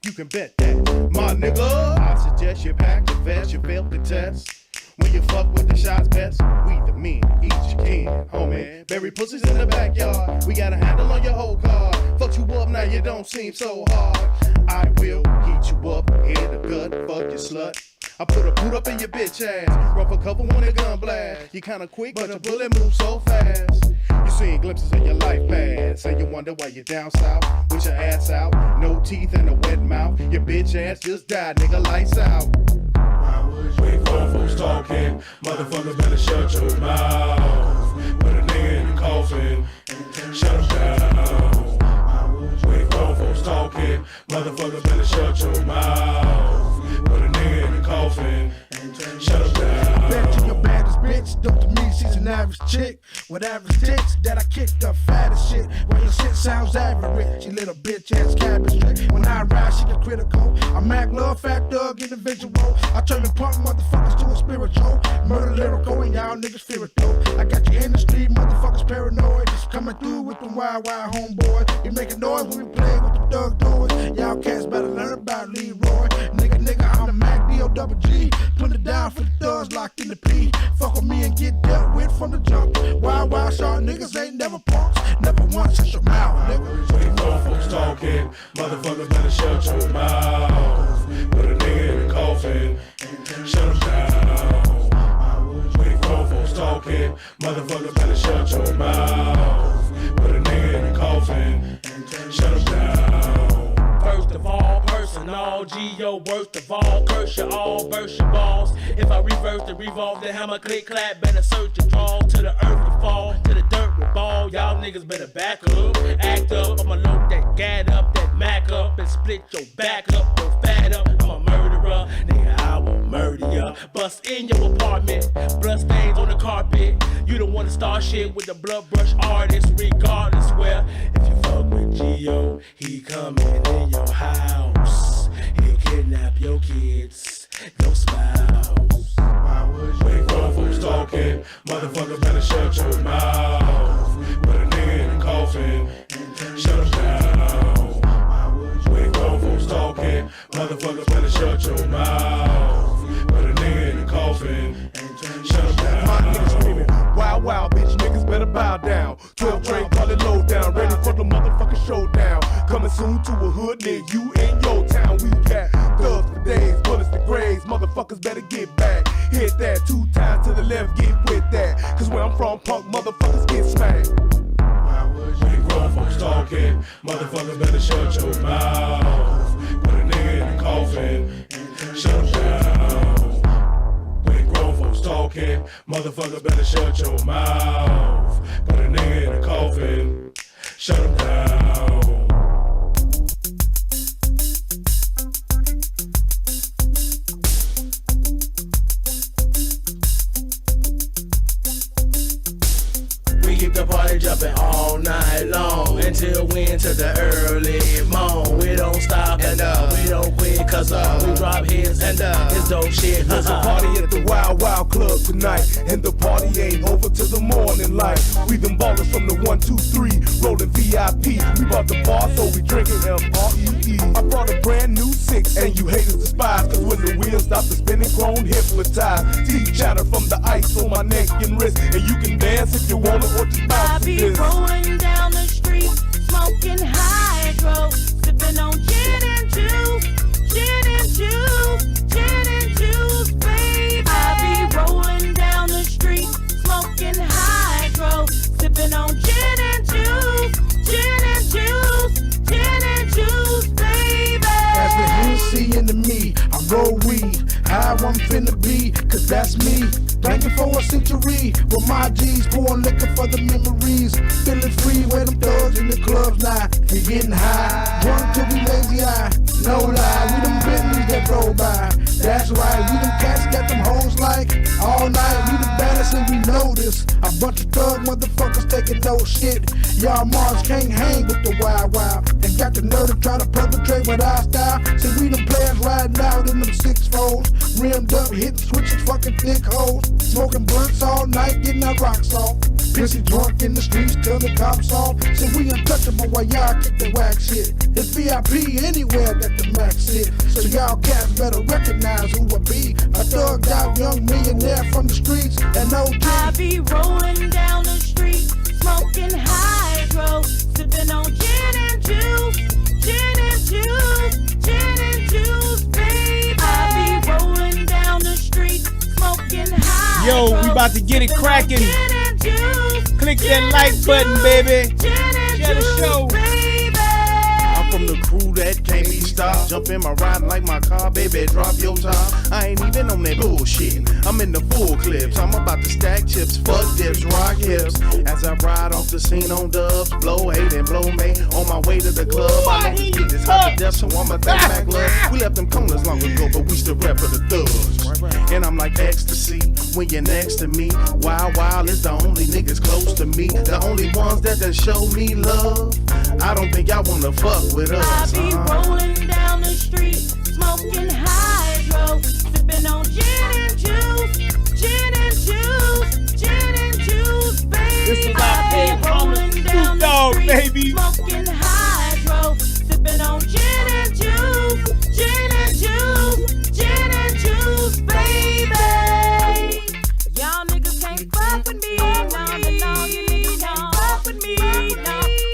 you can bet that. My nigga, I suggest you pack your vest, you failed the test. When you fuck with the shots best, we the men, each you can, homie. Bury pussies in the backyard, we got a handle on your whole car. Fuck you up, now you don't seem so hard. I will heat you up, head a gut, fuck your slut. I put a boot up in your bitch ass, run for cover when a gun blast. You kinda quick, but your bullet moves so fast. You seeing glimpses of your life past, and you wonder why you down south with your ass out, no teeth and a wet mouth. Your bitch ass just died, nigga, lights out. Wait for folks talking, motherfucker better shut your mouth. Put a nigga in the coffin, shut him down. Wait for folks talking, motherfucker better shut your mouth. Put a nigga in the coffin, shut him down. Bet to your baddest bitch, don't to me she's an average chick with average tits that I kicked up fat as shit. While your shit sounds average, she little bitch ass cabbage trick. When I ride, she get critical. I Mac love, fat thug, individual. I turn the punk motherfuckers to a spiritual. Murder lyrical and y'all niggas fear it though. I got you in the street, motherfuckers paranoid. Coming through with them wild homeboys. You making noise when we play with the thug doors. Y'all cats better learn about Leroy. Nigga, I'm the Mac D-O-double-G. Put it down for the thugs locked in the P. Fuck with me and get dealt with from the jump. Wild sharp niggas ain't never punks. Never once shut your mouth, nigga. Wait for folks talking, motherfucker better shut your mouth. Put a nigga in the coffin, shut him down. Wait for folks talking, motherfucker better shut your mouth. Put a nigga in the coffin, shut him down. First of all, personal, G.O. worst of all, curse you all, burst your balls. If I reverse the revolve, the hammer click clap, better search your draw to the earth to fall, to the dirt with ball. Y'all niggas better back up, act up. I'ma load that gad up, that Mac up, and split your back up, your fat up. I'm a murderer, nigga, I will murder ya. Bust in your apartment, blood stains on the carpet. You don't wanna start shit with the blood brush artist, regardless where. If you fuck with G.O., he coming in your house. He'll kidnap your kids, your spouse. Wait for folks talking, motherfucker better shut your mouth. Put a nigga in the coffin, shut him down. Wait for folks talking, motherfucker better shut your mouth. Put a nigga in the coffin, shut him down. My niggas screaming, wow, bitch, niggas better bow down. 12 train, call it low down, ready for the motherfucking showdown. Coming soon to a hood near you in your town. We got thugs for days, bullets for graves. Motherfuckers better get back. Hit that 2 times to the left, get with that. Cause where I'm from, punk motherfuckers get smacked. Wait grown folks talking, motherfucker better shut your mouth. Put a nigga in the coffin, shut him down. Wait grown folks talking, motherfucker better shut your mouth. Put a nigga in the coffin, shut him down. Keep the party jumping all night long until we into the early morn. We don't stop and we don't quit cause we drop hits and it's dope shit. There's a party at the Wild Club tonight, and the party ain't over till the morning light. We them ballers from the 1, 2, 3, rolling VIP. We bought the bar, so we drinking M-R-E-E. I brought a brand new 6, and you haters despise. Cause when the wheels stop the spinning, grown hypnotized. Teeth chatter from the ice on my neck and wrist, and you can dance if you wanna or just I be rolling down the street, smoking hydro, sipping on gin and juice, baby. I be rolling down the street, smoking hydro, sipping on gin and juice, baby. That's the Hennessy into me. I roll weed, how I'm finna be, cause that's me. Drinking for a century, with my G's pouring liquor for the memories. Feeling free when them thugs in the clubs now. We getting high, drunk till we lazy eye. No lie, we them Bentleys that roll by. That's right, we them cats got them hoes like all night. We the baddest and we know this. A bunch of thug motherfuckers taking no shit. Y'all Mars can't hang with the wild. And got the nerve to try to perpetrate with our style. See we them players riding out in them 6-4s, rimmed up club, hitting switches, fucking thick hoes. Smoking blunts all night, getting our rocks off. Pissy drunk in the streets till the cops off. So we untouchable while y'all kick the wax shit. It's VIP anywhere that the max sit. So y'all cats better recognize who I be. A thugged out young millionaire from the streets and no I be rolling down the street, smoking hydro, sipping on gin and juice, gin and juice, gin and juice, baby. I be rolling down the street, smoking hydro. Yo, we about to get it cracking. Click that like button, baby. Share the show. I'm from the crew that can't be stopped. Jump in my ride like my car, baby, drop your top. I ain't even on that bullshit. I'm in the full clips. I'm about to stack chips, fuck dips, rock hips. As I ride off the scene on dubs, blow hate and blow me. On my way to the club, I know the beat is hot to death, so I'ma thank back love. We left them corners long ago, but we still rap for the thugs. And I'm like ecstasy when you're next to me. Wild, wild is the only niggas close to me. The only ones that done show me love. I don't think y'all wanna fuck with us. I be rolling down the street, smoking hydro, sipping on gin and juice, gin and juice, gin and juice, baby. This is our I big be rolling homie, down Snoop Dogg, the street, baby. smoking hydro, sipping on gin and juice, gin and juice, gin and juice, baby. Y'all niggas can't fuck with me, no, no, no, you niggas can't fuck with me, no.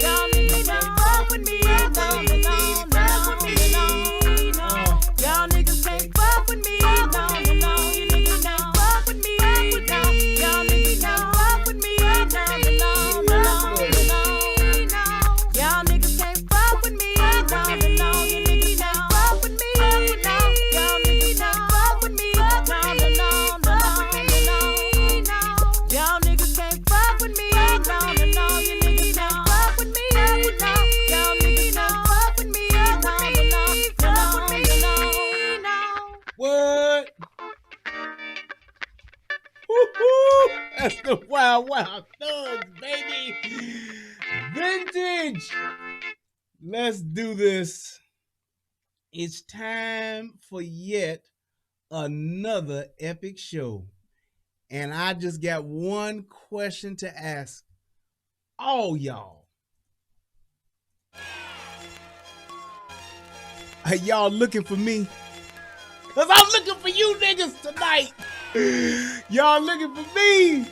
Y'all niggas can't fuck with me, no, no, no, no, no, no. Y'all niggas can't fuck with me, no, no, no, you niggas can't fuck with me, no. Y'all niggas can't fuck with me, no, no, no, no, no. Y'all niggas can't fuck with me, no, no, no, you niggas can't fuck with me, no. Y'all niggas can't fuck with me, no, no, no, no. Y'all niggas can't fuck with me, no, no, no, you niggas can't fuck with me, no. Y'all niggas can't fuck with me, no, no, no. What? Woo-hoo! That's the Wild Wild Thugs, baby. Vintage. Let's do this. It's time for yet another epic show. And I just got one question to ask all y'all. Are y'all looking for me? Cause I'm looking for you niggas tonight. Y'all looking for me?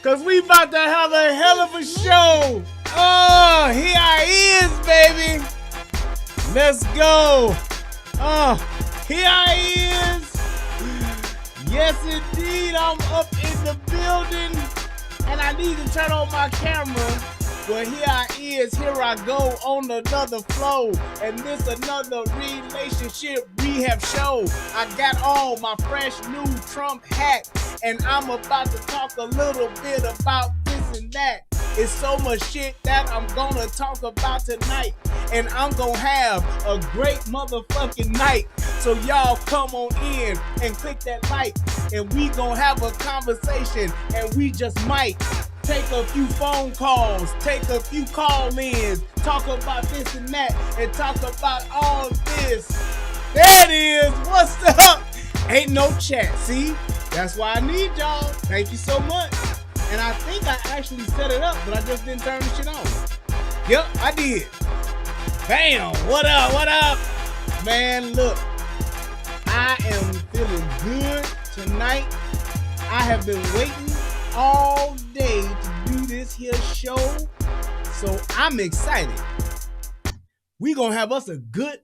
Cause we about to have a hell of a show. Oh, here I is, baby. Let's go. Oh, here I is. Yes, indeed, I'm up in the building. And I need to turn on my camera. But here I is, here I go on another flow. And this another relationship rehab show. I got on my fresh new Trump hat. And I'm about to talk a little bit about this and that. It's so much shit that I'm gonna talk about tonight. And I'm gonna have a great motherfucking night. So y'all come on in and click that like. And we gonna have a conversation. And we just might take a few phone calls, take a few call-ins, talk about this and that, and talk about all this. There it is. What's up? Ain't no chat. See? That's why I need y'all. Thank you so much. And I think I actually set it up, but I just didn't turn the shit on. Yep, I did. Bam! What up? What up? Man, look. I am feeling good tonight. I have been waiting all day to do this here show. So I'm excited. We gonna have us a good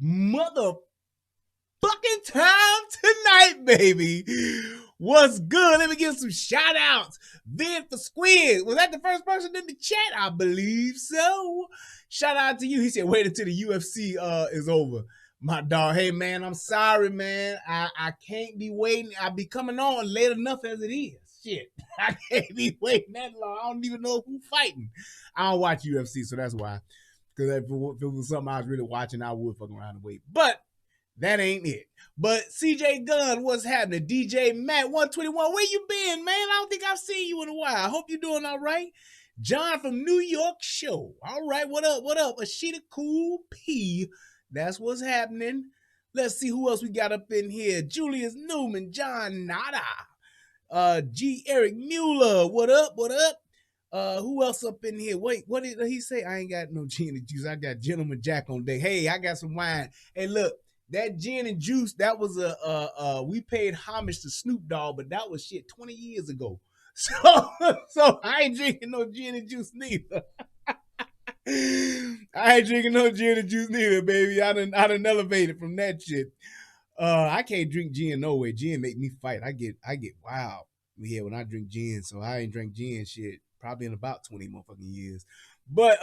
motherfucking time tonight, baby. What's good? Let me give some shout outs. Vin for Squid. Was that the first person in the chat? I believe so. Shout out to you. He said, wait until the UFC is over. My dog, hey man, I'm sorry, man. I can't be waiting. I'll be coming on late enough as it is. Shit. I can't be waiting that long. I don't even know who's fighting. I don't watch UFC, so that's why. Because if it was something I was really watching, I would fuck around and wait. But that ain't it. But CJ Gunn, what's happening? DJ Matt 121, where you been, man? I don't think I've seen you in a while. I hope you're doing all right. John from New York Show. All right, what up? What up? Ashita Cool P. That's what's happening. Let's see who else we got up in here. Julius Newman, John Nada, G. Eric Mueller. What up? What up? Who else up in here? Wait, what did he say? I ain't got no gin and juice. I got Gentleman Jack on deck. Hey, I got some wine. Hey, look, that gin and juice, that was we paid homage to Snoop Dogg, but that was shit 20 years ago. So I ain't drinking no gin and juice neither. I ain't drinking no gin and juice neither, baby. I done elevated from that shit. I can't drink gin no way. Gin make me fight. I get wild. Yeah, when I drink gin, so I ain't drink gin shit probably in about 20 motherfucking years. But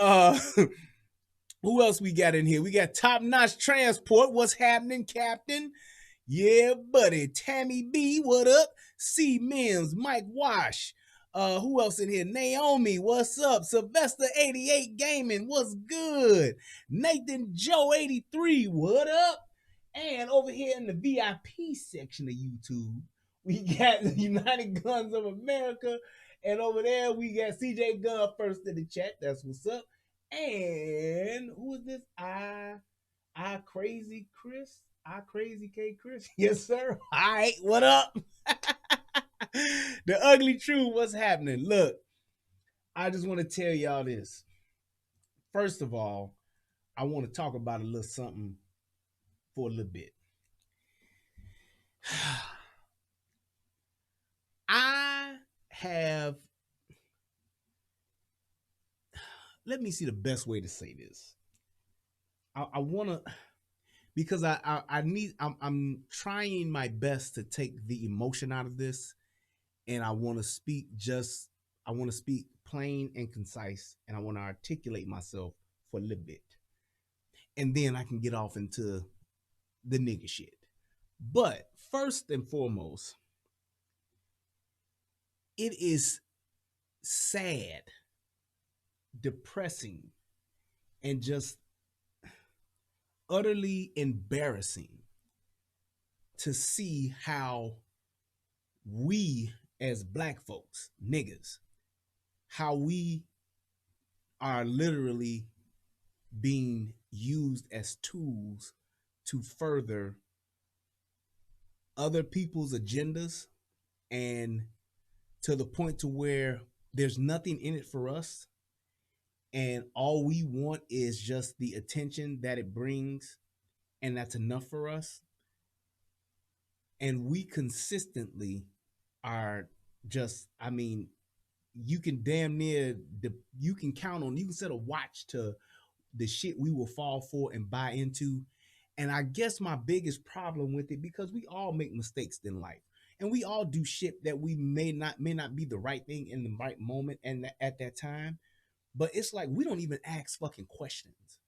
who else we got in here? We got Top Notch Transport. What's happening, Captain? Yeah, buddy. Tammy B, what up? C Mims, Mike Wash. Who else in here? Naomi, what's up? Sylvester 88 Gaming, what's good? Nathan Joe 83, what up? And over here in the VIP section of YouTube, we got the United Guns of America. And over there, we got CJ Gunn first in the chat. That's what's up. And who is this? I Crazy Chris? I Crazy K Chris? Yes, sir. All right, what up? The Ugly Truth, what's happening? Look, I just want to tell y'all this. First of all, I want to talk about a little something for a little bit. Let me see the best way to say this. I want to, because I'm trying my best to take the emotion out of this, and I want to speak plain and concise, and I want to articulate myself for a little bit. And then I can get off into the nigga shit. But first and foremost, it is sad, depressing, and just utterly embarrassing to see how we as black folks, niggas, how we are literally being used as tools to further other people's agendas, and to the point to where there's nothing in it for us, and all we want is just the attention that it brings, and that's enough for us. And we consistently are just, I mean, you can damn near, you can count on, you can set a watch to the shit we will fall for and buy into. And I guess my biggest problem with it, because we all make mistakes in life, and we all do shit that we may not be the right thing in the right moment and at that time, but it's like we don't even ask fucking questions.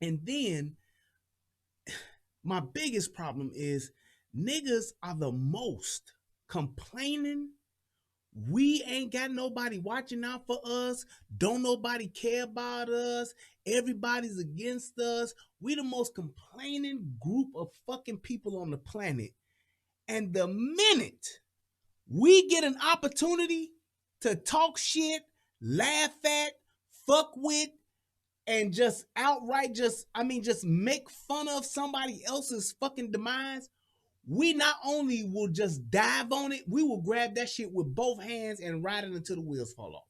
And then my biggest problem is niggas are the most complaining. We ain't got nobody watching out for us. Don't nobody care about us. Everybody's against us. We the most complaining group of fucking people on the planet. And the minute we get an opportunity to talk shit, laugh at, fuck with, and just outright just make fun of somebody else's fucking demise, we not only will just dive on it, we will grab that shit with both hands and ride it until the wheels fall off.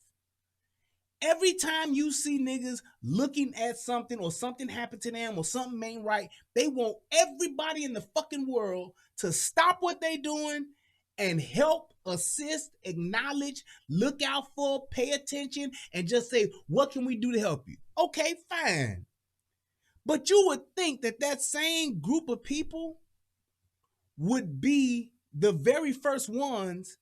Every time you see niggas looking at something or something happened to them or something ain't right, they want everybody in the fucking world to stop what they doing and help, assist, acknowledge, look out for, pay attention, and just say, what can we do to help you? Okay, fine. But you would think that that same group of people would be the very first ones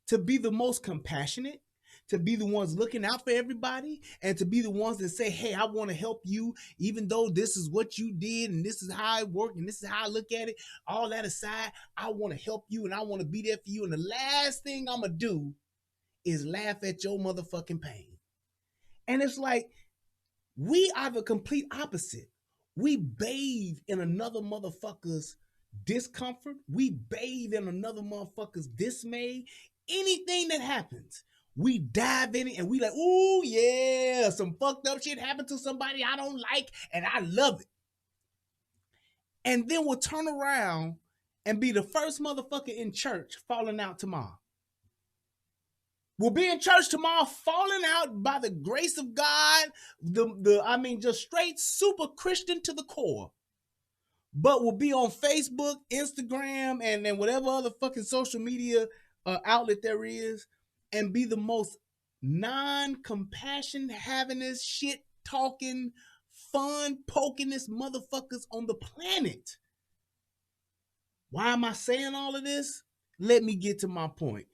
to be the most compassionate, to be the ones looking out for everybody, and to be the ones that say, hey, I want to help you, even though this is what you did, and this is how it worked, and this is how I look at it. All that aside, I want to help you, and I want to be there for you, and the last thing I'm going to do is laugh at your motherfucking pain. And it's like, we are the complete opposite. We bathe in another motherfucker's discomfort. We bathe in another motherfucker's dismay. Anything that happens, we dive in it and we like, ooh, yeah, some fucked up shit happened to somebody I don't like and I love it. and then will turn around and be the first motherfucker in church falling out tomorrow. We'll be in church tomorrow falling out by the grace of God, just straight super Christian to the core. But we'll be on Facebook, Instagram, and then whatever other fucking social media outlet there is, and be the most non-compassion havingest, shit talking, fun pokingest motherfuckers on the planet. Why am I saying all of this? Let me get to my point.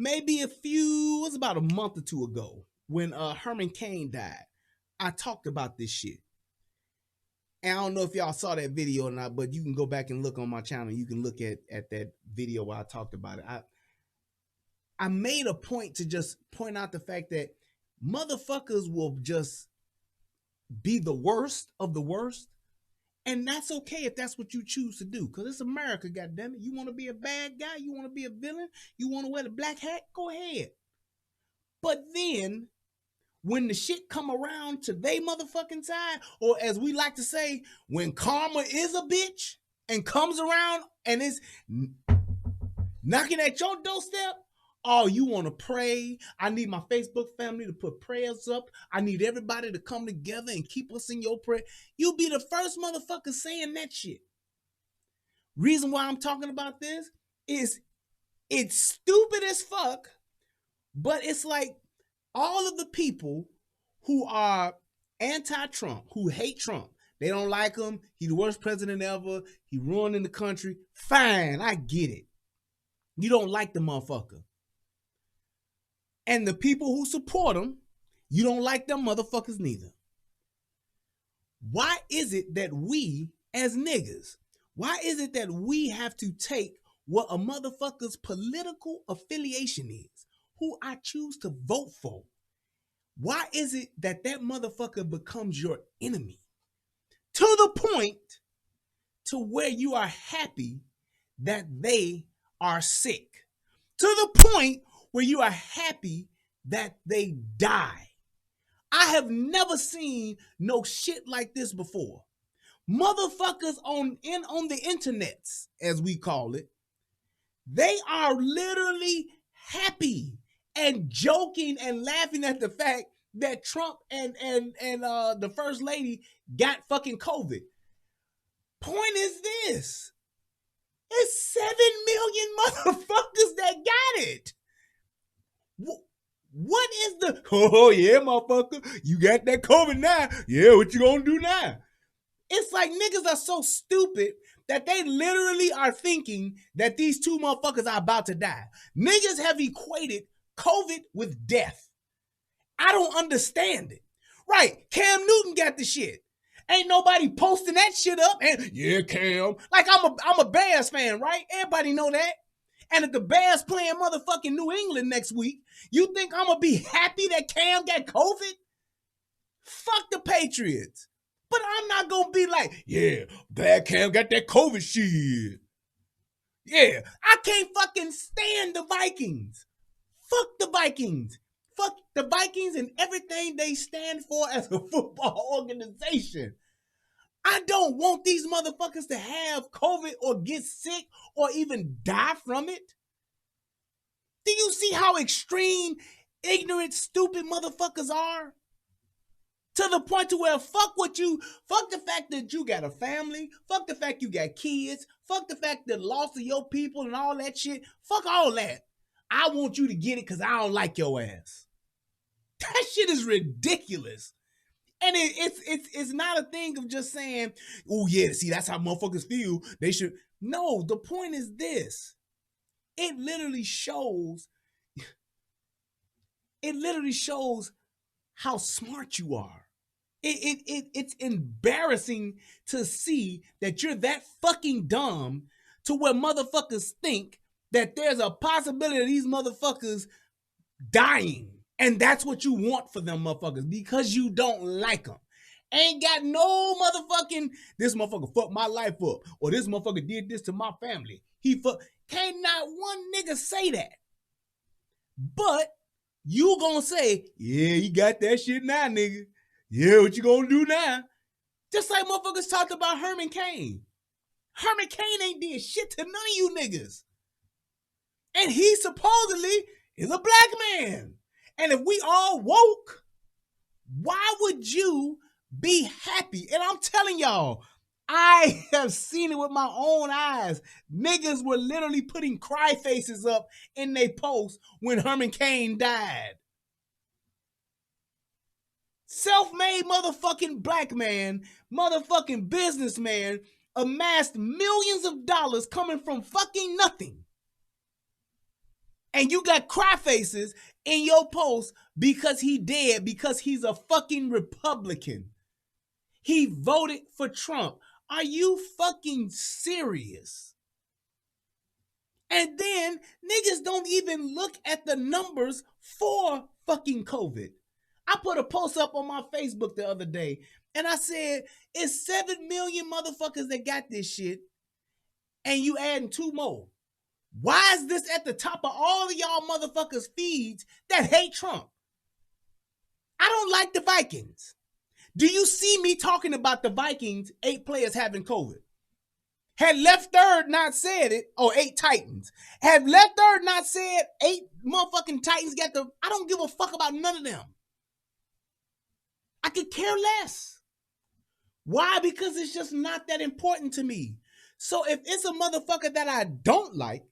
Maybe it was about a month or two ago when Herman Cain died. I talked about this shit. And I don't know if y'all saw that video or not, but you can go back and look on my channel. You can look at that video where I talked about it. I made a point to just point out the fact that motherfuckers will just be the worst of the worst. And that's okay if that's what you choose to do. Because it's America, goddammit. You want to be a bad guy? You want to be a villain? You want to wear the black hat? Go ahead. But then, when the shit come around to they motherfucking side, or as we like to say, when karma is a bitch and comes around and is knocking at your doorstep, oh, you want to pray? I need my Facebook family to put prayers up. I need everybody to come together and keep us in your prayer. You'll be the first motherfucker saying that shit. Reason why I'm talking about this is it's stupid as fuck, but it's like all of the people who are anti-Trump, who hate Trump, they don't like him. He's the worst president ever. He ruining the country. Fine, I get it. You don't like the motherfucker. And the people who support him, you don't like them motherfuckers neither. Why is it that we, as niggas, why is it that we have to take what a motherfucker's political affiliation is, who I choose to vote for? Why is it that that motherfucker becomes your enemy? To the point to where you are happy that they are sick. To the point where you are happy that they die. I have never seen no shit like this before. Motherfuckers on the internets, as we call it, they are literally happy and joking and laughing at the fact that Trump and the first lady got fucking COVID. Point is this: it's 7 million motherfuckers that got it. What is the, oh yeah, motherfucker, you got that COVID now. Yeah, what you gonna do now? It's like niggas are so stupid that they literally are thinking that these two motherfuckers are about to die. Niggas have equated COVID with death. I don't understand it. Right, Cam Newton got the shit. Ain't nobody posting that shit up. And yeah, Cam. Like I'm a Bears fan, right? Everybody know that. And if the Bears playing motherfucking New England next week, you think I'm gonna be happy that Cam got COVID? Fuck the Patriots. But I'm not gonna be like, yeah, glad Cam got that COVID shit. Yeah, I can't fucking stand the Vikings. Fuck the Vikings. Fuck the Vikings and everything they stand for as a football organization. I don't want these motherfuckers to have COVID or get sick or even die from it. Do you see how extreme, ignorant, stupid motherfuckers are? To the point to where fuck the fact that you got a family, fuck the fact you got kids, fuck the fact that loss of your people and all that shit, fuck all that. I want you to get it because I don't like your ass. That shit is ridiculous. And it's not a thing of just saying, oh yeah, see, that's how motherfuckers feel. They should. No, the point is this. It literally shows how smart you are. It's embarrassing to see that you're that fucking dumb to where motherfuckers think that there's a possibility of these motherfuckers dying. And that's what you want for them motherfuckers because you don't like them. Ain't got no motherfucking, this motherfucker fucked my life up. Or this motherfucker did this to my family. Can't not one nigga say that. But you gonna say, yeah, you got that shit now, nigga. Yeah, what you gonna do now? Just like motherfuckers talked about Herman Cain. Herman Cain ain't did shit to none of you niggas. And he supposedly is a black man. And if we all woke, why would you be happy? And I'm telling y'all, I have seen it with my own eyes. Niggas were literally putting cry faces up in their posts when Herman Cain died. Self-made motherfucking black man, motherfucking businessman, amassed millions of dollars coming from fucking nothing. And you got cry faces in your post because he dead, because he's a fucking Republican. He voted for Trump. Are you fucking serious? And then niggas don't even look at the numbers for fucking COVID. I put a post up on my Facebook the other day and I said, it's 7 million motherfuckers that got this shit and you adding 2 more. Why is this at the top of all of y'all motherfuckers' feeds that hate Trump? I don't like the Vikings. Do you see me talking about the Vikings, 8 players having COVID? Had Left Third not said it, or 8 Titans. Had Left Third not said 8 motherfucking Titans got the, I don't give a fuck about none of them. I could care less. Why? Because it's just not that important to me. So if it's a motherfucker that I don't like,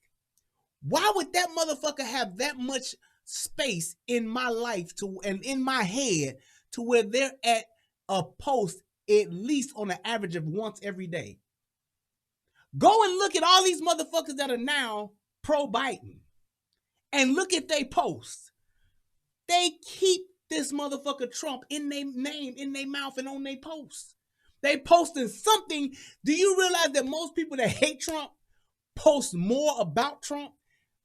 why would that motherfucker have that much space in my life and in my head to where they're at a post at least on an average of once every day? Go and look at all these motherfuckers that are now pro-Biden and look at their posts. They keep this motherfucker Trump in their name, in their mouth, and on their posts. They posting something. Do you realize that most people that hate Trump post more about Trump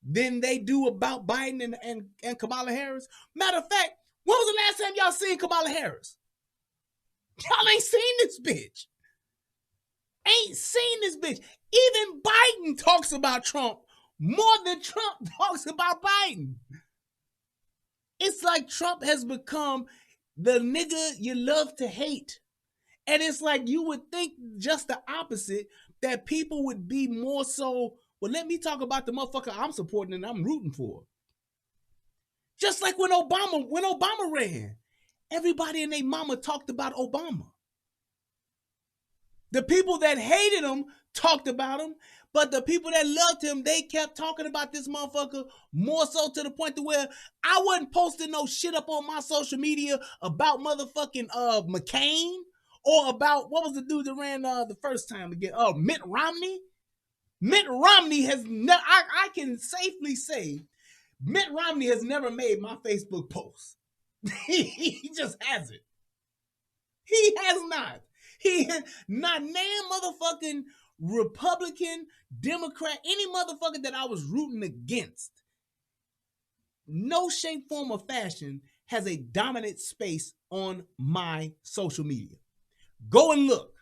than they do about Biden and Kamala Harris? Matter of fact, when was the last time y'all seen Kamala Harris? Y'all ain't seen this bitch. Ain't seen this bitch. Even Biden talks about Trump more than Trump talks about Biden. It's like Trump has become the nigga you love to hate. And it's like you would think just the opposite, that people would be more so, well, let me talk about the motherfucker I'm supporting and I'm rooting for. Just like when Obama ran, everybody and their mama talked about Obama. The people that hated him talked about him, but the people that loved him, they kept talking about this motherfucker more so to the point to where I wasn't posting no shit up on my social media about motherfucking McCain or about, what was the dude that ran the first time again? Mitt Romney. Mitt Romney has never, I can safely say, Mitt Romney has never made my Facebook post. He just hasn't. He has not. He has not named motherfucking Republican, Democrat, any motherfucker that I was rooting against. No shape, form, or fashion has a dominant space on my social media. Go and look.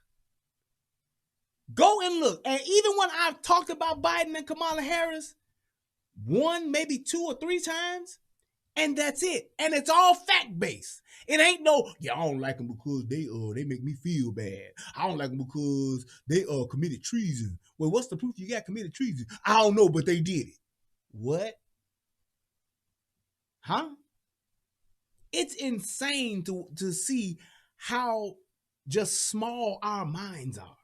Go and look. And even when I've talked about Biden and Kamala Harris, 1, maybe 2 or 3 times, and that's it. And it's all fact-based. It ain't no, yeah, I don't like them because they make me feel bad. I don't like them because they committed treason. Well, what's the proof you got committed treason? I don't know, but they did it. What? Huh? It's insane to see how just small our minds are.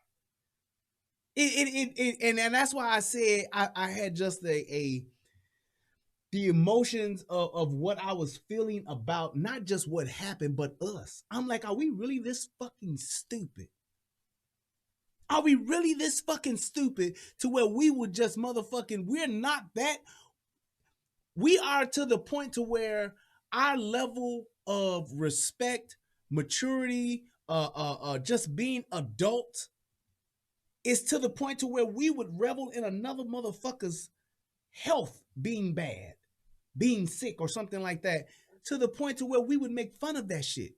And that's why I said I had just the emotions of what I was feeling about not just what happened, but us. I'm like, are we really this fucking stupid? Are we really this fucking stupid to where we would just motherfucking, we're not that. We are to the point to where our level of respect, maturity, just being adult is to the point to where we would revel in another motherfucker's health being bad, being sick or something like that, to the point to where we would make fun of that shit.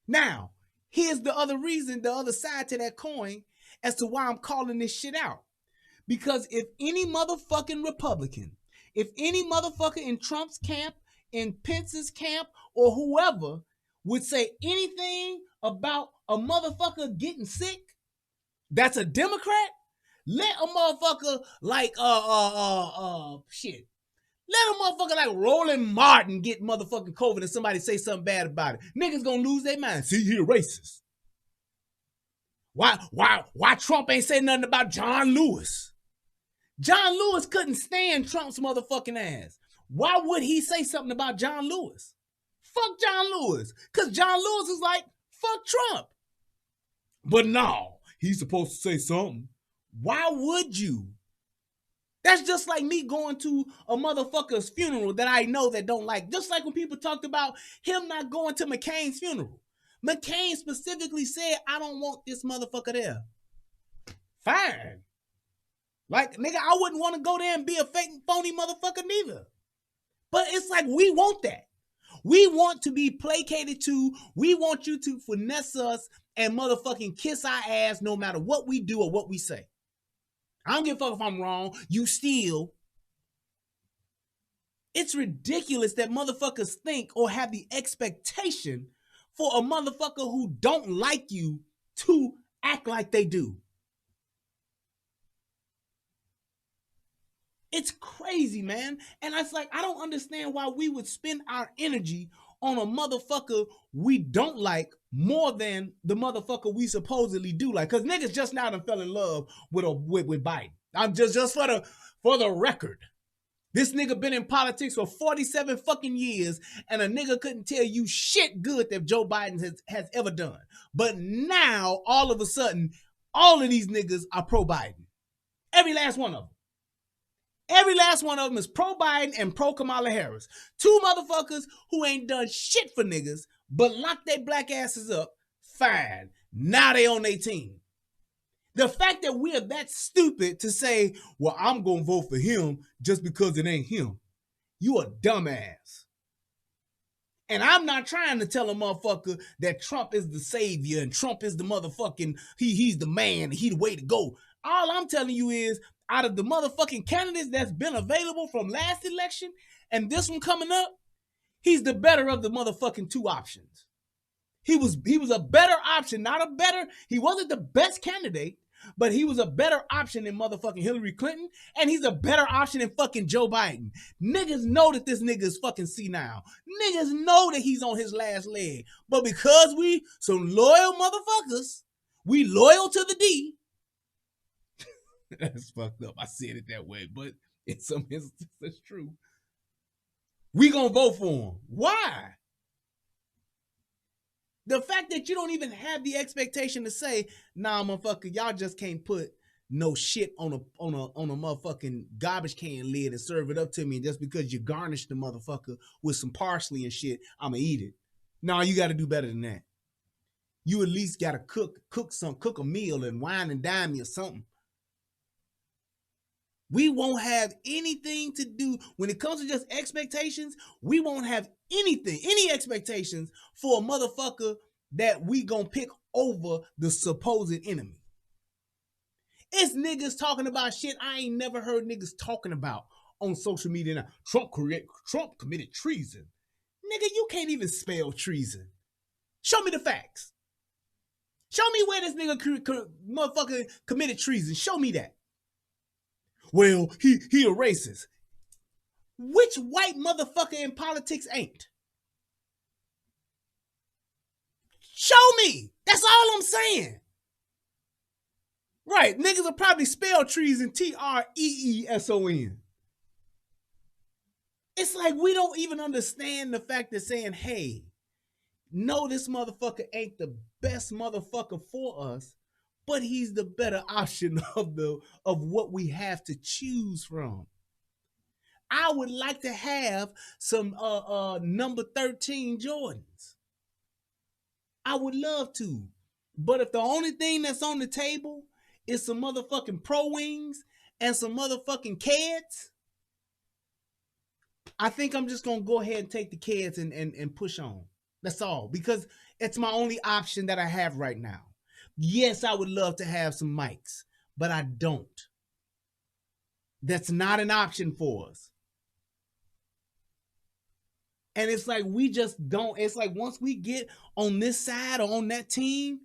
Now, here's the other reason, the other side to that coin as to why I'm calling this shit out. Because if any motherfucking Republican, if any motherfucker in Trump's camp, in Pence's camp, or whoever would say anything about a motherfucker getting sick, that's a Democrat, let a motherfucker like shit. Let a motherfucker like Roland Martin get motherfucking COVID and somebody say something bad about it. Niggas gonna lose their mind. See, he a racist. Why Trump ain't say nothing about John Lewis? John Lewis couldn't stand Trump's motherfucking ass. Why would he say something about John Lewis? Fuck John Lewis. Because John Lewis is like, fuck Trump. But no, he's supposed to say something. Why would you? That's just like me going to a motherfucker's funeral that I know that don't like. Just like when people talked about him not going to McCain's funeral. McCain specifically said, I don't want this motherfucker there. Fine. Like, nigga, I wouldn't want to go there and be a fake, phony motherfucker neither. But it's like, we want that. We want to be placated to. We want you to finesse us and motherfucking kiss our ass no matter what we do or what we say. I don't give a fuck if I'm wrong. You still. It's ridiculous that motherfuckers think or have the expectation for a motherfucker who don't like you to act like they do. It's crazy, man. And it's like, I don't understand why we would spend our energy on a motherfucker we don't like more than the motherfucker we supposedly do like. Because niggas just now done fell in love with Biden. I'm just for the record. This nigga been in politics for 47 fucking years, and a nigga couldn't tell you shit good that Joe Biden has ever done. But now, all of a sudden, all of these niggas are pro-Biden. Every last one of them. Every last one of them is pro-Biden and pro-Kamala Harris. Two motherfuckers who ain't done shit for niggas, but locked their black asses up. Fine. Now they on their team. The fact that we're that stupid to say, well, I'm going to vote for him just because it ain't him. You a dumbass. And I'm not trying to tell a motherfucker that Trump is the savior and Trump is the motherfucking, he's the man, he the way to go. All I'm telling you is, out of the motherfucking candidates that's been available from last election and this one coming up, he's the better of the motherfucking two options. He was a better option, he wasn't the best candidate, but he was a better option than motherfucking Hillary Clinton, and he's a better option than fucking Joe Biden. Niggas know that this nigga is fucking senile. Niggas know that he's on his last leg. But because we some loyal motherfuckers, we loyal to the D. That's fucked up. I said it that way, but in some instances, that's true. We gonna vote for him. Why? The fact that you don't even have the expectation to say, nah, motherfucker, y'all just can't put no shit on a motherfucking garbage can lid and serve it up to me, and just because you garnish the motherfucker with some parsley and shit, I'ma eat it. No, you gotta do better than that. You at least gotta cook a meal and wine and dine me or something. We won't have anything to do when it comes to just expectations. We won't have any expectations for a motherfucker that we gonna pick over the supposed enemy. It's niggas talking about shit I ain't never heard niggas talking about on social media now. Trump committed treason. Nigga, you can't even spell treason. Show me the facts. Show me where this nigga motherfucker committed treason. Show me that. Well, he a racist. Which white motherfucker in politics ain't? Show me. That's all I'm saying. Right, niggas will probably spell treason Treeson. It's like we don't even understand the fact that saying, hey, no, this motherfucker ain't the best motherfucker for us, but he's the better option of what we have to choose from. I would like to have some number 13 Jordans. I would love to. But if the only thing that's on the table is some motherfucking Pro Wings and some motherfucking Keds, I think I'm just going to go ahead and take the Keds and push on. That's all. Because it's my only option that I have right now. Yes, I would love to have some mics, but I don't. That's not an option for us. And it's like we just don't. It's like once we get on this side or on that team,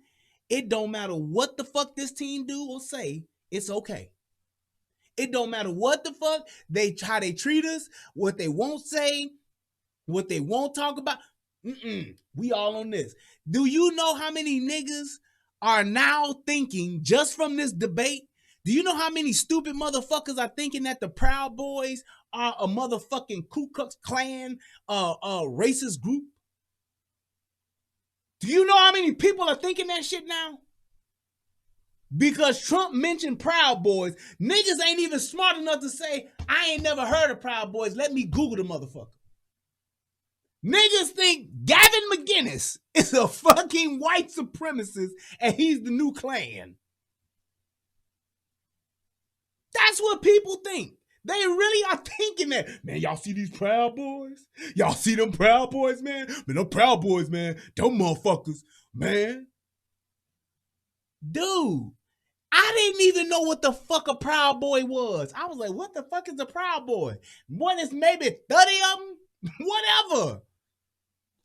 It don't matter what the fuck this team do or say, it's okay. It don't matter what the fuck how they treat us, what they won't say, what they won't talk about. We all on this. Do you know how many niggas are now thinking just from this debate? Do you know how many stupid motherfuckers are thinking that the Proud Boys are a motherfucking Ku Klux Klan racist group? Do you know how many people are thinking that shit now? Because Trump mentioned Proud Boys. Niggas ain't even smart enough to say, I ain't never heard of Proud Boys. Let me Google the motherfucker. Niggas think Gavin McInnes is a fucking white supremacist and he's the new Klan. That's what people think. They really are thinking that. Man, y'all see these Proud Boys? Y'all see them Proud Boys, man? Man, them Proud Boys, man. Them motherfuckers, man. Dude, I didn't even know what the fuck a Proud Boy was. I was like, what the fuck is a Proud Boy? What is maybe 30 of them? Whatever.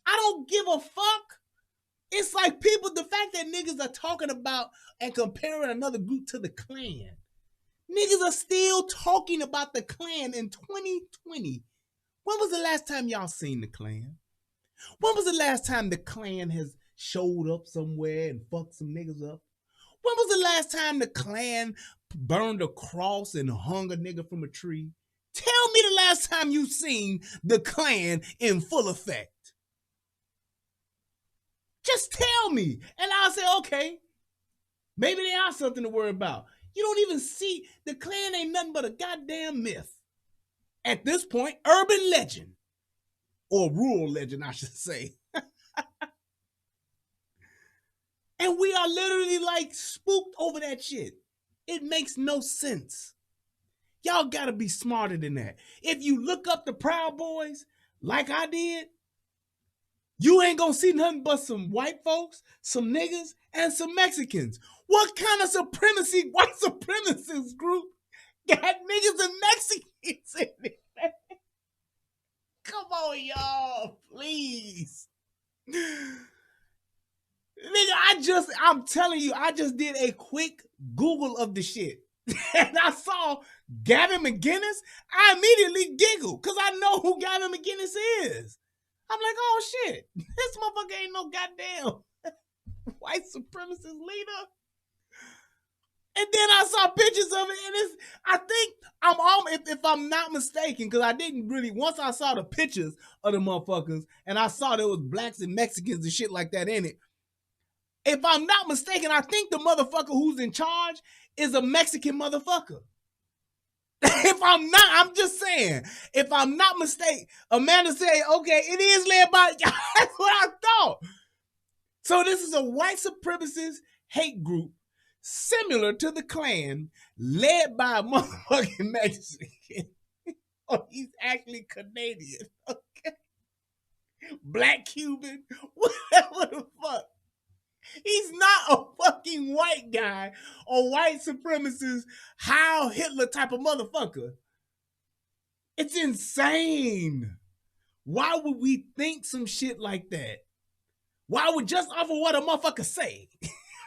I don't give a fuck. It's like people, the fact that niggas are talking about and comparing another group to the Klan. Niggas are still talking about the Klan in 2020. When was the last time y'all seen the Klan? When was the last time the Klan has showed up somewhere and fucked some niggas up? When was the last time the Klan burned a cross and hung a nigga from a tree? Tell me the last time you seen the Klan in full effect. Just tell me. And I'll say, okay, maybe they are something to worry about. You don't even see, the Klan ain't nothing but a goddamn myth. At this point, urban legend. Or rural legend, I should say. And we are literally like spooked over that shit. It makes no sense. Y'all gotta be smarter than that. If you look up the Proud Boys, like I did, you ain't gonna see nothing but some white folks, some niggas, and some Mexicans. What kind of supremacy, white supremacist group got niggas and Mexicans in it? Come on, y'all, please. Nigga, I'm telling you, I just did a quick Google of the shit. And I saw Gavin McInnes. I immediately giggled because I know who Gavin McInnes is. I'm like, oh shit, this motherfucker ain't no goddamn white supremacist leader. And then I saw pictures of it, and I think I'm all, if I'm not mistaken, because I didn't really, once I saw the pictures of the motherfuckers, and I saw there was blacks and Mexicans and shit like that in it, if I'm not mistaken, I think the motherfucker who's in charge is a Mexican motherfucker. If I'm not, I'm just saying, if I'm not mistaken, Amanda said, okay, it is led by, that's what I thought. So this is a white supremacist hate group similar to the Klan, led by a motherfucking Mexican. Oh, he's actually Canadian, okay? Black Cuban, whatever the fuck. He's not a fucking white guy or white supremacist, Heil Hitler type of motherfucker. It's insane. Why would we think some shit like that? Why would just off of what a motherfucker say?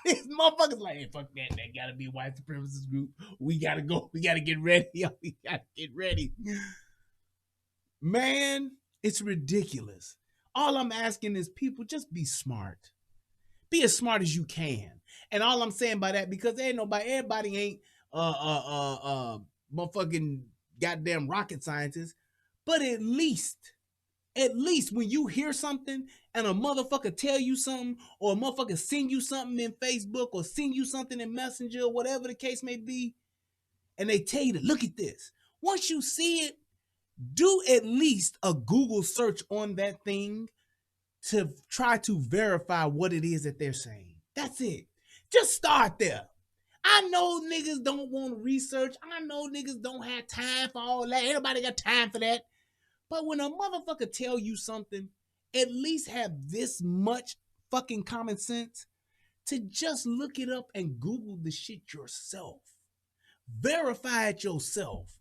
These motherfuckers like, hey, fuck that. That gotta be a white supremacist group. We gotta go. We gotta get ready. We gotta get ready. Man, it's ridiculous. All I'm asking is people just be smart. Be as smart as you can. And all I'm saying by that, because everybody ain't motherfucking goddamn rocket scientists, but at least when you hear something and a motherfucker tell you something, or a motherfucker send you something in Facebook or send you something in Messenger, or whatever the case may be, and they tell you to look at this. Once you see it, do at least a Google search on that thing to try to verify what it is that they're saying. That's it. Just start there. I know niggas don't want to research. I know niggas don't have time for all that. Everybody got time for that. But when a motherfucker tell you something, at least have this much fucking common sense to just look it up and Google the shit yourself. Verify it yourself.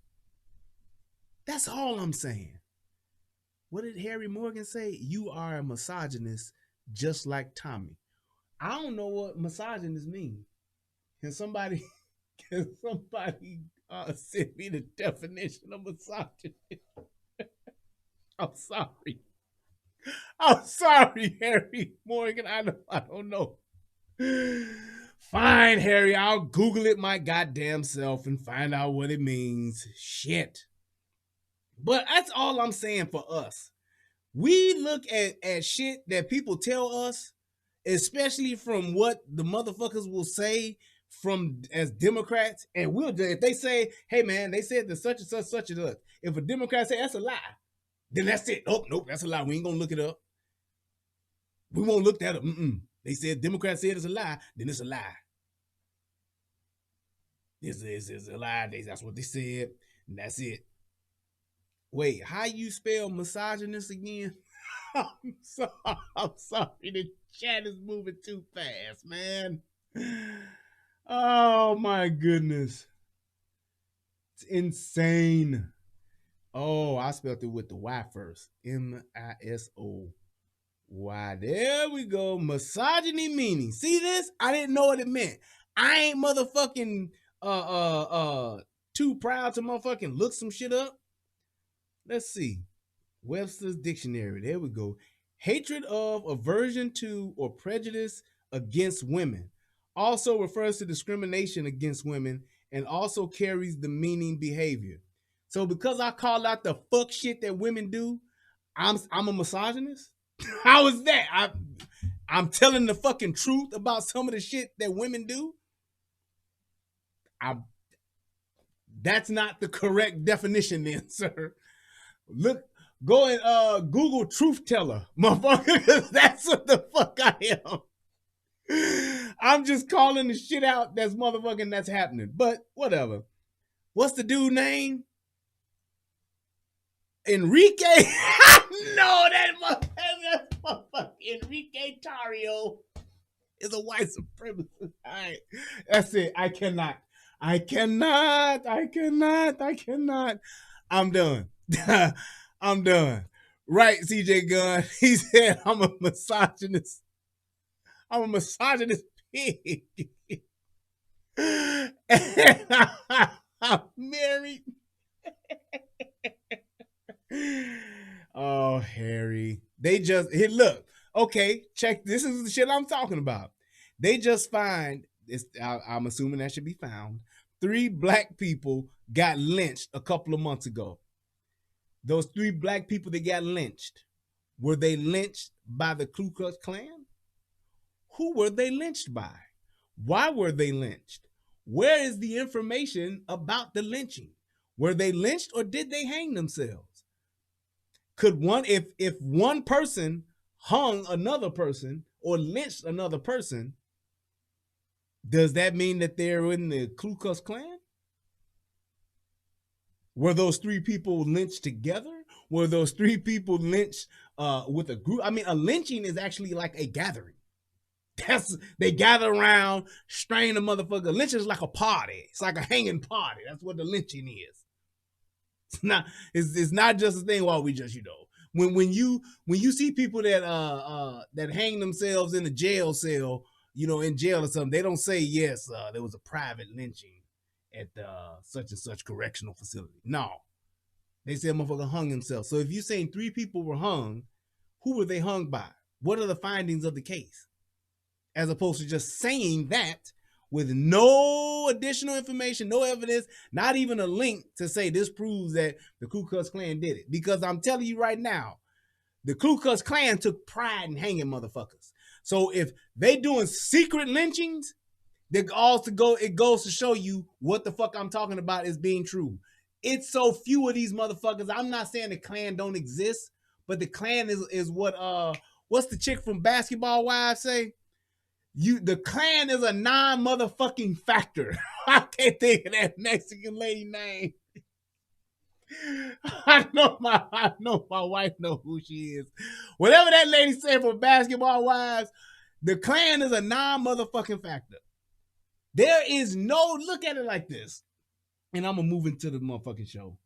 That's all I'm saying. What did Harry Morgan say? You are a misogynist just like Tommy. I don't know what misogynist means. Can somebody send me the definition of misogynist? I'm sorry. I'm sorry, Harry Morgan. I don't know. Fine, Harry. I'll Google it my goddamn self and find out what it means. Shit. But that's all I'm saying for us. We look at shit that people tell us, especially from what the motherfuckers will say from as Democrats, and we'll if they say, hey man, they said that such and such, such and such. If a Democrat say that's a lie, then that's it. Oh, nope, that's a lie. We ain't gonna look it up. We won't look that up. They said Democrats said it's a lie, then it's a lie. This is a lie. That's what they said, and that's it. Wait, how you spell misogynist again? I'm sorry. The chat is moving too fast, man. Oh my goodness. It's insane. Oh, I spelled it with the Y first. MISOY. There we go. Misogyny meaning. See this? I didn't know what it meant. I ain't motherfucking too proud to motherfucking look some shit up. Let's see. Webster's Dictionary. There we go. Hatred of, aversion to, or prejudice against women. Also refers to discrimination against women and also carries the meaning behavior. So because I call out the fuck shit that women do, I'm a misogynist? How is that? I'm telling the fucking truth about some of the shit that women do? That's not the correct definition then, sir. Look, go and Google truth teller, motherfucker, because that's what the fuck I am. I'm just calling the shit out that's motherfucking that's happening. But whatever. What's the dude name? Enrique? No, that motherfucker Enrique Tarrio is a white supremacist. All right. That's it. I cannot. I'm done. I'm done. Right, CJ Gunn. He said, I'm a misogynist pig. And I'm married. Oh, Harry. They just look. Okay, check. This is the shit I'm talking about. They just find this. I'm assuming that should be found. 3 black people got lynched a couple of months ago. Those 3 black people that got lynched, were they lynched by the Ku Klux Klan? Who were they lynched by? Why were they lynched? Where is the information about the lynching? Were they lynched or did they hang themselves? Could one, if one person hung another person or lynched another person, does that mean that they're in the Ku Klux Klan? Were those 3 people lynched together? Were those 3 people lynched with a group? I mean, a lynching is actually like a gathering. They gather around, strain a motherfucker. Lynching is like a party. It's like a hanging party. That's what the lynching is. It's not just a thing. Well, we just when you see people that hang themselves in a jail cell, in jail or something, they don't say yes. There was a private lynching at such and such correctional facility. No, they say a motherfucker hung himself. So if you're saying 3 people were hung, who were they hung by? What are the findings of the case? As opposed to just saying that with no additional information, no evidence, not even a link to say this proves that the Ku Klux Klan did it. Because I'm telling you right now, the Ku Klux Klan took pride in hanging motherfuckers. So if they doing secret lynchings, it goes to show you what the fuck I'm talking about is being true. It's so few of these motherfuckers. I'm not saying the Klan don't exist, but the Klan is what's the chick from Basketball Wives say? The Klan is a non-motherfucking factor. I can't think of that Mexican lady name. I know my wife knows who she is. Whatever that lady said for Basketball Wives, the Klan is a non-motherfucking factor. There is no, look at it like this, and I'm gonna move into the motherfucking show.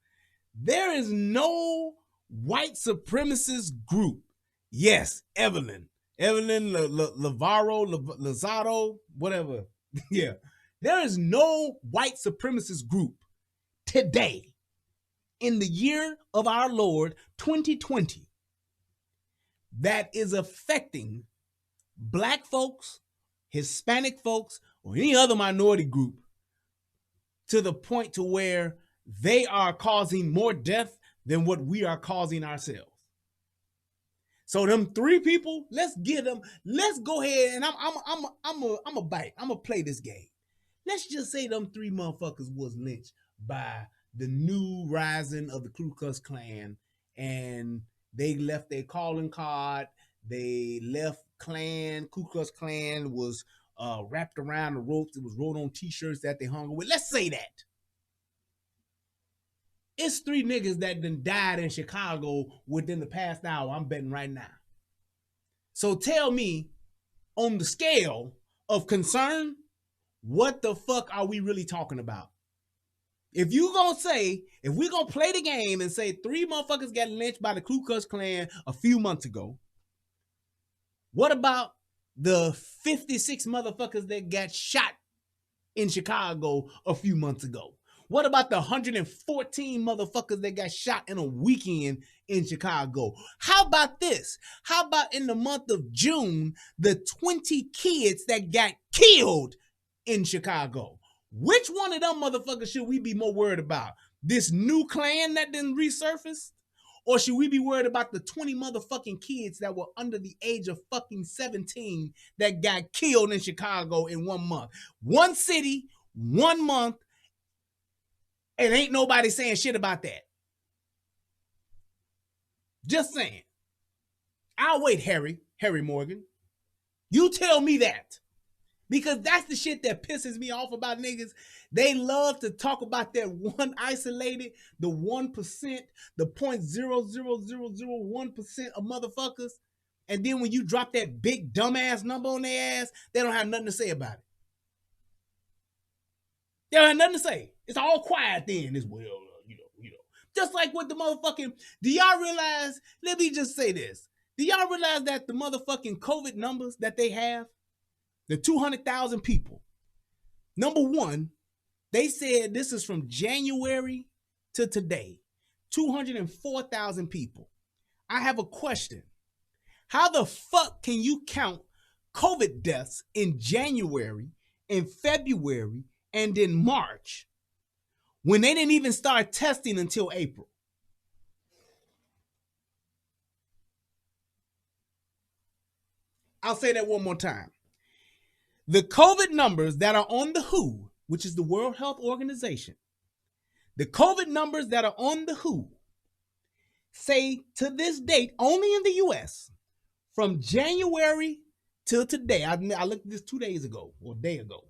There is no white supremacist group. Yes, Evelyn. Evelyn Lozado, whatever. Yeah. There is no white supremacist group today in the year of our Lord 2020 that is affecting black folks, Hispanic folks, or any other minority group to the point to where they are causing more death than what we are causing ourselves. So them three people, let's go ahead and I'm a bite. I'm gonna play this game. Let's just say them three motherfuckers was lynched by the new rising of the Ku Klux Klan, and they left their calling card. They left Ku Klux Klan was wrapped around the ropes. It was rolled on t-shirts that they hung with. Let's say that. It's three niggas that done died in Chicago within the past hour. I'm betting right now. So tell me, on the scale of concern, what the fuck are we really talking about? If we gonna play the game and say three motherfuckers got lynched by the Ku Klux Klan a few months ago, what about the 56 motherfuckers that got shot in Chicago a few months ago? What about the 114 motherfuckers that got shot in a weekend in Chicago? How about this? How about in the month of June, the 20 kids that got killed in Chicago? Which one of them motherfuckers should we be more worried about? This new Klan that didn't resurface? Or should we be worried about the 20 motherfucking kids that were under the age of fucking 17 that got killed in Chicago in 1 month? One city, 1 month, and ain't nobody saying shit about that. Just saying. I'll wait, Harry Morgan. You tell me that. Because that's the shit that pisses me off about niggas. They love to talk about that one isolated, the 1%, the 0.00001% of motherfuckers. And then when you drop that big dumbass number on their ass, they don't have nothing to say about it. They don't have nothing to say. It's all quiet then as well, you know. Just like with the motherfucking, do y'all realize, let me just say this. Do y'all realize that the motherfucking COVID numbers that they have, the 200,000 people, number one, they said this is from January to today, 204,000 people. I have a question. How the fuck can you count COVID deaths in January, in February, and in March when they didn't even start testing until April? I'll say that one more time. The COVID numbers that are on the WHO, which is the World Health Organization, the COVID numbers that are on the WHO say to this date, only in the US, from January till today, I looked at this 2 days ago or a day ago,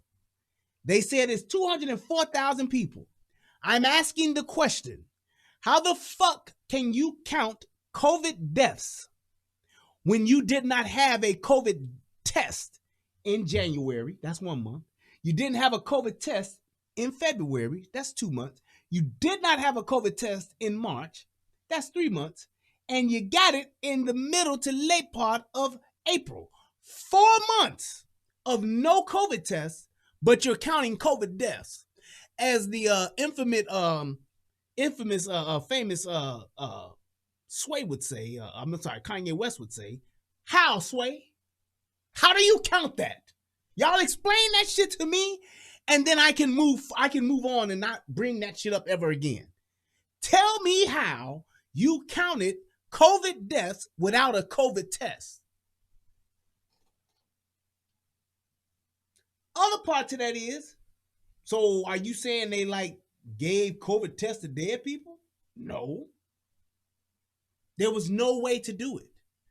they said it's 204,000 people. I'm asking the question, how the fuck can you count COVID deaths when you did not have a COVID test in January? That's 1 month. You didn't have a COVID test in February. That's 2 months. You did not have a COVID test in March. That's 3 months. And you got it in the middle to late part of April. 4 months of no COVID tests, but you're counting COVID deaths. As the famous Sway would say, Kanye West would say, how, Sway? How do you count that? Y'all explain that shit to me, and then I can move on and not bring that shit up ever again. Tell me how you counted COVID deaths without a COVID test. Other part to that is, so are you saying they like gave COVID tests to dead people? No. There was no way to do it.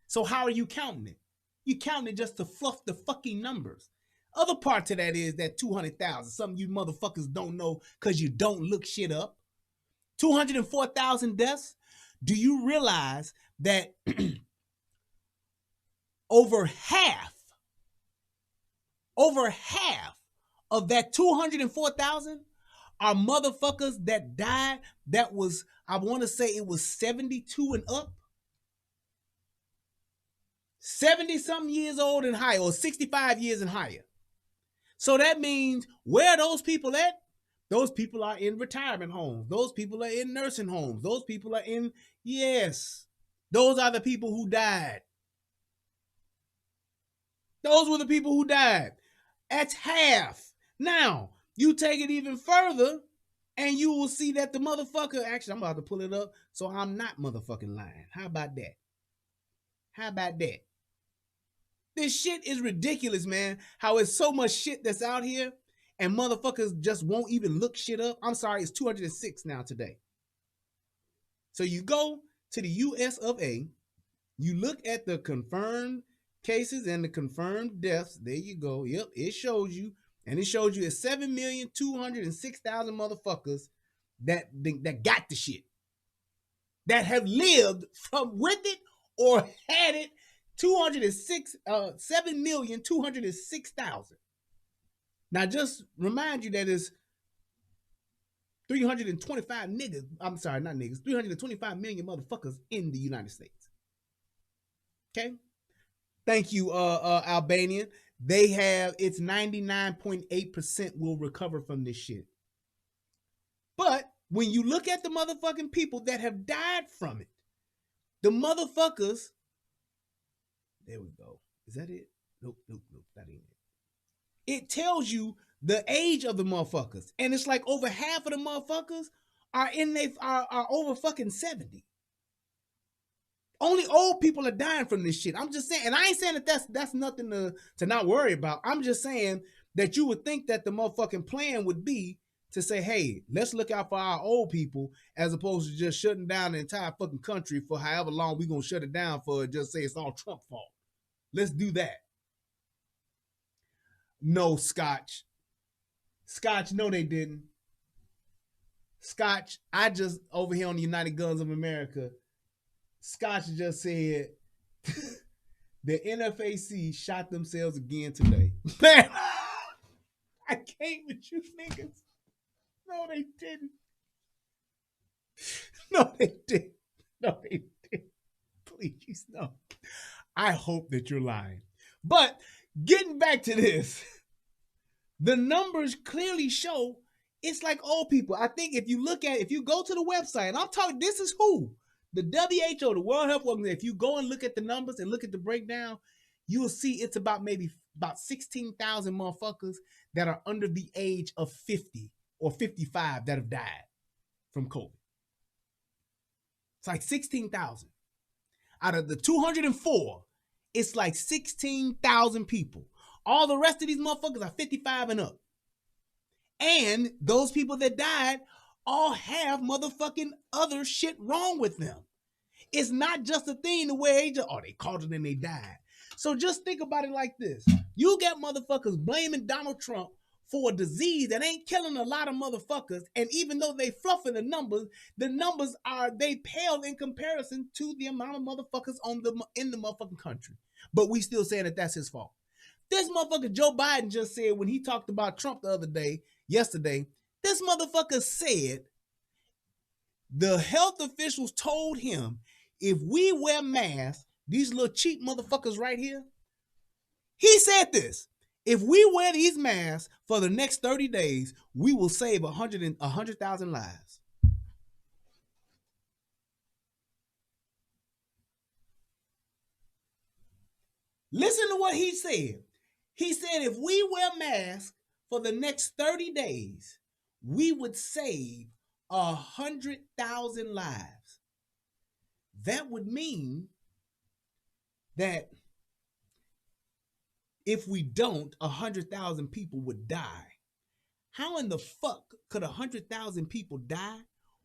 So how are you counting it? You counting it just to fluff the fucking numbers. Other part to that is that 200,000. Something you motherfuckers don't know because you don't look shit up. 204,000 deaths. Do you realize that over half of that 204,000 are motherfuckers that died that was, I want to say it was 72 and up. 70-something years old and higher, or 65 years and higher. So that means where are those people at? Those people are in retirement homes. Those people are in nursing homes. Those people are in, yes, those are the people who died. Those were the people who died. That's half. Now, you take it even further, and you will see that the motherfucker, actually, I'm about to pull it up, so I'm not motherfucking lying. How about that? How about that? This shit is ridiculous, man. How it's so much shit that's out here, and motherfuckers just won't even look shit up. I'm sorry, it's 206 now today. So you go to the US of A, you look at the confirmed cases and the confirmed deaths. There you go. Yep, it shows you. And it shows you it's 7,206,000 motherfuckers that got the shit. That have lived from with it or had it. 7,206,000. Now just remind you that it's 325 niggas. I'm sorry, not niggas. 325 million motherfuckers in the United States. Okay? Thank you, Albanian. They have, it's 99.8% will recover from this shit. But when you look at the motherfucking people that have died from it, the motherfuckers, there we go. Is that it? Nope, that ain't it. It tells you the age of the motherfuckers. And it's like over half of the motherfuckers are over fucking 70. Only old people are dying from this shit. I'm just saying, and I ain't saying that that's nothing to not worry about. I'm just saying that you would think that the motherfucking plan would be to say, hey, let's look out for our old people as opposed to just shutting down the entire fucking country for however long we're going to shut it down for, just say it's all Trump fault. Let's do that. No, Scotch, no, they didn't. Scotch, I just, over here on the United Guns of America, Scotch just said the NFAC shot themselves again today. Man, I can't with you niggas. No, they didn't. No, they didn't. No, they didn't. Please, no. I hope that you're lying. But getting back to this, the numbers clearly show it's like old people. I think if you go to the website, and I'm talking, this is who? The WHO, the World Health Organization. If you go and look at the numbers and look at the breakdown, you will see it's about 16,000 motherfuckers that are under the age of 50 or 55 that have died from COVID. It's like 16,000. Out of the 204, it's like 16,000 people. All the rest of these motherfuckers are 55 and up. And those people that died all have motherfucking other shit wrong with them. It's not just a thing to where they caught it and they died. So just think about it like this. You got motherfuckers blaming Donald Trump for a disease that ain't killing a lot of motherfuckers. And even though they fluffing the numbers they pale in comparison to the amount of motherfuckers in the motherfucking country. But we still saying that that's his fault. This motherfucker Joe Biden just said when he talked about Trump yesterday, this motherfucker said the health officials told him if we wear masks, these little cheap motherfuckers right here, he said this, if we wear these masks for the next 30 days, we will save 100,000 lives. Listen to what he said. He said if we wear masks for the next 30 days, we would save 100,000 lives. That would mean that if we don't, 100,000 people would die. How in the fuck could 100,000 people die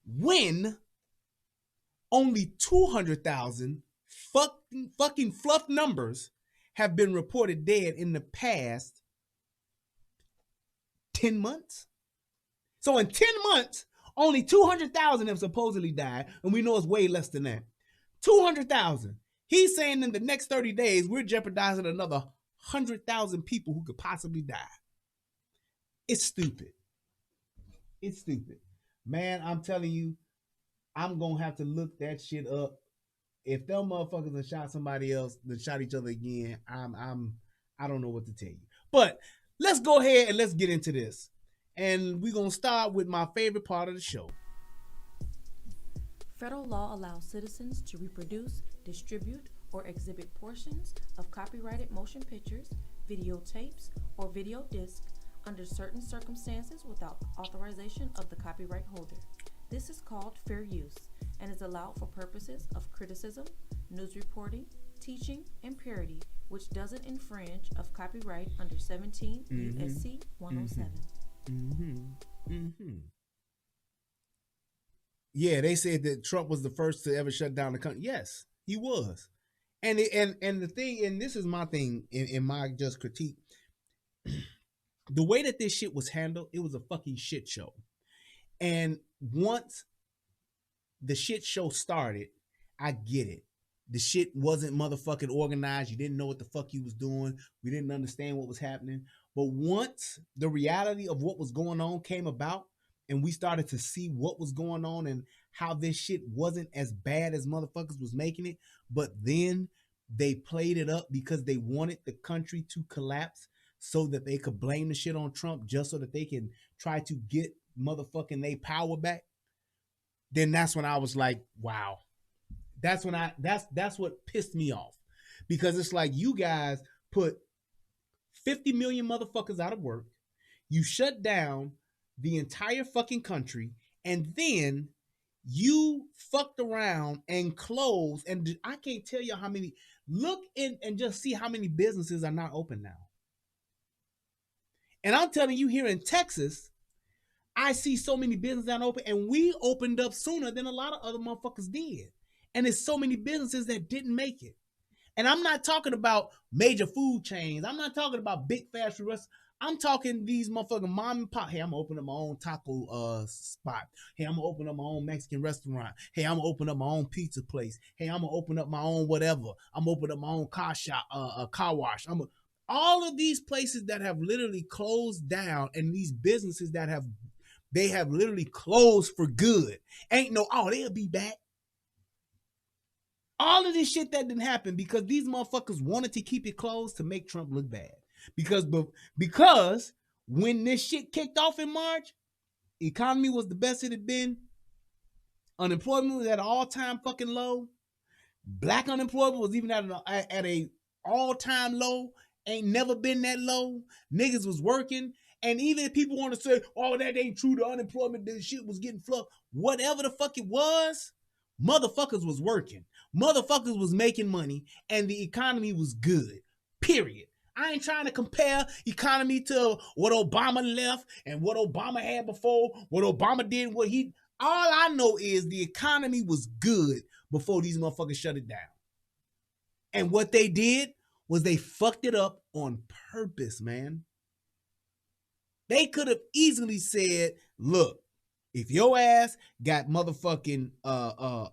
when only 200,000 fucking fluff numbers have been reported dead in the past 10 months? So in 10 months, only 200,000 have supposedly died, and we know it's way less than that. 200,000. He's saying in the next 30 days, we're jeopardizing another 100,000 people who could possibly die. It's stupid. It's stupid. Man, I'm telling you, I'm going to have to look that shit up if them motherfuckers that shot somebody else, that shot each other again, I don't know what to tell you. But let's go ahead and let's get into this. And we're gonna start with my favorite part of the show. Federal law allows citizens to reproduce, distribute, or exhibit portions of copyrighted motion pictures, videotapes, or video discs under certain circumstances without authorization of the copyright holder. This is called fair use and is allowed for purposes of criticism, news reporting, teaching, and parody, which doesn't infringe of copyright under 17 U.S.C. 107. Yeah, they said that Trump was the first to ever shut down the country. Yes, he was. And the thing, and this is my thing in my just critique, the way that this shit was handled, it was a fucking shit show. And once the shit show started, I get it. The shit wasn't motherfucking organized. You didn't know what the fuck you was doing. We didn't understand what was happening. But once the reality of what was going on came about, and we started to see what was going on and how this shit wasn't as bad as motherfuckers was making it, but then they played it up because they wanted the country to collapse so that they could blame the shit on Trump just so that they can try to get motherfucking they power back. Then that's when I was like, wow. That's what pissed me off. Because it's like you guys put 50 million motherfuckers out of work. You shut down the entire fucking country, and then you fucked around and closed, and I can't tell you how many. Look in and just see how many businesses are not open now. And I'm telling you, here in Texas, I see so many businesses not open, and we opened up sooner than a lot of other motherfuckers did. And there's so many businesses that didn't make it. And I'm not talking about major food chains. I'm not talking about big fast food restaurants. I'm talking these motherfucking mom and pop. Hey, I'm gonna open up my own taco spot. Hey, I'm gonna open up my own Mexican restaurant. Hey, I'm gonna open up my own pizza place. Hey, I'm gonna open up my own whatever. I'm gonna open up my own car shop, car wash. All of these places that have literally closed down, and these businesses that have literally closed for good. Ain't no, oh, they'll be back. All of this shit that didn't happen because these motherfuckers wanted to keep it closed to make Trump look bad. Because when this shit kicked off in March, economy was the best it had been. Unemployment was at an all-time fucking low. Black unemployment was even at a all-time low. Ain't never been that low. Niggas was working. And even if people want to say, oh, that ain't true, the unemployment, this shit was getting fluffed. Whatever the fuck it was, motherfuckers was working. Motherfuckers was making money. And the economy was good. Period. I ain't trying to compare economy to what Obama left and what Obama had before, what Obama did, all I know is the economy was good before these motherfuckers shut it down. And what they did was they fucked it up on purpose, man. They could have easily said, look, if your ass got motherfucking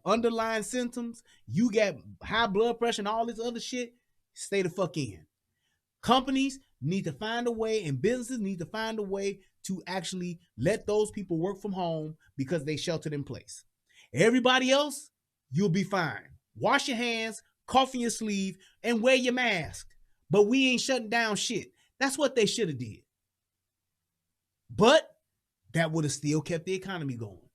underlying symptoms, you got high blood pressure and all this other shit, stay the fuck in. Companies need to find a way, and businesses need to find a way to actually let those people work from home because they sheltered in place. Everybody else, you'll be fine. Wash your hands, cough in your sleeve, and wear your mask. But we ain't shutting down shit. That's what they should have did. But that would have still kept the economy going.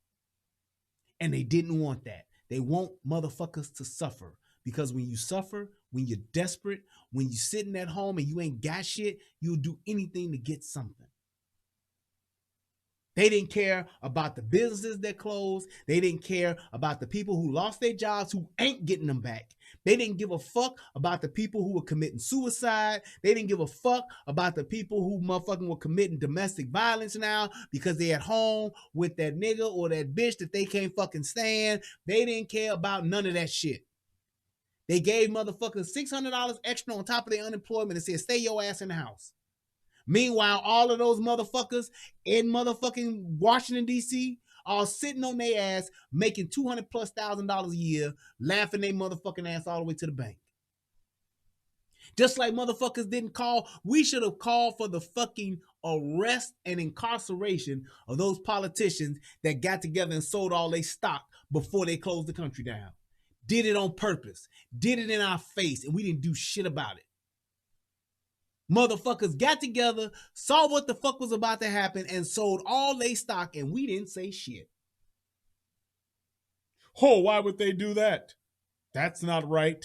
And they didn't want that. They want motherfuckers to suffer. Because when you suffer, when you're desperate, when you're sitting at home and you ain't got shit, you'll do anything to get something. They didn't care about the businesses that closed. They didn't care about the people who lost their jobs who ain't getting them back. They didn't give a fuck about the people who were committing suicide. They didn't give a fuck about the people who motherfucking were committing domestic violence now because they at home with that nigga or that bitch that they can't fucking stand. They didn't care about none of that shit. They gave motherfuckers $600 extra on top of their unemployment and said, stay your ass in the house. Meanwhile, all of those motherfuckers in motherfucking Washington, D.C. are sitting on their ass making $200,000+ a year, laughing their motherfucking ass all the way to the bank. Just like motherfuckers didn't call, we should have called for the fucking arrest and incarceration of those politicians that got together and sold all their stock before they closed the country down. did it on purpose, did it in our face, and we didn't do shit about it. Motherfuckers got together, saw what the fuck was about to happen, and sold all they stock, and we didn't say shit. Oh, why would they do that? That's not right.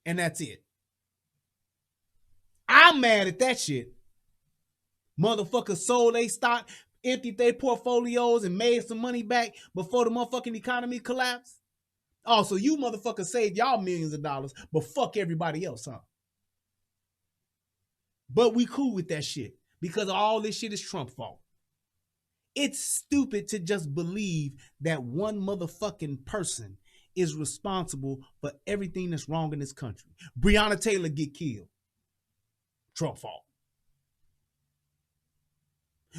And that's it. I'm mad at that shit. Motherfuckers sold they stock, emptied their portfolios, and made some money back before the motherfucking economy collapsed. Oh, so you motherfuckers saved y'all millions of dollars, but fuck everybody else, huh? But we cool with that shit because all this shit is Trump fault. It's stupid to just believe that one motherfucking person is responsible for everything that's wrong in this country. Breonna Taylor get killed. Trump fault.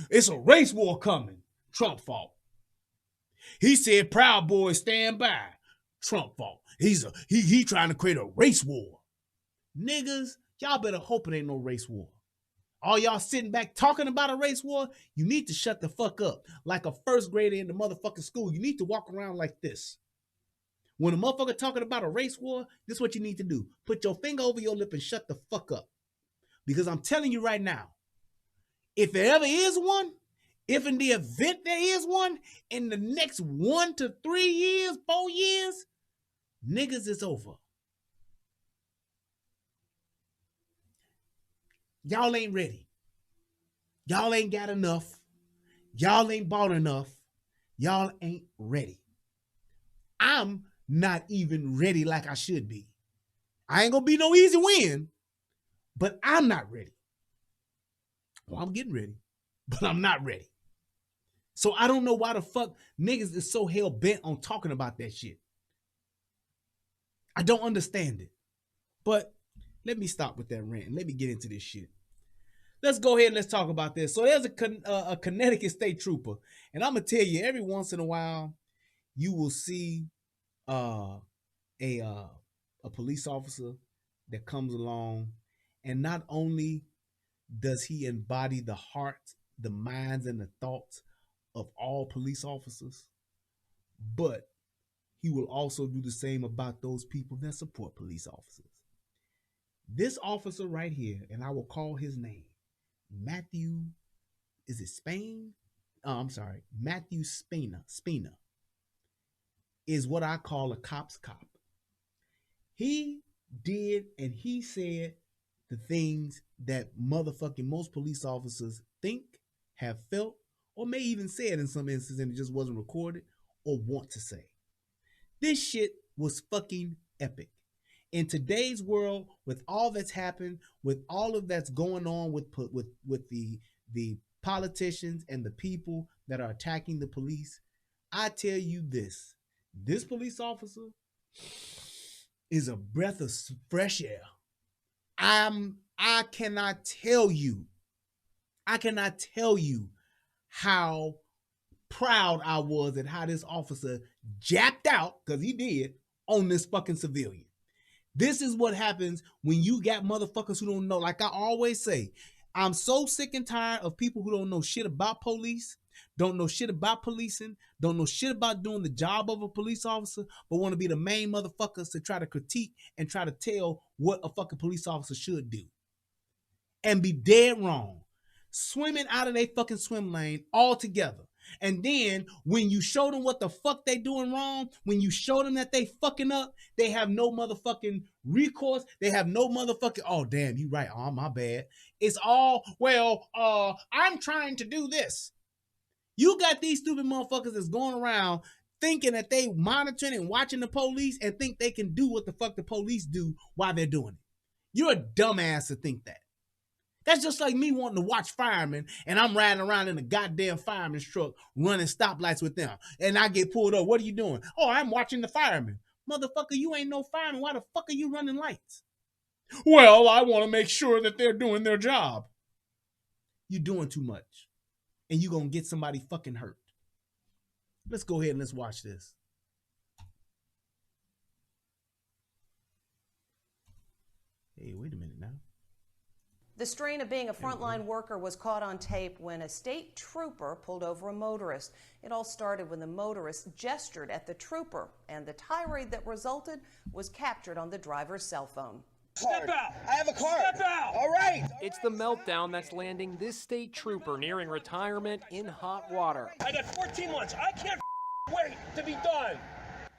It's a race war coming. Trump fault. He said Proud Boys stand by. Trump fault. He trying to create a race war. Niggas, y'all better hope it ain't no race war. All y'all sitting back talking about a race war, you need to shut the fuck up. Like a first grader in the motherfucking school, you need to walk around like this. When a motherfucker talking about a race war, this is what you need to do. Put your finger over your lip and shut the fuck up. Because I'm telling you right now, if there ever is one, if in the event there is one, in the next 1 to 3 years, 4 years, niggas is over. Y'all ain't ready. Y'all ain't got enough. Y'all ain't bought enough. Y'all ain't ready. I'm not even ready like I should be. I ain't gonna be no easy win, but I'm not ready. Well, I'm getting ready, but I'm not ready. So I don't know why the fuck niggas is so hell bent on talking about that shit. I don't understand it. But let me stop with that rant and let me get into this shit. Let's go ahead and let's talk about this. So there's a Connecticut state trooper, and I'm gonna tell you, every once in a while, you will see a police officer that comes along, and not only does he embody the heart, the minds, and the thoughts of all police officers, but he will also do the same about those people that support police officers. This officer right here, and I will call his name, Matthew, is it Spain? I'm sorry, Matthew Spina, is what I call a cop's cop. He did and he said the things that motherfucking most police officers think, have felt, or may even said in some instances and it just wasn't recorded or want to say. This shit was fucking epic. In today's world, with all that's happened, with all of that's going on with the politicians and the people that are attacking the police, I tell you this police officer is a breath of fresh air. I cannot tell you how proud I was at how this officer japped out, because he did, on this fucking civilian. This is what happens when you got motherfuckers who don't know. Like I always say, I'm so sick and tired of people who don't know shit about police, don't know shit about policing, don't know shit about doing the job of a police officer, but want to be the main motherfuckers to try to critique and try to tell what a fucking police officer should do. And be dead wrong. Swimming out of their fucking swim lane altogether. And then when you show them what the fuck they doing wrong, when you show them that they fucking up, they have no motherfucking recourse. They have no motherfucking, oh damn, you right, oh my bad. It's all, well, I'm trying to do this. You got these stupid motherfuckers that's going around thinking that they monitoring and watching the police and think they can do what the fuck the police do while they're doing it. You're a dumbass to think that. That's just like me wanting to watch firemen and I'm riding around in a goddamn fireman's truck running stoplights with them. And I get pulled up. What are you doing? Oh, I'm watching the firemen. Motherfucker, you ain't no fireman. Why the fuck are you running lights? Well, I want to make sure that they're doing their job. You're doing too much. And you're going to get somebody fucking hurt. Let's go ahead and let's watch this. Hey, wait a minute now. The strain of being a frontline worker was caught on tape when a state trooper pulled over a motorist. It all started when the motorist gestured at the trooper, and the tirade that resulted was captured on the driver's cell phone. Step out! I have a card! Step out! All right! It's the meltdown that's landing this state trooper nearing retirement in hot water. I got 14 months. I can't wait to be done.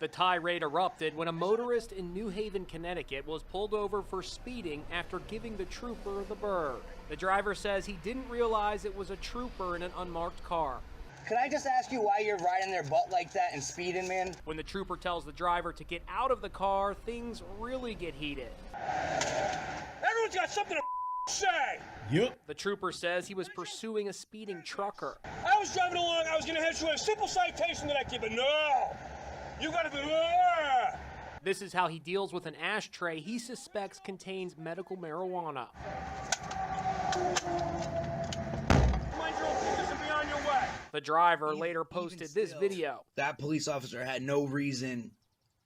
The tirade erupted when a motorist in New Haven, Connecticut was pulled over for speeding after giving the trooper the bird. The driver says he didn't realize it was a trooper in an unmarked car. Can I just ask you why you're riding their butt like that and speeding, man? When the trooper tells the driver to get out of the car, things really get heated. Everyone's got something to say. Yep. The trooper says he was pursuing a speeding trucker. I was driving along. I was going to head to a simple citation that I give, but no. You got to be... This is how he deals with an ashtray he suspects contains medical marijuana. Mind your own business and be on your way. The driver later posted this video. That police officer had no reason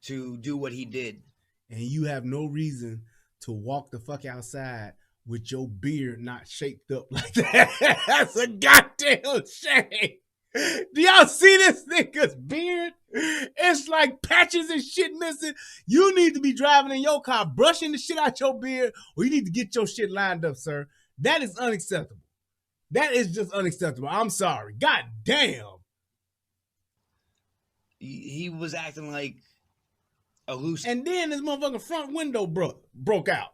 to do what he did. And you have no reason to walk the fuck outside with your beard not shaped up like that. That's a goddamn shame. Do y'all see this nigga's beard? It's like patches and shit missing. You need to be driving in your car, brushing the shit out your beard, or you need to get your shit lined up, sir. That is unacceptable. That is just unacceptable. I'm sorry. God damn. He was acting like a loose... And then this motherfucking front window broke out.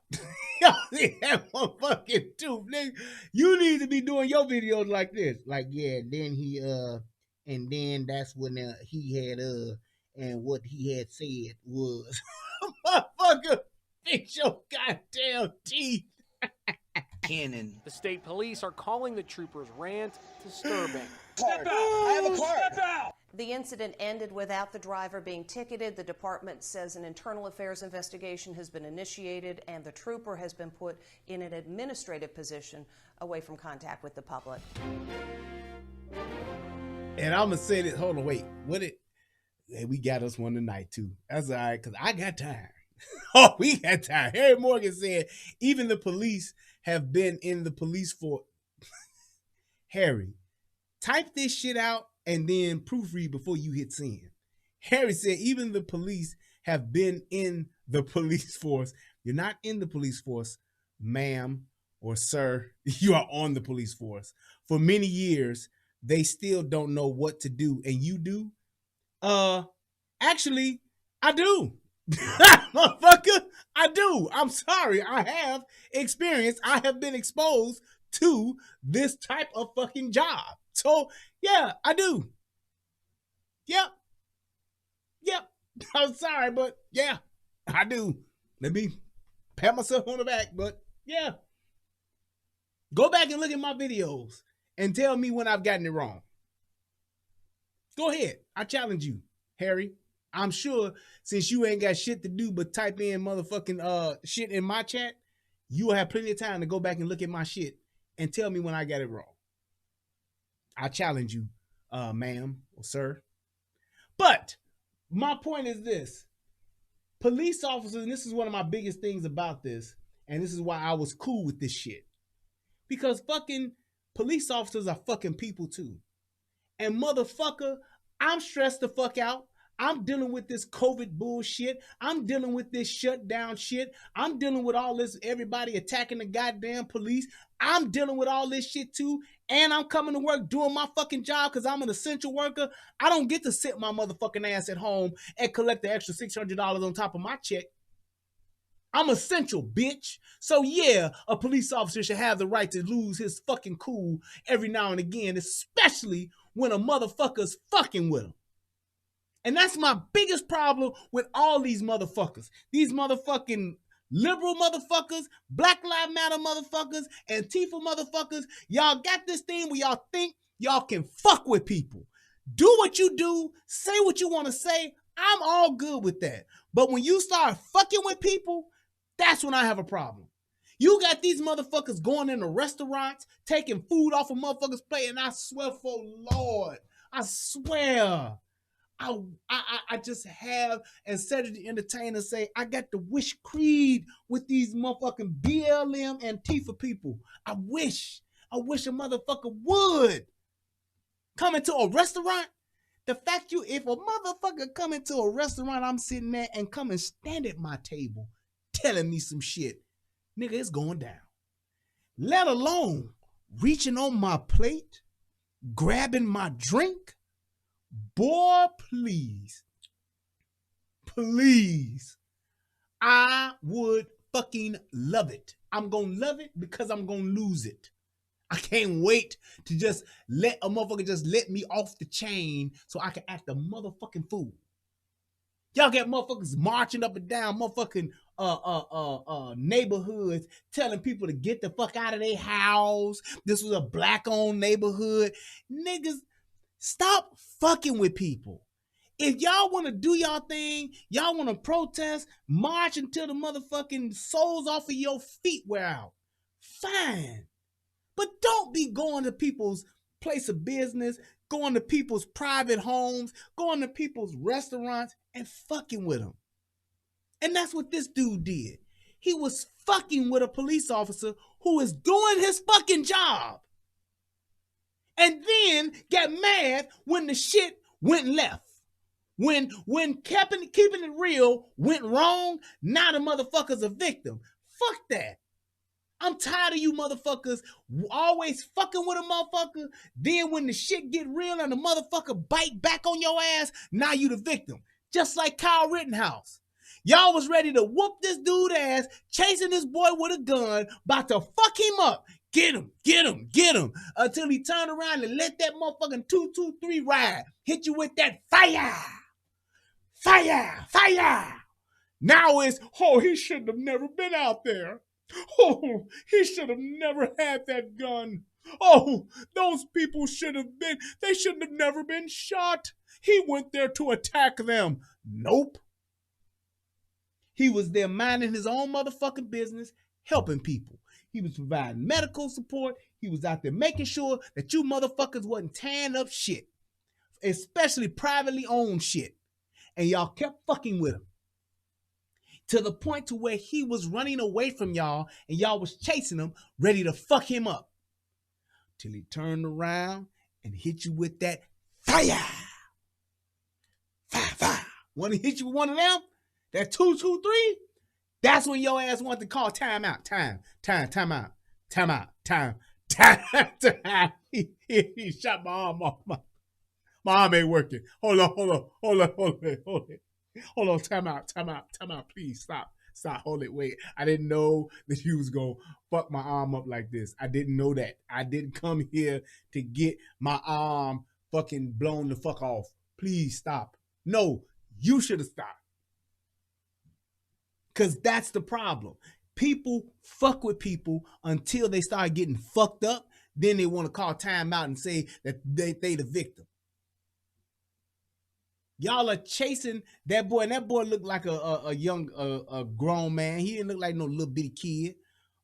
Y'all see that motherfucking tooth, nigga. You need to be doing your videos like this. Like, yeah, then he, and then that's when he had, and what he had said was, motherfucker, fix your goddamn teeth. Cannon. The state police are calling the trooper's rant disturbing. Step out! I have a card. Step out! The incident ended without the driver being ticketed. The department says an internal affairs investigation has been initiated, and the trooper has been put in an administrative position away from contact with the public. And I'm going to say this. Hold on, wait. Hey, we got us one tonight, too. That's all right, because I got time. Oh, we got time. Harry Morgan said, even the police have been in the police for... Harry, type this shit out and then proofread before you hit send. Harry said, even the police have been in the police force. You're not in the police force, ma'am or sir. You are on the police force. For many years, they still don't know what to do. And you do? Actually, I do. Motherfucker, I do. I'm sorry. I have experience. I have been exposed to this type of fucking job. So, yeah, I do. Yep. I'm sorry, but yeah, I do. Let me pat myself on the back, but yeah. Go back and look at my videos and tell me when I've gotten it wrong. Go ahead. I challenge you, Harry. I'm sure since you ain't got shit to do but type in motherfucking shit in my chat, you will have plenty of time to go back and look at my shit and tell me when I got it wrong. I challenge you, ma'am or sir. But my point is this. Police officers, and this is one of my biggest things about this, and this is why I was cool with this shit. Because fucking police officers are fucking people too. And motherfucker, I'm stressed the fuck out. I'm dealing with this COVID bullshit. I'm dealing with this shutdown shit. I'm dealing with all this, everybody attacking the goddamn police. I'm dealing with all this shit too. And I'm coming to work doing my fucking job because I'm an essential worker. I don't get to sit my motherfucking ass at home and collect the extra $600 on top of my check. I'm essential, bitch. So yeah, a police officer should have the right to lose his fucking cool every now and again, especially when a motherfucker's fucking with him. And that's my biggest problem with all these motherfuckers. These motherfucking liberal motherfuckers, Black Lives Matter motherfuckers, Antifa motherfuckers. Y'all got this thing where y'all think y'all can fuck with people. Do what you do. Say what you want to say. I'm all good with that. But when you start fucking with people, that's when I have a problem. You got these motherfuckers going into restaurants, taking food off of motherfuckers' plate, and I swear for Lord, I swear, I just have, and Cedric the Entertainer say, I got to wish Creed with these motherfucking BLM Antifa people. I wish a motherfucker would come into a restaurant. The fact if a motherfucker come into a restaurant I'm sitting at and come and stand at my table telling me some shit, nigga, it's going down. Let alone reaching on my plate, grabbing my drink. Boy, please. I would fucking love it. I'm gonna love it because I'm gonna lose it. I can't wait to just let a motherfucker just let me off the chain so I can act a motherfucking fool. Y'all got motherfuckers marching up and down motherfucking neighborhoods telling people to get the fuck out of their house. This was a black-owned neighborhood. Niggas, stop fucking with people. If y'all want to do y'all thing, y'all want to protest, march until the motherfucking soles off of your feet wear out. Fine. But don't be going to people's place of business, going to people's private homes, going to people's restaurants and fucking with them. And that's what this dude did. He was fucking with a police officer who is doing his fucking job. And then got mad when the shit went left. When keeping it real went wrong, now the motherfucker's a victim. Fuck that. I'm tired of you motherfuckers always fucking with a motherfucker. Then when the shit get real and the motherfucker bite back on your ass, now you the victim. Just like Kyle Rittenhouse. Y'all was ready to whoop this dude ass, chasing this boy with a gun, about to fuck him up. Get him. Until he turned around and let that motherfucking 223 ride. Hit you with that fire. Now it's, oh, he should have never been out there. Oh, he should have never had that gun. Oh, those people they should have never been shot. He went there to attack them. Nope. He was there minding his own motherfucking business, helping people. He was providing medical support. He was out there making sure that you motherfuckers wasn't tearing up shit, especially privately owned shit. And y'all kept fucking with him. To the point to where he was running away from y'all and y'all was chasing him, ready to fuck him up. Till he turned around and hit you with that fire. Fire. Want to hit you with one of them? That 223? That's when your ass wanted to call time out. Time out. He shot my arm off. My arm ain't working. Hold on, time out. Please stop. Hold it, wait. I didn't know that you was gonna fuck my arm up like this. I didn't know that. I didn't come here to get my arm fucking blown the fuck off. Please stop. No, you should have stopped. Because that's the problem. People fuck with people until they start getting fucked up. Then they want to call time out and say that they the victim. Y'all are chasing that boy, and that boy looked like a young, grown man. He didn't look like no little bitty kid.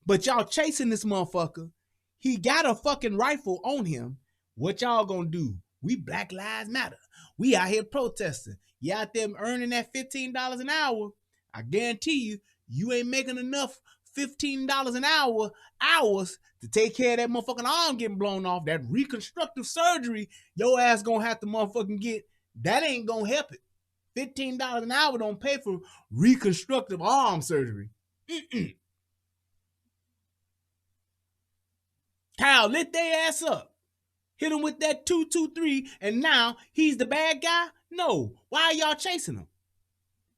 But y'all chasing this motherfucker. He got a fucking rifle on him. What y'all gonna do? We Black Lives Matter. We out here protesting. You out there earning that $15 an hour. I guarantee you ain't making enough $15 an hour hours to take care of that motherfucking arm getting blown off. That reconstructive surgery your ass gonna have to motherfucking get. That ain't gonna help it. $15 an hour don't pay for reconstructive arm surgery. Kyle lit their ass up. Hit him with that 223, and now he's the bad guy? No. Why are y'all chasing him?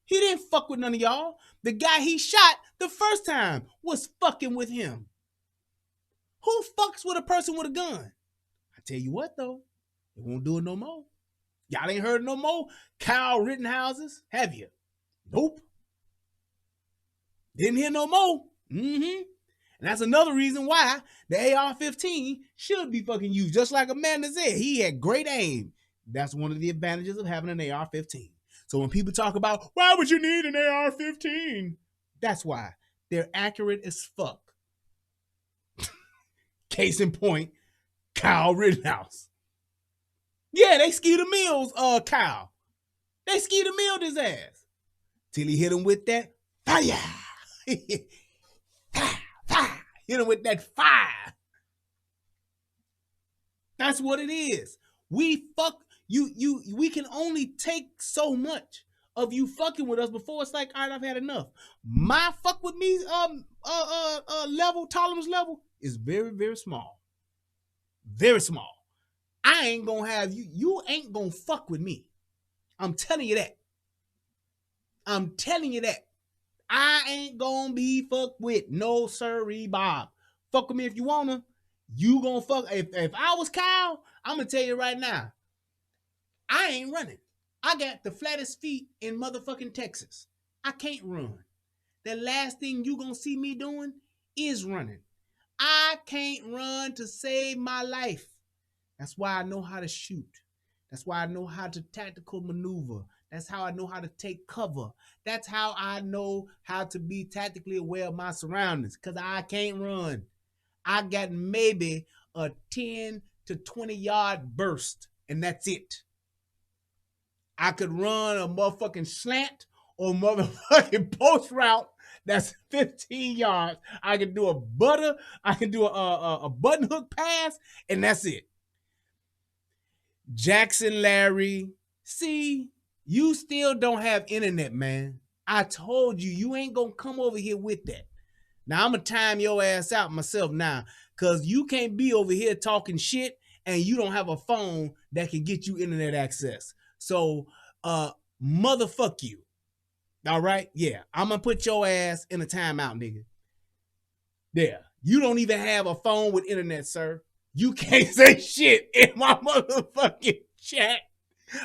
He didn't fuck with none of y'all. The guy he shot the first time was fucking with him. Who fucks with a person with a gun? I tell you what, though. They won't do it no more. Y'all ain't heard no more Kyle Rittenhouses, have you? Nope. Didn't hear no more. And that's another reason why the AR-15 should be fucking used. Just like Amanda said, he had great aim. That's one of the advantages of having an AR-15. So when people talk about, why would you need an AR-15? That's why. They're accurate as fuck. Case in point, Kyle Rittenhouse. Yeah, they Skeeter Mills, Kyle. They Skeeter milled his ass. Till he hit him with that fire. Fire. Hit him with that fire. That's what it is. We fuck you. We can only take so much of you fucking with us before it's like, all right, I've had enough. My fuck with me level, tolerance level is very, very small. Very small. I ain't gonna have you. You ain't gonna fuck with me. I'm telling you that. I'm telling you that. I ain't gonna be fucked with. No sirree, Bob. Fuck with me if you wanna. You gonna fuck. If I was Kyle, I'm gonna tell you right now, I ain't running. I got the flattest feet in motherfucking Texas. I can't run. The last thing you gonna see me doing is running. I can't run to save my life. That's why I know how to shoot. That's why I know how to tactical maneuver. That's how I know how to take cover. That's how I know how to be tactically aware of my surroundings, because I can't run. I got maybe a 10 to 20 yard burst, and that's it. I could run a motherfucking slant or motherfucking post route that's 15 yards. I can do a button hook pass, and that's it. Jackson Larry, see, you still don't have internet, man. I told you, you ain't gonna come over here with that. Now, I'm gonna time your ass out myself now, because you can't be over here talking shit and you don't have a phone that can get you internet access. So, motherfuck you. All right? Yeah, I'm gonna put your ass in a timeout, nigga. There. You don't even have a phone with internet, sir. You can't say shit in my motherfucking chat.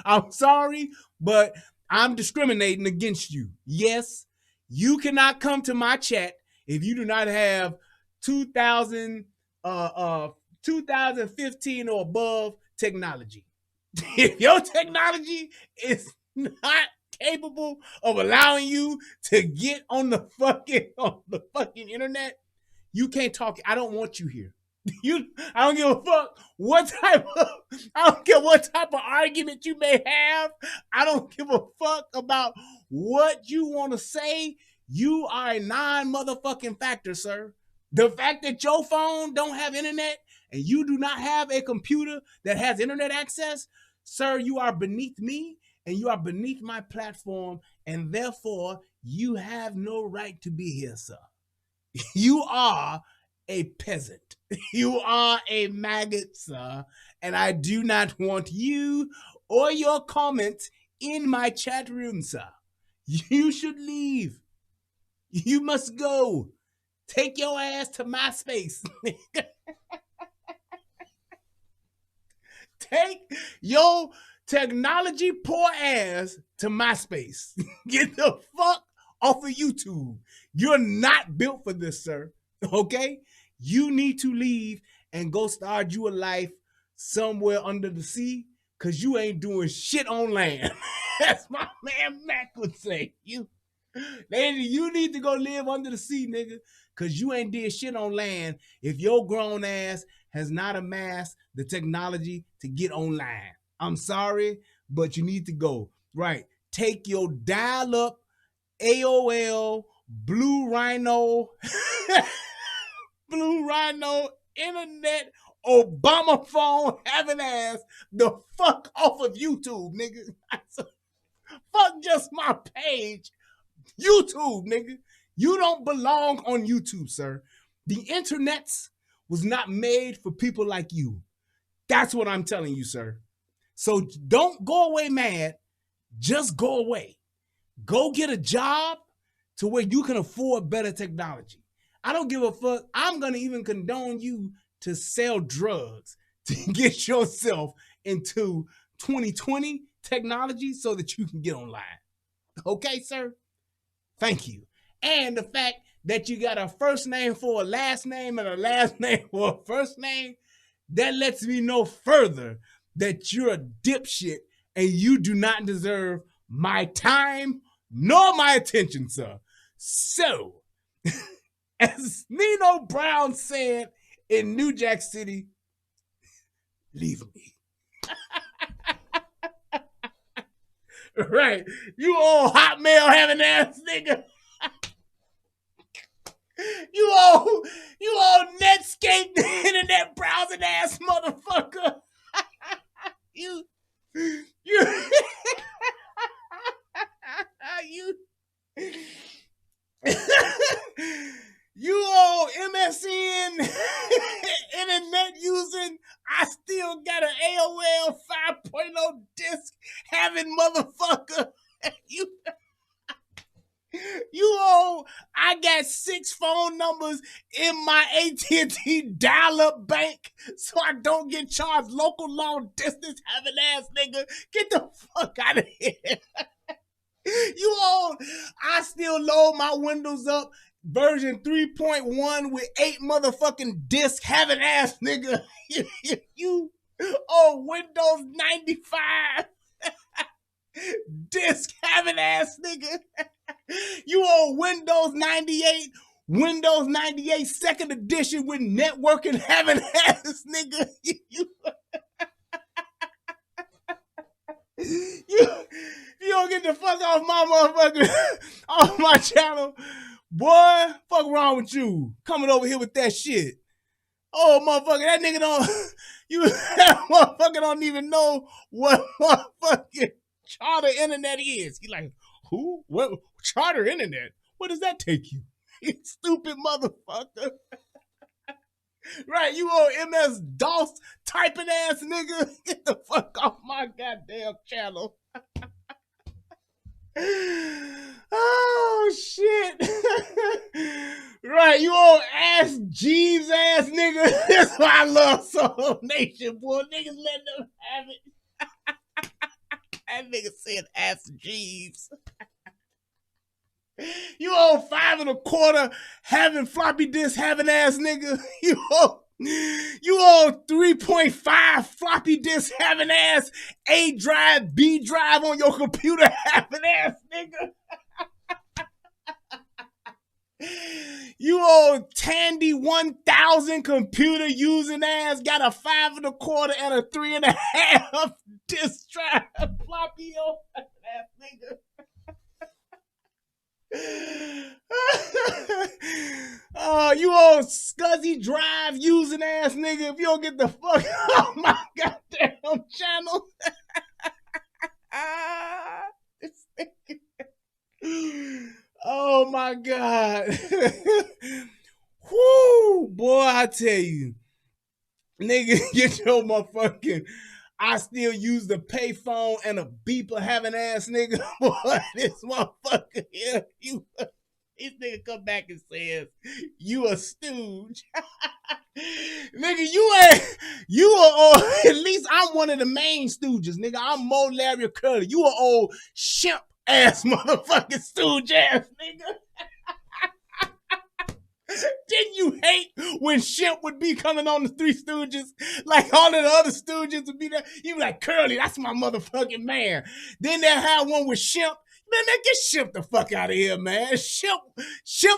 I'm sorry, but I'm discriminating against you. Yes, you cannot come to my chat if you do not have 2015 or above technology. If your technology is not capable of allowing you to get on the fucking internet, you can't talk. I don't want you here. I don't give a fuck I don't care what type of argument you may have. I don't give a fuck about what you want to say. You are a non-motherfucking factor, sir. The fact that your phone don't have internet and you do not have a computer that has internet access, sir, you are beneath me and you are beneath my platform, and therefore you have no right to be here, sir. You are a peasant. You are a maggot, sir, and I do not want you or your comments in my chat room, sir. You should leave. You must go. Take your ass to MySpace. Take your technology poor ass to MySpace. Get the fuck off of YouTube. You're not built for this, sir. Okay? You need to leave and go start you a life somewhere under the sea, because you ain't doing shit on land. That's my man Mac would say. You need to go live under the sea, nigga, because you ain't did shit on land if your grown ass has not amassed the technology to get online. I'm sorry, but you need to go. Right. Take your dial-up AOL Blue Rhino internet Obama phone having ass the fuck off of YouTube, nigga. Fuck just my page. YouTube, nigga. You don't belong on YouTube, sir. The internets was not made for people like you. That's what I'm telling you, sir. So don't go away mad. Just go away. Go get a job to where you can afford better technology. I don't give a fuck. I'm going to even condone you to sell drugs to get yourself into 2020 technology so that you can get online. Okay, sir? Thank you. And the fact that you got a first name for a last name and a last name for a first name, that lets me know further that you're a dipshit and you do not deserve my time nor my attention, sir. So, as Nino Brown said in New Jack City, leave me. Right. You old Hotmail having ass nigga. You old Netscape internet browsing ass motherfucker. You you old MSN internet using, I still got an AOL 5.0 disc having motherfucker. You old, I got 6 phone numbers in my AT&T dial-up bank so I don't get charged local long distance having ass nigga. Get the fuck out of here. You old, I still load my Windows up version 3.1 with 8 motherfucking disc having ass nigga. You old Windows 95 disc having ass nigga. You old Windows 98 second edition with networking having ass nigga. You don't get the fuck off my motherfucker, off my channel. Boy, fuck wrong with you? Coming over here with that shit. Oh, motherfucker, that nigga that motherfucker don't even know what motherfucking charter internet is. He like, who? What? Charter internet? Where does that take you? You stupid motherfucker. Right, you old MS-DOS typing ass nigga. Get the fuck off my goddamn channel. Oh, shit. Right, you old ass Jeeves ass nigga. That's why I love Soul Nation, boy. Niggas let them have it. That nigga said ass Jeeves. You old 5 1/4 having floppy disk having ass nigga. You old 3.5 floppy disk having ass A drive, B drive on your computer having ass nigga. You old Tandy 1000 computer using ass got a 5 1/4 and a 3.5 disk drive floppy old ass nigga. You old Scuzzy Drive using ass nigga. If you don't get the fuck off my goddamn channel. Oh my God. Whoo, boy, I tell you. Nigga, get your motherfucking, I still use the payphone and a beeper having ass nigga. Boy, this motherfucker here, this nigga come back and says, you a stooge. Nigga, you are, at least I'm one of the main stooges, nigga. I'm Mo Larry Curly. You an old shimp ass motherfucking stooge ass nigga. Didn't you hate when Shemp would be coming on the Three Stooges? Like all of the other Stooges would be there. You be like, Curly, that's my motherfucking man. Then they had one with Shemp. Man, get Shemp the fuck out of here, man. Shemp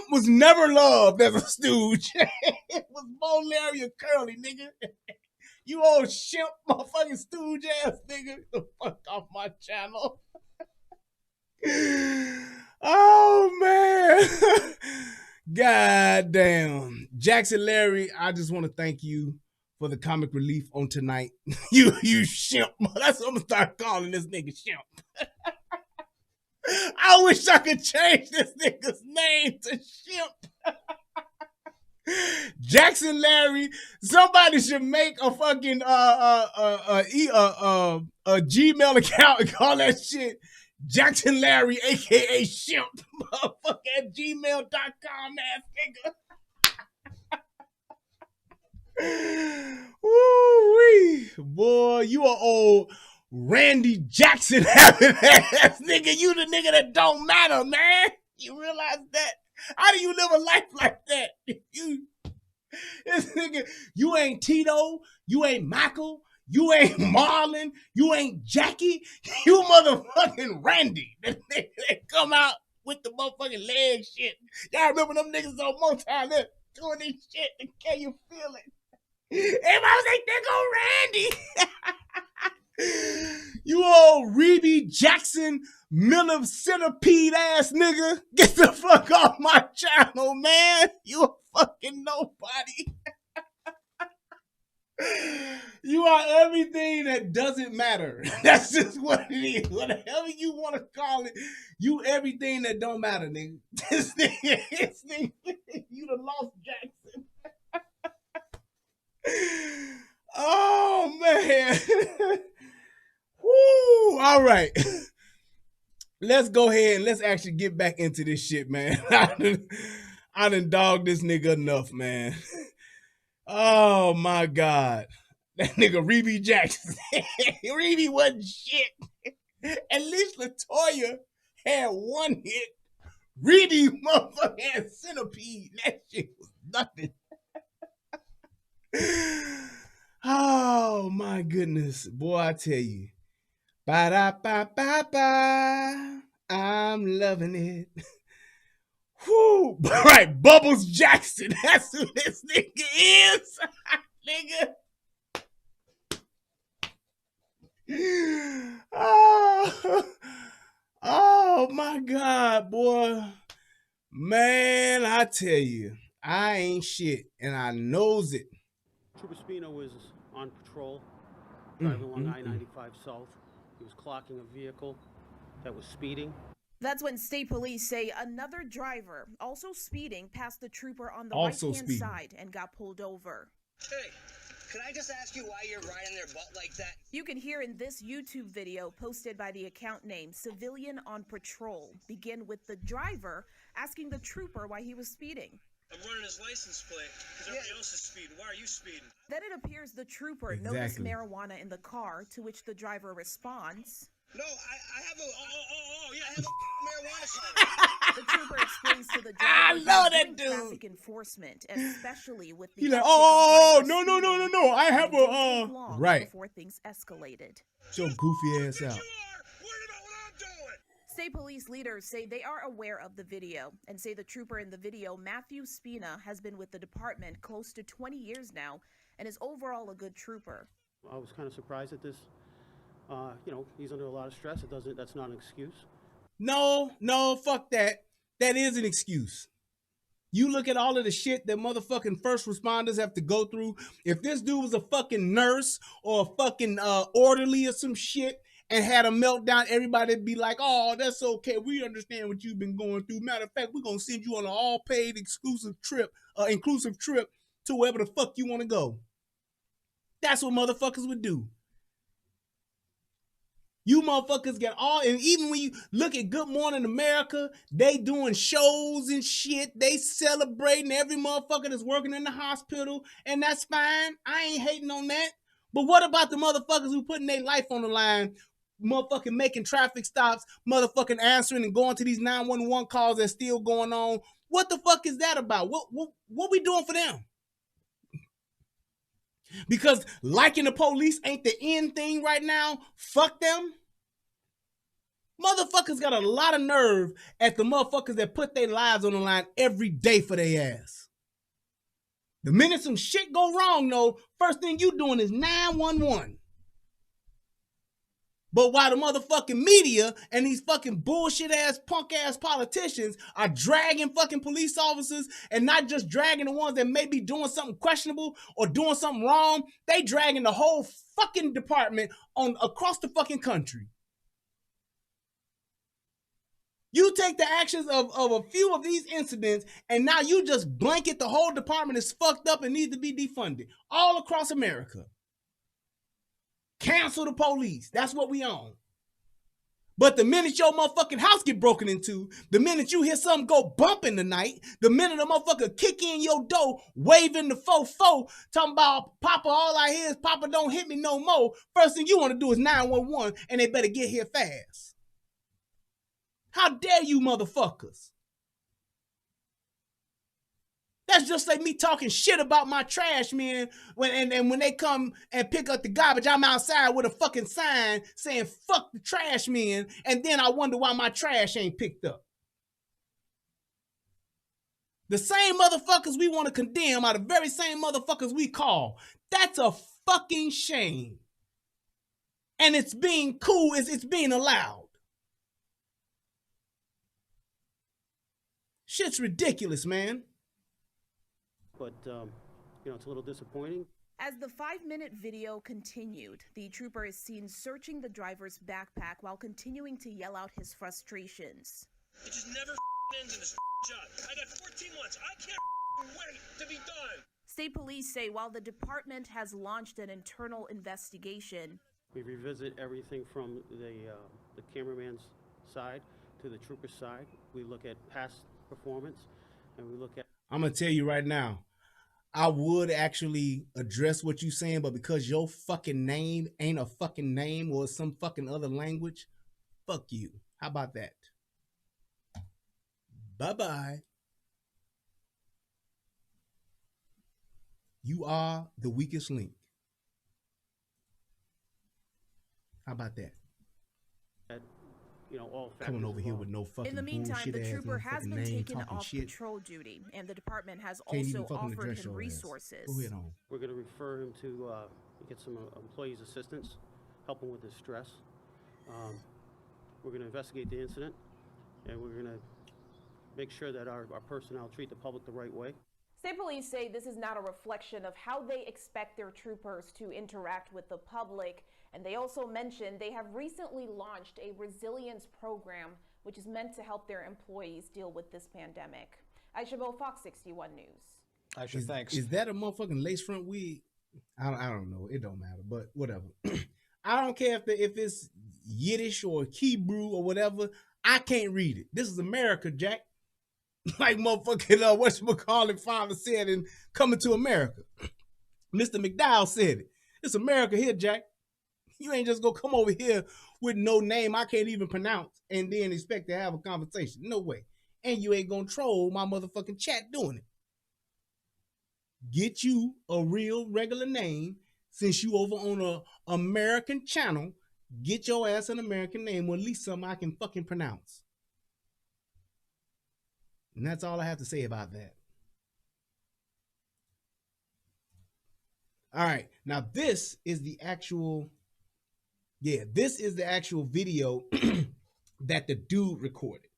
was never loved as a stooge. It was Bo Larry or Curly, nigga. You old Shemp motherfucking stooge ass nigga. Get the fuck off my channel. Oh, man. God damn. Jackson Larry, I just want to thank you for the comic relief on tonight. You shimp. That's what I'm gonna start calling this nigga shimp. I wish I could change this nigga's name to shimp. Jackson Larry, somebody should make a fucking a Gmail account and call that shit Jackson Larry, aka Shimp, motherfucker at gmail.com ass nigga. Woo-wee. Boy, you a old Randy Jackson having ass nigga. You the nigga that don't matter, man. You realize that? How do you live a life like that? This nigga, you ain't Tito, you ain't Michael, you ain't Marlon, you ain't Jackie, you motherfucking Randy. The nigga that come out with the motherfucking leg shit. Y'all remember them niggas on Motown that doing this shit and can you feel it? Everybody was like, there go Randy. You old Reedy Jackson Miller centipede ass nigga. Get the fuck off my channel, man. You a fucking nobody. You are everything that doesn't matter. That's just what it is. Whatever you want to call it, you everything that don't matter, nigga. This nigga, you the lost Jackson. Oh, man. Woo! All right. Let's go ahead and let's actually get back into this shit, man. I done dogged this nigga enough, man. Oh, my God. That nigga Reedy Jackson. Reedy wasn't shit. At least LaToya had one hit. Reedy motherfucker had centipede. That shit was nothing. Oh, my goodness. Boy, I tell you. Ba-da-ba-ba-ba. I'm loving it. Whoo. Right, Bubbles Jackson. That's who this nigga is. Nigga. Oh my God, boy. Man, I tell you, I ain't shit, and I knows it. Trooper Spino was on patrol, driving along I-95 South. He was clocking a vehicle that was speeding. That's when state police say another driver, also speeding, passed the trooper on the Also right-hand speeding. side and got pulled over. Hey, can I just ask you why you're riding their butt like that? You can hear in this YouTube video posted by the account name Civilian on Patrol begin with the driver asking the trooper why he was speeding. I'm running his license plate because everybody else is speeding. Why are you speeding? Then it appears the trooper noticed marijuana in the car, to which the driver responds, No, I have a, I have a marijuana card. The trooper explains to the driver I love that dude. traffic enforcement, especially with the He's like, uptick of oh, drivers no. speeding. I have It didn't take a, long right. before things escalated. Your goofy ass out. Worried about what I'm doing. State police leaders say they are aware of the video and say the trooper in the video, Matthew Spina, has been with the department close to 20 years now and is overall a good trooper. I was kind of surprised at this. He's under a lot of stress. That's not an excuse. No, fuck that. That is an excuse. You look at all of the shit that motherfucking first responders have to go through. If this dude was a fucking nurse or a fucking orderly or some shit and had a meltdown, everybody'd be like, oh, that's okay. We understand what you've been going through. Matter of fact, we're going to send you on an all-paid inclusive trip to wherever the fuck you want to go. That's what motherfuckers would do. You motherfuckers get all, and even when you look at Good Morning America, they doing shows and shit. They celebrating every motherfucker that's working in the hospital, and that's fine. I ain't hating on that. But what about the motherfuckers who putting their life on the line, motherfucking making traffic stops, motherfucking answering and going to these 911 calls that's still going on? What the fuck is that about? What we doing for them? Because liking the police ain't the end thing right now. Fuck them. Motherfuckers got a lot of nerve at the motherfuckers that put their lives on the line every day for their ass. The minute some shit go wrong, though, first thing you doing is 911. But while the motherfucking media and these fucking bullshit ass punk ass politicians are dragging fucking police officers, and not just dragging the ones that may be doing something questionable or doing something wrong, they dragging the whole fucking department on across the fucking country. You take the actions of a few of these incidents, and now you just blanket the whole department is fucked up and needs to be defunded all across America. Cancel the police. That's what we on. But the minute your motherfucking house get broken into, the minute you hear something go bump in the night, the minute a motherfucker kick in your door, waving the fofo, talking about, Papa, all I hear is, Papa, don't hit me no more. First thing you want to do is 911, and they better get here fast. How dare you motherfuckers? That's just like me talking shit about my trash men when they come and pick up the garbage, I'm outside with a fucking sign saying fuck the trash men, and then I wonder why my trash ain't picked up. The same motherfuckers we want to condemn are the very same motherfuckers we call. That's a fucking shame. and it's being cool, it's being allowed. Shit's ridiculous, man. But, it's a little disappointing. As the 5-minute video continued, the trooper is seen searching the driver's backpack while continuing to yell out his frustrations. It just never ends in this job. I got 14 months. I can't wait to be done. State police say while the department has launched an internal investigation, We revisit everything from the cameraman's side to the trooper's side. We look at past performance, and we look at... I'm going to tell you right now, I would actually address what you're saying, but because your fucking name ain't a fucking name or some fucking other language, fuck you. How about that? Bye-bye. You are the weakest link. How about that? All coming over here with no fucking in the meantime, the trooper has been taken off shit. patrol duty, and the department has Can't even also fucking offered address him your ass. resources. Go ahead on. We're going to refer him to get some employees' assistance, help him with his stress. We're going to investigate the incident, and we're going to make sure that our personnel treat the public the right way. State police say this is not a reflection of how they expect their troopers to interact with the public. And they also mentioned they have recently launched a resilience program, which is meant to help their employees deal with this pandemic. Aisha Bo, Fox 61 News. Aisha, thanks. Is that a motherfucking lace front wig? I don't know. It don't matter, but whatever. I don't care if it's Yiddish or Hebrew or whatever. I can't read it. This is America, Jack. Like motherfucking whatchamacallit father said in Coming to America. Mr. McDowell said it. It's America here, Jack. You ain't just gonna come over here with no name I can't even pronounce and then expect to have a conversation. No way. And you ain't gonna troll my motherfucking chat doing it. Get you a real regular name since you over on a American channel. Get your ass an American name or at least something I can fucking pronounce. And that's all I have to say about that. All right. Now this is the actual... Yeah, this is the actual video that the dude recorded.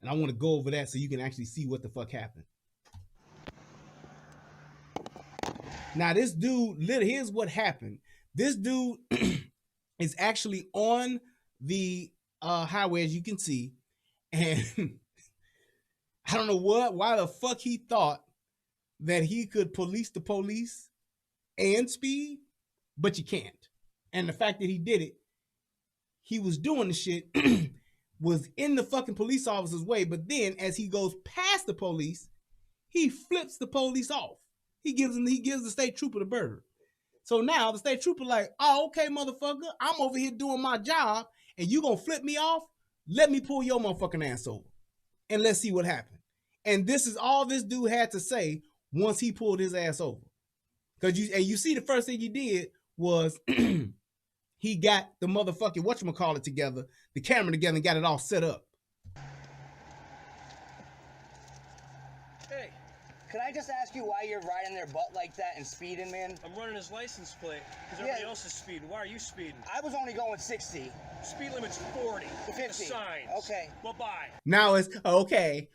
And I want to go over that so you can actually see what the fuck happened. Now, this dude, here's what happened. This dude is actually on the highway, as you can see. And I don't know why the fuck he thought that he could police the police and speed, but you can't. And the fact that he did it, he was doing the shit, was in the fucking police officer's way, but then as he goes past the police, he flips the police off. He gives the state trooper the bird. So now the state trooper like, oh, okay, motherfucker, I'm over here doing my job, and you gonna flip me off? Let me pull your motherfucking ass over, and let's see what happened. And this is all this dude had to say once he pulled his ass over. Because you see the first thing he did was he got the motherfucking whatchamacallit together, the camera together, and got it all set up. Hey, Could I just ask you why you're riding their butt like that and speeding, man? I'm running his license plate because everybody else is speeding. Why are you speeding? I was only going 60. Speed limit's 40. Look at the 50. signs. Okay. Bye-bye. Now it's okay.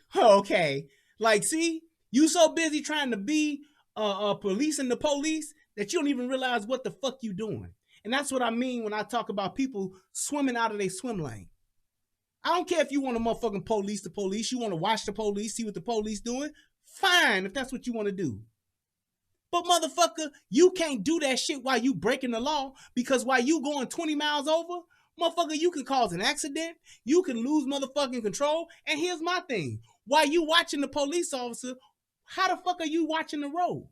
Like, see, you so busy trying to be policing the police that you don't even realize what the fuck you doing. And that's what I mean when I talk about people swimming out of their swim lane. I don't care if you want to motherfucking police the police. You want to watch the police, see what the police doing. Fine, if that's what you want to do. But motherfucker, you can't do that shit while you breaking the law, because while you going 20 miles over, motherfucker, you can cause an accident. You can lose motherfucking control. And here's my thing. While you watching the police officer, how the fuck are you watching the road?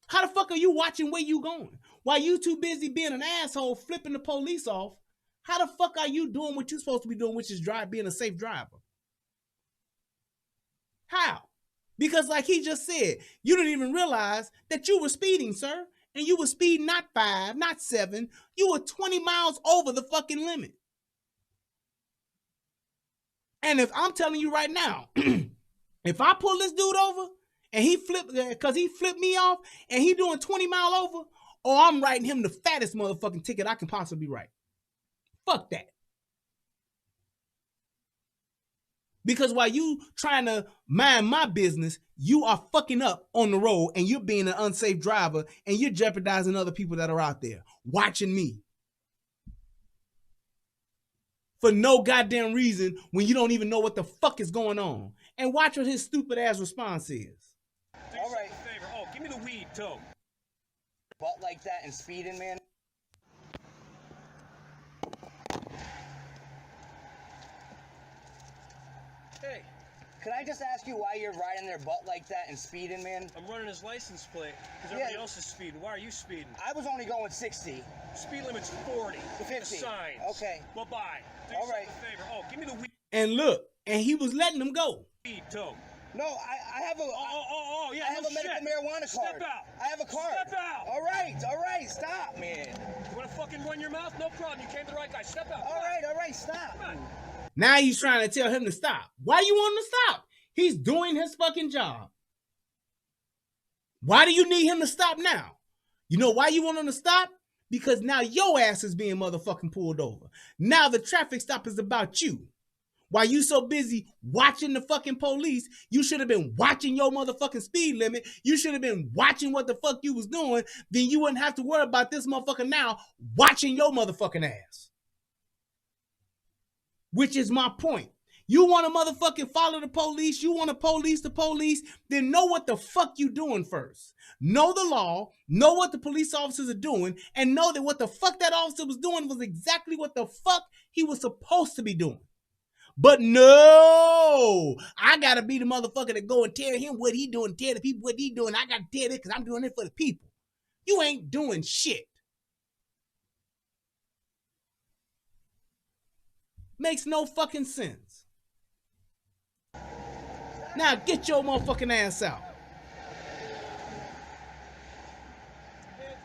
How the fuck are you watching where you going? While you too busy being an asshole flipping the police off, how the fuck are you doing what you're supposed to be doing, which is being a safe driver? How? Because like he just said, you didn't even realize that you were speeding, sir. And you were speeding not 5, not 7. You were 20 miles over the fucking limit. And if I'm telling you right now, if I pull this dude over and he flipped, because he flipped me off and he doing 20 mile over, or I'm writing him the fattest motherfucking ticket I can possibly write. Fuck that. Because while you trying to mind my business, you are fucking up on the road and you're being an unsafe driver and you're jeopardizing other people that are out there watching me. For no goddamn reason when you don't even know what the fuck is going on. And watch what his stupid ass response is. All right. Favor. Oh, give me the weed, too. Butt like that and speeding, man. Hey, Could I just ask you why you're riding their butt like that and speeding, man? I'm running his license plate because everybody else is speeding. Why are you speeding? I was only going 60. Speed limit's 40. Look at the 50. signs. Okay. Bye-bye. Do All right. yourself a favor. Oh, give me the weed, And look, and he was letting them go. too. No, I have a. Yeah, I have no a medical shit. marijuana card. Step out. I have a card. Step out. All right, stop, man. You want to fucking run your mouth? No problem. You came to the right guy. Step out. All right, stop. Come on. Now he's trying to tell him to stop. Why you want him to stop? He's doing his fucking job. Why do you need him to stop now? You know why you want him to stop? Because now your ass is being motherfucking pulled over. Now the traffic stop is about you. While you so busy watching the fucking police, you should have been watching your motherfucking speed limit. You should have been watching what the fuck you was doing. Then you wouldn't have to worry about this motherfucker now watching your motherfucking ass. Which is my point. You want to motherfucking follow the police, you want to police the police, then know what the fuck you doing first. Know the law, know what the police officers are doing, and know that what the fuck that officer was doing was exactly what the fuck he was supposed to be doing. But no, I gotta be the motherfucker that go and tell him what he doing, tell the people what he doing. I gotta tell it because I'm doing it for the people. You ain't doing shit. Makes no fucking sense. Now get your motherfucking ass out. Hands,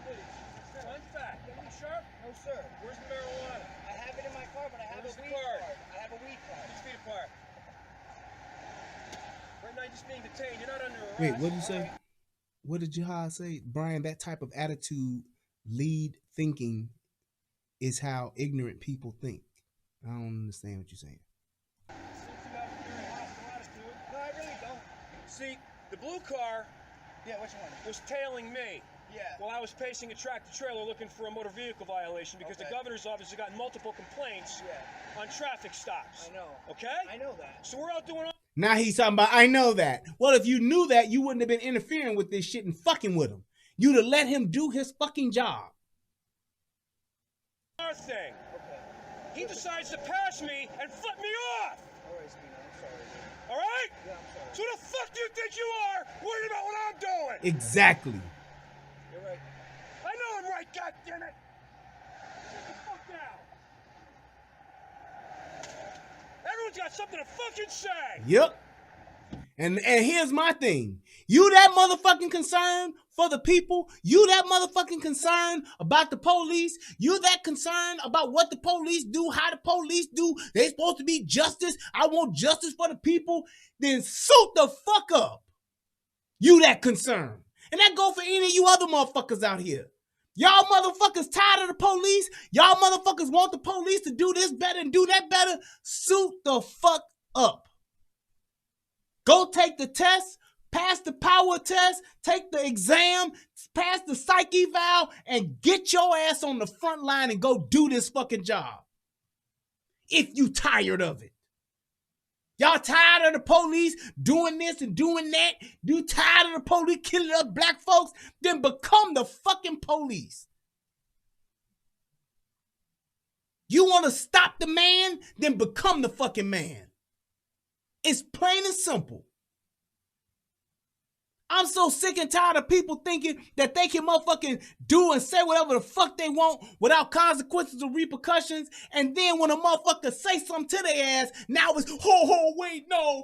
please. Front back. Anything sharp? No, sir. Where's the marijuana? I have it in my car, but I have Where's a the weed card? card. I have a weed card. 6 feet apart. Right now you're just being detained. You're not under arrest. Wait, what did you say? What did Jihad say? Brian, that type of attitude, lead thinking, is how ignorant people think. I don't understand what you're saying. No, I really don't. See, the blue car Yeah, which one? was tailing me. Yeah. While I was pacing a tractor-trailer looking for a motor vehicle violation because the Okay. governor's office has gotten multiple complaints on traffic stops. I know. Okay? I know that. So we're out doing all Now he's talking about, I know that. Well, if you knew that, you wouldn't have been interfering with this shit and fucking with him. You'd have let him do his fucking job. our thing. He decides to pass me and flip me off. All right, Spino, I'm sorry, dude. All right? Yeah, I'm sorry. So who the fuck do you think you are worried about what I'm doing? Exactly. You're right. I know I'm right, goddammit. Get the fuck down. Everyone's got something to fucking say. Yep. And here's my thing. You that motherfucking concerned for the people? You that motherfucking concerned about the police? You that concerned about what the police do, how the police do? They supposed to be justice. I want justice for the people. Then suit the fuck up. You that concerned. And that go for any of you other motherfuckers out here. Y'all motherfuckers tired of the police? Y'all motherfuckers want the police to do this better and do that better? Suit the fuck up. Go take the test, pass the power test, take the exam, pass the psych eval, and get your ass on the front line and go do this fucking job. If you tired of it. Y'all tired of the police doing this and doing that? You tired of the police killing us black folks? Then become the fucking police. You want to stop the man? Then become the fucking man. It's plain and simple. I'm so sick and tired of people thinking that they can motherfucking do and say whatever the fuck they want without consequences or repercussions. And then when a motherfucker say something to their ass, now it's, wait, no,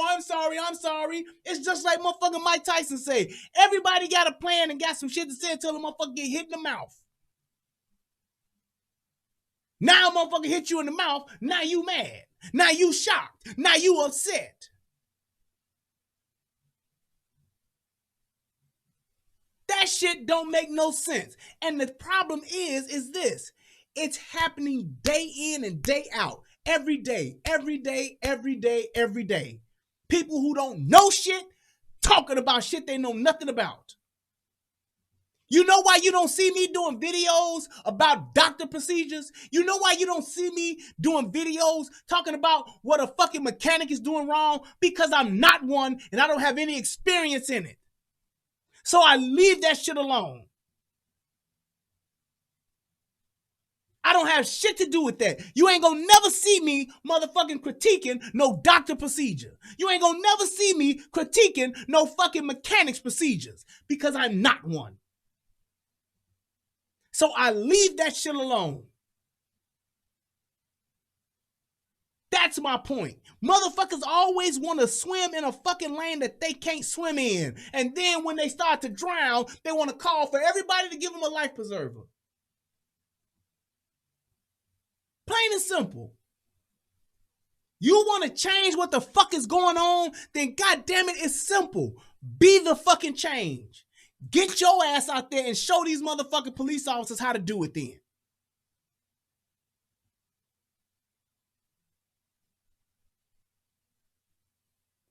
I'm sorry. It's just like motherfucking Mike Tyson say, everybody got a plan and got some shit to say until the motherfucker get hit in the mouth. Now a motherfucker hit you in the mouth, now you mad. Now you shocked. Now you upset. That shit don't make no sense. And the problem is this. It's happening day in and day out. Every day, every day, every day, every day. People who don't know shit talking about shit they know nothing about. You know why you don't see me doing videos about doctor procedures? You know why you don't see me doing videos talking about what a fucking mechanic is doing wrong? Because I'm not one and I don't have any experience in it. So I leave that shit alone. I don't have shit to do with that. You ain't gonna never see me motherfucking critiquing no doctor procedure. You ain't gonna never see me critiquing no fucking mechanics procedures because I'm not one. So I leave that shit alone. That's my point. Motherfuckers always want to swim in a fucking lane that they can't swim in. And then when they start to drown, they want to call for everybody to give them a life preserver. Plain and simple. You want to change what the fuck is going on? Then goddamn it, it's simple. Be the fucking change. Get your ass out there and show these motherfucking police officers how to do it then.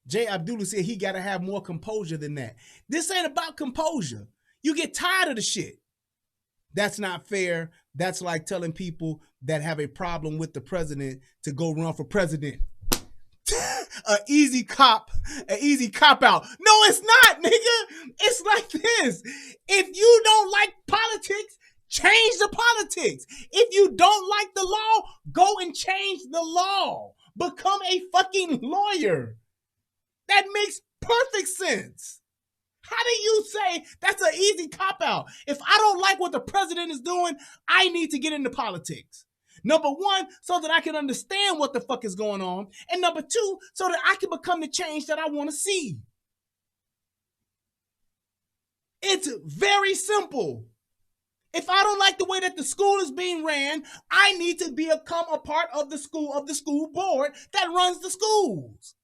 Jay Abdullah said he got to have more composure than that. This ain't about composure. You get tired of the shit. That's not fair. That's like telling people that have a problem with the president to go run for president. An easy cop out. No, it's not, nigga. It's like this. If you don't like politics, change the politics. If you don't like the law, go and change the law. Become a fucking lawyer. That makes perfect sense. How do you say that's an easy cop-out? If I don't like what the president is doing, I need to get into politics. Number one, so that I can understand what the fuck is going on. And number two, so that I can become the change that I want to see. It's very simple. If I don't like the way that the school is being ran, I need to become a part of the school board that runs the schools.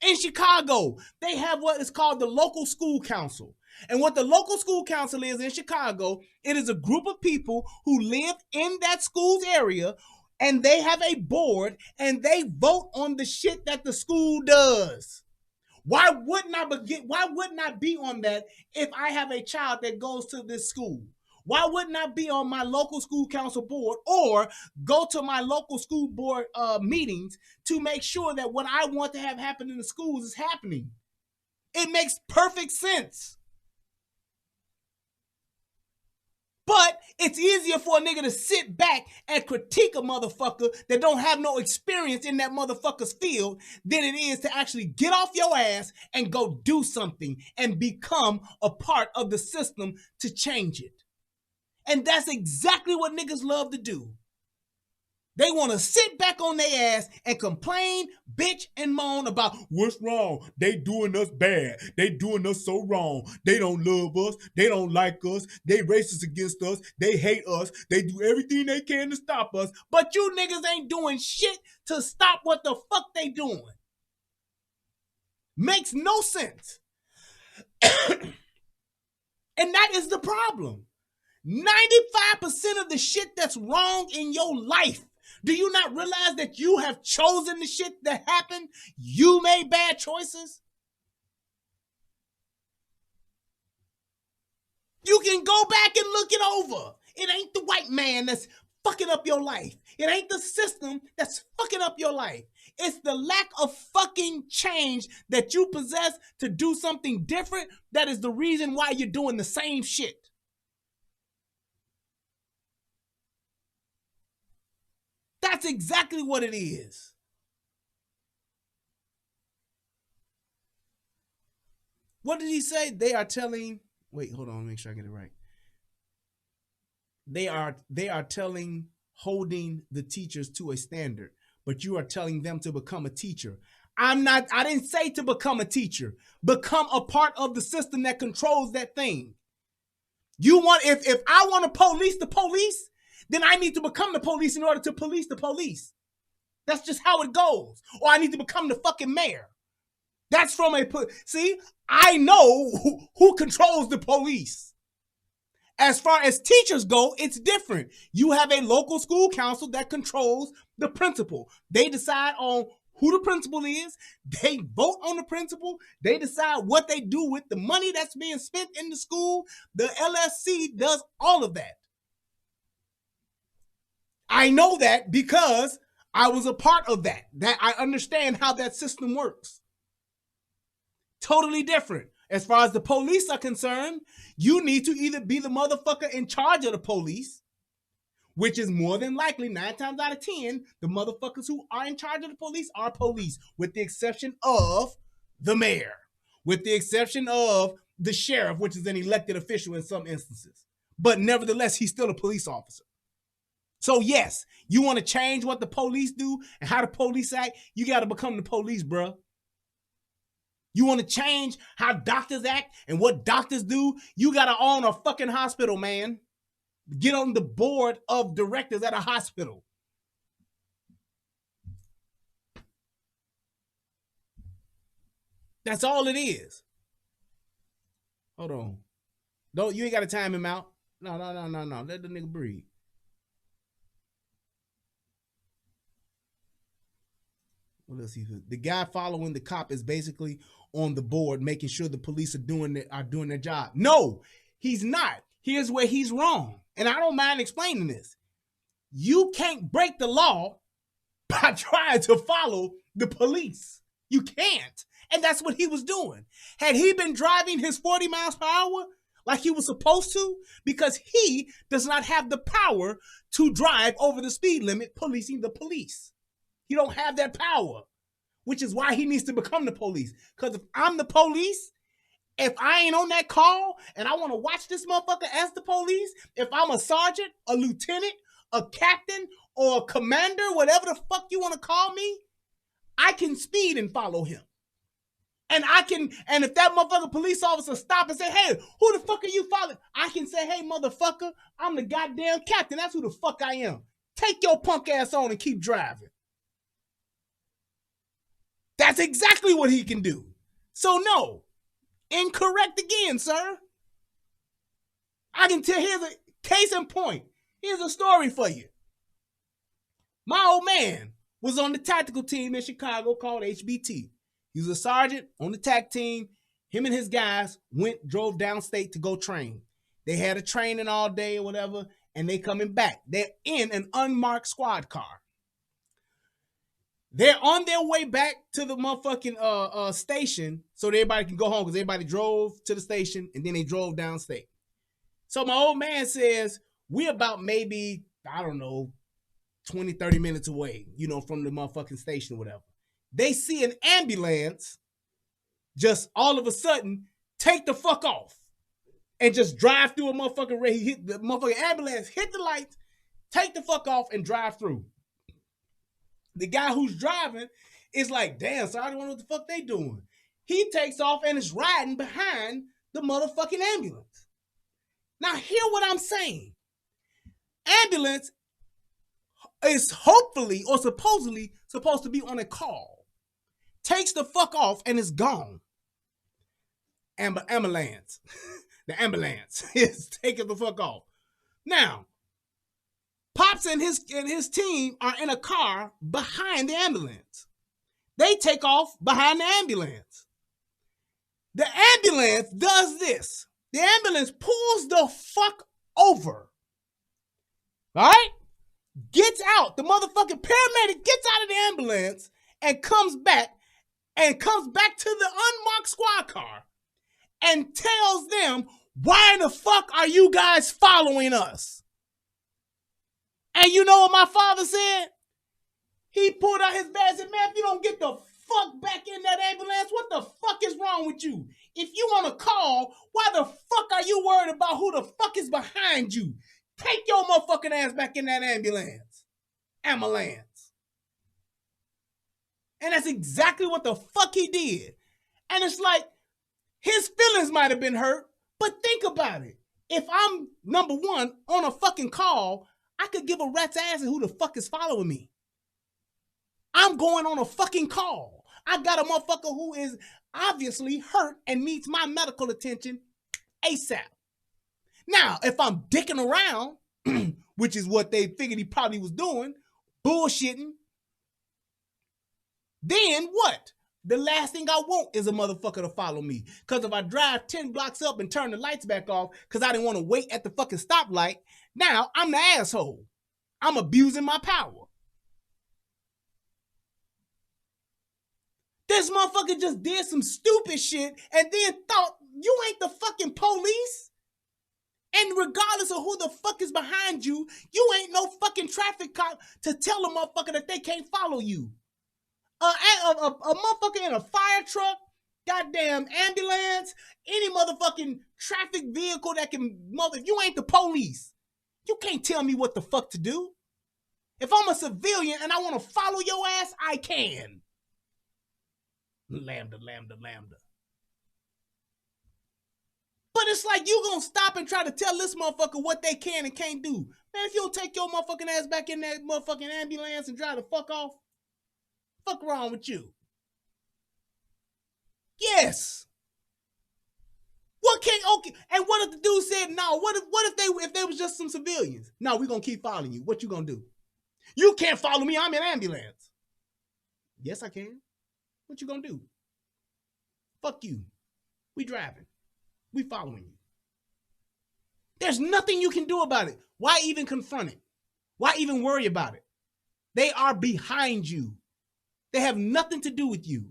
In Chicago, they have what is called the local school council. And what the local school council is in Chicago, it is a group of people who live in that school's area, and they have a board, and they vote on the shit that the school does. Why wouldn't I be on that if I have a child that goes to this school? Why wouldn't I be on my local school council board or go to my local school board meetings to make sure that what I want to have happen in the schools is happening? It makes perfect sense. But it's easier for a nigga to sit back and critique a motherfucker that don't have no experience in that motherfucker's field than it is to actually get off your ass and go do something and become a part of the system to change it. And that's exactly what niggas love to do. They want to sit back on their ass and complain, bitch, and moan about what's wrong. They doing us bad. They doing us so wrong. They don't love us. They don't like us. They racist against us. They hate us. They do everything they can to stop us. But you niggas ain't doing shit to stop what the fuck they doing. Makes no sense. And that is the problem. 95% of the shit that's wrong in your life, do you not realize that you have chosen the shit that happened? You made bad choices. You can go back and look it over. It ain't the white man that's fucking up your life. It ain't the system that's fucking up your life. It's the lack of fucking change that you possess to do something different that is the reason why you're doing the same shit. That's exactly what it is. What did he say? They are telling, wait, hold on, make sure I get it right. They are telling, holding the teachers to a standard, but you are telling them to become a teacher. I didn't say to become a teacher. Become a part of the system that controls that thing. You want, if I want to police the police, then I need to become the police in order to police the police. That's just how it goes. Or I need to become the fucking mayor. That's from see, I know who controls the police. As far as teachers go, it's different. You have a local school council that controls the principal. They decide on who the principal is. They vote on the principal. They decide what they do with the money that's being spent in the school. The LSC does all of that. I know that because I was a part of that. That I understand how that system works. Totally different. As far as the police are concerned, you need to either be the motherfucker in charge of the police, which is more than likely 9 times out of 10, the motherfuckers who are in charge of the police are police, with the exception of the mayor, with the exception of the sheriff, which is an elected official in some instances. But nevertheless, he's still a police officer. So yes, you want to change what the police do and how the police act, you got to become the police, bruh. You want to change how doctors act and what doctors do, you got to own a fucking hospital, man. Get on the board of directors at a hospital. That's all it is. Hold on. Don't, you ain't got to time him out. No. Let the nigga breathe. What else the guy following the cop is basically on the board, making sure the police are doing their job. No, he's not. Here's where he's wrong. And I don't mind explaining this. You can't break the law by trying to follow the police. You can't. And that's what he was doing. Had he been driving his 40 miles per hour like he was supposed to, because he does not have the power to drive over the speed limit policing the police. He don't have that power, which is why he needs to become the police. Because if I'm the police, if I ain't on that call and I want to watch this motherfucker as the police, if I'm a sergeant, a lieutenant, a captain, or a commander, whatever the fuck you want to call me, I can speed and follow him. And if that motherfucker police officer stop and say, hey, who the fuck are you following? I can say, hey, motherfucker, I'm the goddamn captain. That's who the fuck I am. Take your punk ass on and keep driving. That's exactly what he can do. So no, incorrect again, sir. I can tell, here's a case in point. Here's a story for you. My old man was on the tactical team in Chicago called HBT. He was a sergeant on the TAC team. Him and his guys drove downstate to go train. They had a training all day or whatever, and they coming back. They're in an unmarked squad car. They're on their way back to the motherfucking station so that everybody can go home, because everybody drove to the station and then they drove downstate. So my old man says, we're about maybe, I don't know, 20, 30 minutes away, from the motherfucking station or whatever. They see an ambulance just all of a sudden take the fuck off and just drive through a motherfucking red. He hit the motherfucking ambulance, hit the lights, take the fuck off and drive through. The guy who's driving is like, damn, so I don't know what the fuck they doing. He takes off and is riding behind the motherfucking ambulance. Now, hear what I'm saying. Ambulance is hopefully or supposedly supposed to be on a call. Takes the fuck off and is gone. Ambulance. The ambulance is taking the fuck off. Now, Pops and his team are in a car behind the ambulance. They take off behind the ambulance. The ambulance does this. The ambulance pulls the fuck over. All right? Gets out. The motherfucking paramedic gets out of the ambulance and comes back to the unmarked squad car and tells them, why the fuck are you guys following us? And you know what my father said? He pulled out his badge and said, man, if you don't get the fuck back in that ambulance, what the fuck is wrong with you? If you want to call, why the fuck are you worried about who the fuck is behind you? Take your motherfucking ass back in that ambulance. Ambulance. And that's exactly what the fuck he did. And it's like, his feelings might have been hurt, but think about it. If I'm, number one, on a fucking call, I could give a rat's ass who the fuck is following me. I'm going on a fucking call. I got a motherfucker who is obviously hurt and needs my medical attention ASAP. Now, if I'm dicking around, which is what they figured he probably was doing, bullshitting, then what? The last thing I want is a motherfucker to follow me. Because if I drive 10 blocks up and turn the lights back off because I didn't want to wait at the fucking stoplight, now I'm the asshole. I'm abusing my power. This motherfucker just did some stupid shit and then thought you ain't the fucking police. And regardless of who the fuck is behind you, you ain't no fucking traffic cop to tell a motherfucker that they can't follow you. A motherfucker in a fire truck, goddamn ambulance, any motherfucking traffic vehicle that can if you ain't the police, you can't tell me what the fuck to do. If I'm a civilian and I want to follow your ass, I can. Lambda, lambda, lambda. But it's like you gonna stop and try to tell this motherfucker what they can and can't do. Man, if you don't take your motherfucking ass back in that motherfucking ambulance and drive the fuck off, fuck wrong with you? Yes. What can okay? And what if the dude said no? What if they was just some civilians? No, we gonna keep following you. What you gonna do? You can't follow me. I'm in an ambulance. Yes, I can. What you gonna do? Fuck you. We driving. We following you. There's nothing you can do about it. Why even confront it? Why even worry about it? They are behind you. They have nothing to do with you.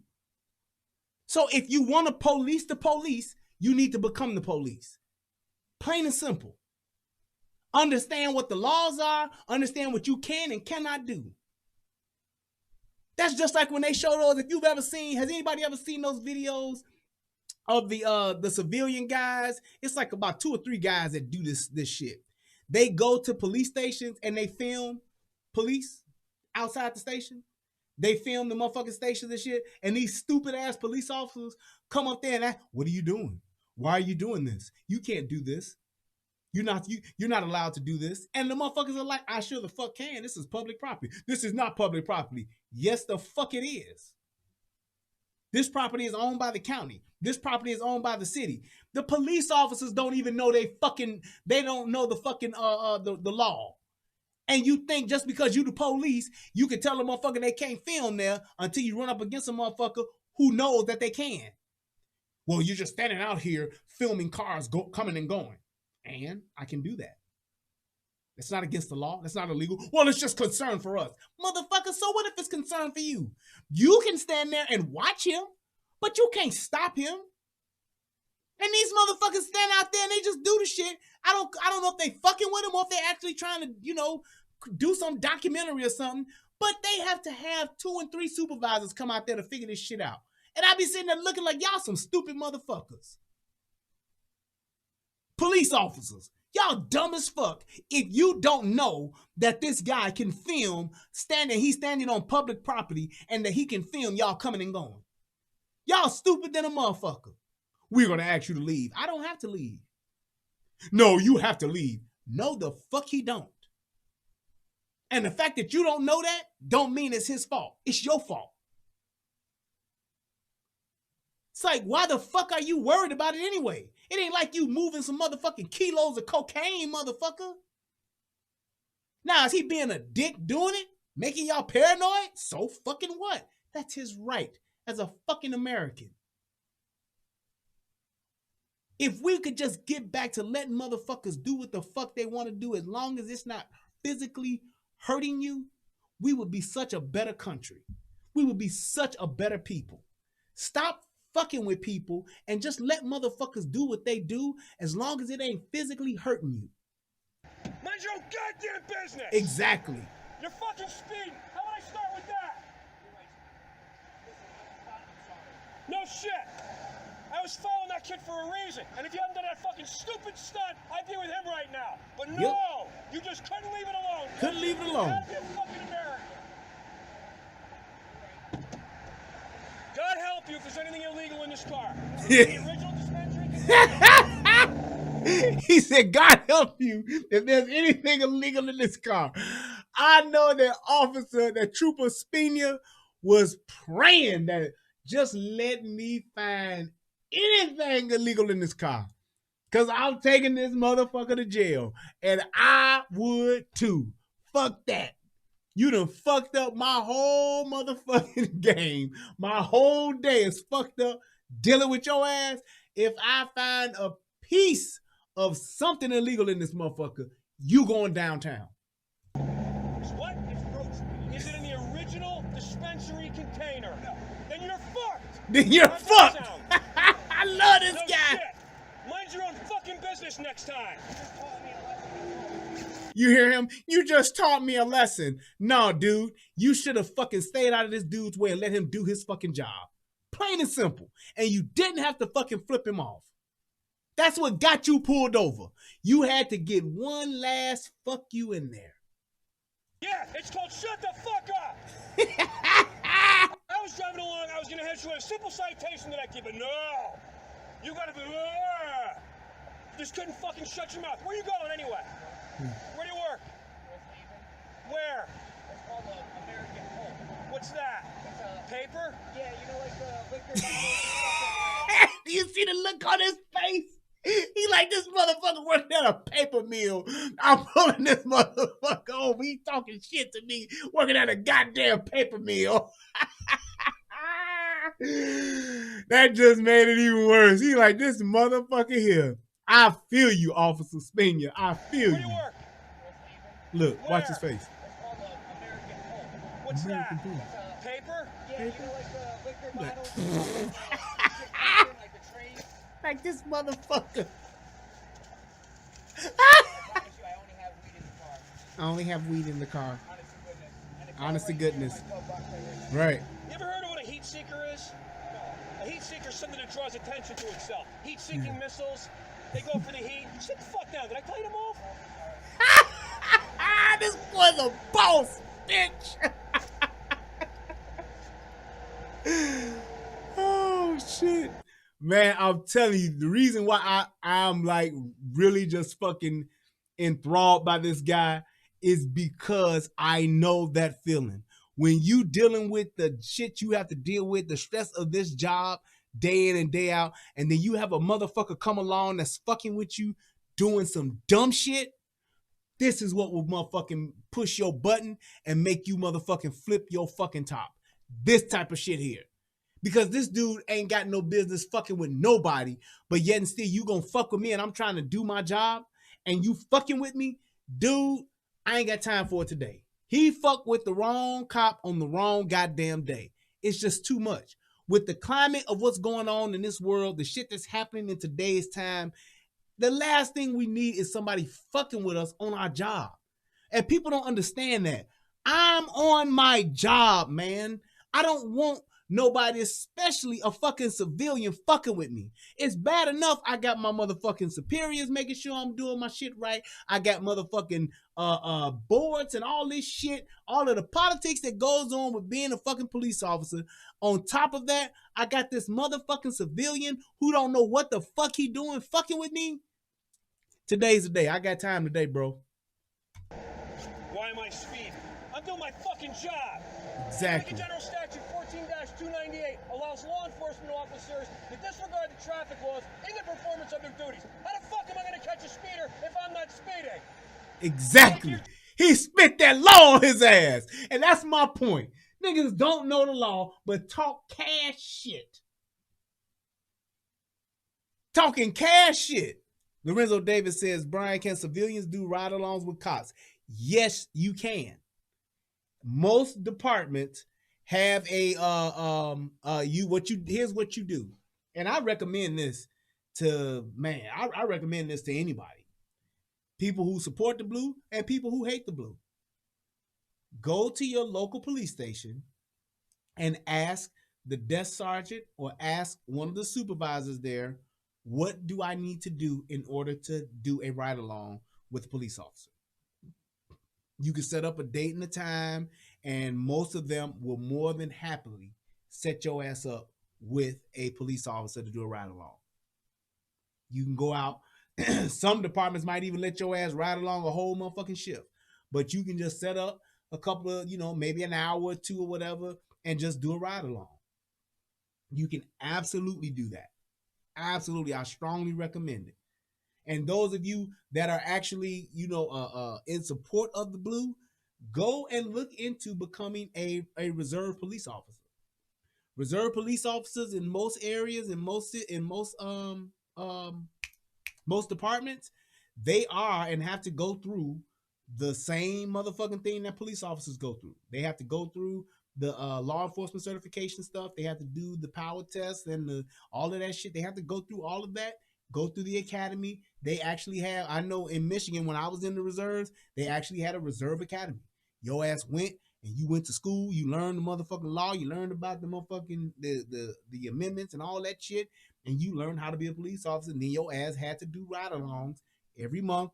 So if you want to police the police, you need to become the police. Plain and simple. Understand what the laws are. Understand what you can and cannot do. That's just like when they show those, if you've ever seen, has anybody ever seen those videos of the civilian guys? It's like about 2 or 3 guys that do this shit. They go to police stations and they film police outside the station. They film the motherfucking stations and shit. And these stupid ass police officers come up there and ask, what are you doing? Why are you doing this? You can't do this. You're not allowed to do this. And the motherfuckers are like, I sure the fuck can. This is public property. This is not public property. Yes, the fuck it is. This property is owned by the county. This property is owned by the city. The police officers don't even know they don't know the fucking the law. And you think just because you the police, you can tell a motherfucker they can't film there until you run up against a motherfucker who knows that they can. Well, you're just standing out here filming cars coming and going. And I can do that. It's not against the law. It's not illegal. Well, it's just concern for us. Motherfucker, so what if it's concern for you? You can stand there and watch him, but you can't stop him. And these motherfuckers stand out there and they just do the shit. I don't know if they fucking with him or if they actually trying to, do some documentary or something. But they have to have 2 and 3 supervisors come out there to figure this shit out. And I be sitting there looking like y'all some stupid motherfuckers. Police officers, y'all dumb as fuck. If you don't know that this guy can film he's standing on public property and that he can film y'all coming and going. Y'all stupid than a motherfucker. We're going to ask you to leave. I don't have to leave. No, you have to leave. No, the fuck he don't. And the fact that you don't know that don't mean it's his fault. It's your fault. It's like, why the fuck are you worried about it anyway? It ain't like you moving some motherfucking kilos of cocaine, motherfucker. Now, is he being a dick doing it? Making y'all paranoid? So fucking what? That's his right as a fucking American. If we could just get back to letting motherfuckers do what the fuck they want to do as long as it's not physically hurting you, we would be such a better country. We would be such a better people. Stop fucking with people and just let motherfuckers do what they do as long as it ain't physically hurting you. Mind your own goddamn business! Exactly. You're fucking speeding! How would I start with that? No shit! I was following that kid for a reason, and if you hadn't done that fucking stupid stunt, I'd be with him right now. But no! Yep. You just couldn't leave it alone. Couldn't leave it alone. You gotta be a fucking American. God help you if there's anything illegal in this car. The original dispensary. He said, God help you if there's anything illegal in this car. I know that trooper Spina was praying that Just let me find anything illegal in this car. Cause I'm taking this motherfucker to jail. And I would too. Fuck that. You done fucked up my whole motherfucking game. My whole day is fucked up dealing with your ass. If I find a piece of something illegal in this motherfucker, you going downtown. What? Is it in the original dispensary container? No. Then you're fucked. Then you're fucked. I love this guy. Shit. Mind your own fucking business next time. You hear him? You just taught me a lesson. No, dude. You should have fucking stayed out of this dude's way and let him do his fucking job. Plain and simple. And you didn't have to fucking flip him off. That's what got you pulled over. You had to get one last fuck you in there. Yeah, it's called shut the fuck up. I was driving along. I was going to hit you with a simple citation that I give, but no. You got to be... Just couldn't fucking shut your mouth. Where you going anyway? Where do you work? Where? It's called American Home. What's that? It's paper? Yeah, you know, like the liquor bottle. Do you see the look on his face? He like, this motherfucker working at a paper mill. I'm pulling this motherfucker over. He talking shit to me working at a goddamn paper mill. That just made it even worse. He like, this motherfucker here. I feel you, Officer Spina. I feel you. Work? Look, Where? watch his face. It's called American Home. What's American that? Home. Paper? Yeah, Paper? you know, like the liquor bottles. Like the trays. Like this motherfucker. I only have weed in the car. Honest to goodness. Right. You ever heard of what a heat seeker is? A heat seeker is something that draws attention to itself. Heat-seeking missiles, they go for the heat. Sit the fuck down. Did I tell you to move? This boy's a boss, bitch. Oh, shit. Man, I'm telling you, the reason why I'm like really just fucking enthralled by this guy is because I know that feeling. When you dealing with the shit you have to deal with, the stress of this job day in and day out, and then you have a motherfucker come along that's fucking with you doing some dumb shit, this is what will motherfucking push your button and make you motherfucking flip your fucking top. This type of shit here. Because this dude ain't got no business fucking with nobody, but yet and still you gonna fuck with me and I'm trying to do my job and you fucking with me? Dude, I ain't got time for it today. He fucked with the wrong cop on the wrong goddamn day. It's just too much. With the climate of what's going on in this world, the shit that's happening in today's time, the last thing we need is somebody fucking with us on our job. And people don't understand that. I'm on my job, man. I don't want nobody, especially a fucking civilian, fucking with me. It's bad enough I got my motherfucking superiors making sure I'm doing my shit right. I got motherfucking boards and all this shit, all of the politics that goes on with being a fucking police officer. On top of that, I got this motherfucking civilian who don't know what the fuck he doing fucking with me. Today's the day. I got time today, bro. Why am I speeding? I'm doing my fucking job. Exactly. General Statute 14-298 allows law enforcement officers to disregard the traffic laws in the performance of their duties. How the fuck am I going to catch a speeder if I'm not speeding? Exactly. He spit that law on his ass. And that's my point. Niggas don't know the law, but talk cash shit. Talking cash shit. Lorenzo Davis says, Brian, can civilians do ride-alongs with cops? Yes, you can. Most departments have a here's what you do. And I recommend this to I recommend this to anybody. People who support the blue and people who hate the blue. Go to your local police station and ask the desk sergeant or ask one of the supervisors there, what do I need to do in order to do a ride-along with a police officer? You can set up a date and a time, and most of them will more than happily set your ass up with a police officer to do a ride-along. You can go out. Some departments might even let your ass ride along a whole motherfucking shift. But you can just set up a couple of, maybe an hour or two or whatever, and just do a ride-along. You can absolutely do that. Absolutely. I strongly recommend it. And those of you that are actually, in support of the blue, go and look into becoming a reserve police officer. Reserve police officers in most areas, in most departments, they are and have to go through the same motherfucking thing that police officers go through. They have to go through the law enforcement certification stuff. They have to do the power test and all of that shit. They have to go through all of that, go through the academy. They actually have, I know in Michigan, when I was in the reserves, they actually had a reserve academy. Your ass went and you went to school, you learned the motherfucking law, you learned about the motherfucking, the amendments and all that shit, and you learned how to be a police officer. And then your ass had to do ride-alongs every month.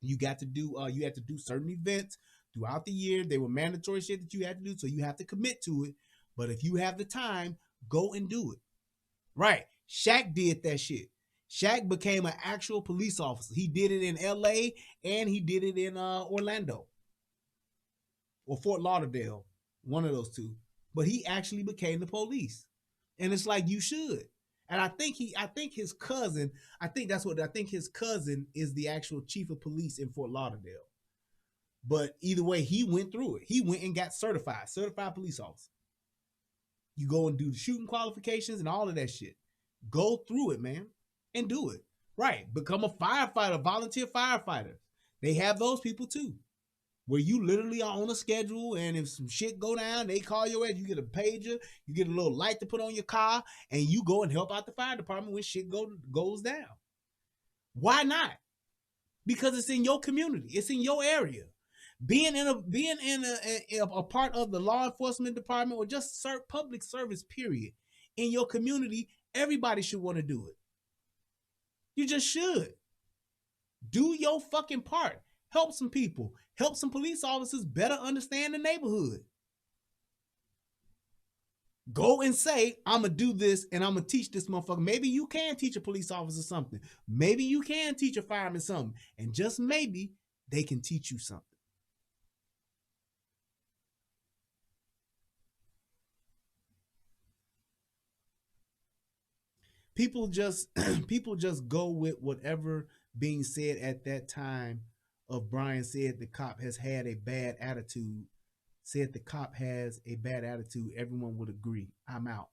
You had to do certain events throughout the year. They were mandatory shit that you had to do, so you have to commit to it. But if you have the time, go and do it. Right. Shaq did that shit. Shaq became an actual police officer. He did it in LA and he did it in Orlando or Fort Lauderdale, one of those two. But he actually became the police. And it's like, you should. And I think his cousin is the actual chief of police in Fort Lauderdale. But either way, he went through it. He went and got certified police officer. You go and do the shooting qualifications and all of that shit. Go through it, man, and do it. Right. Become a firefighter, volunteer firefighter. They have those people too, where you literally are on a schedule, and if some shit go down, they call your ass. You get a pager, you get a little light to put on your car, and you go and help out the fire department when shit goes down. Why not? Because it's in your community. It's in your area. Being in a part of the law enforcement department or just public service, period, in your community, everybody should want to do it. You just should. Do your fucking part. Help some people. Help some police officers better understand the neighborhood. Go and say, I'm going to do this and I'm going to teach this motherfucker. Maybe you can teach a police officer something. Maybe you can teach a fireman something. And just maybe they can teach you something. People just go with whatever being said at that time of Brian said the cop has had a bad attitude. Said the cop has a bad attitude. Everyone would agree. I'm out.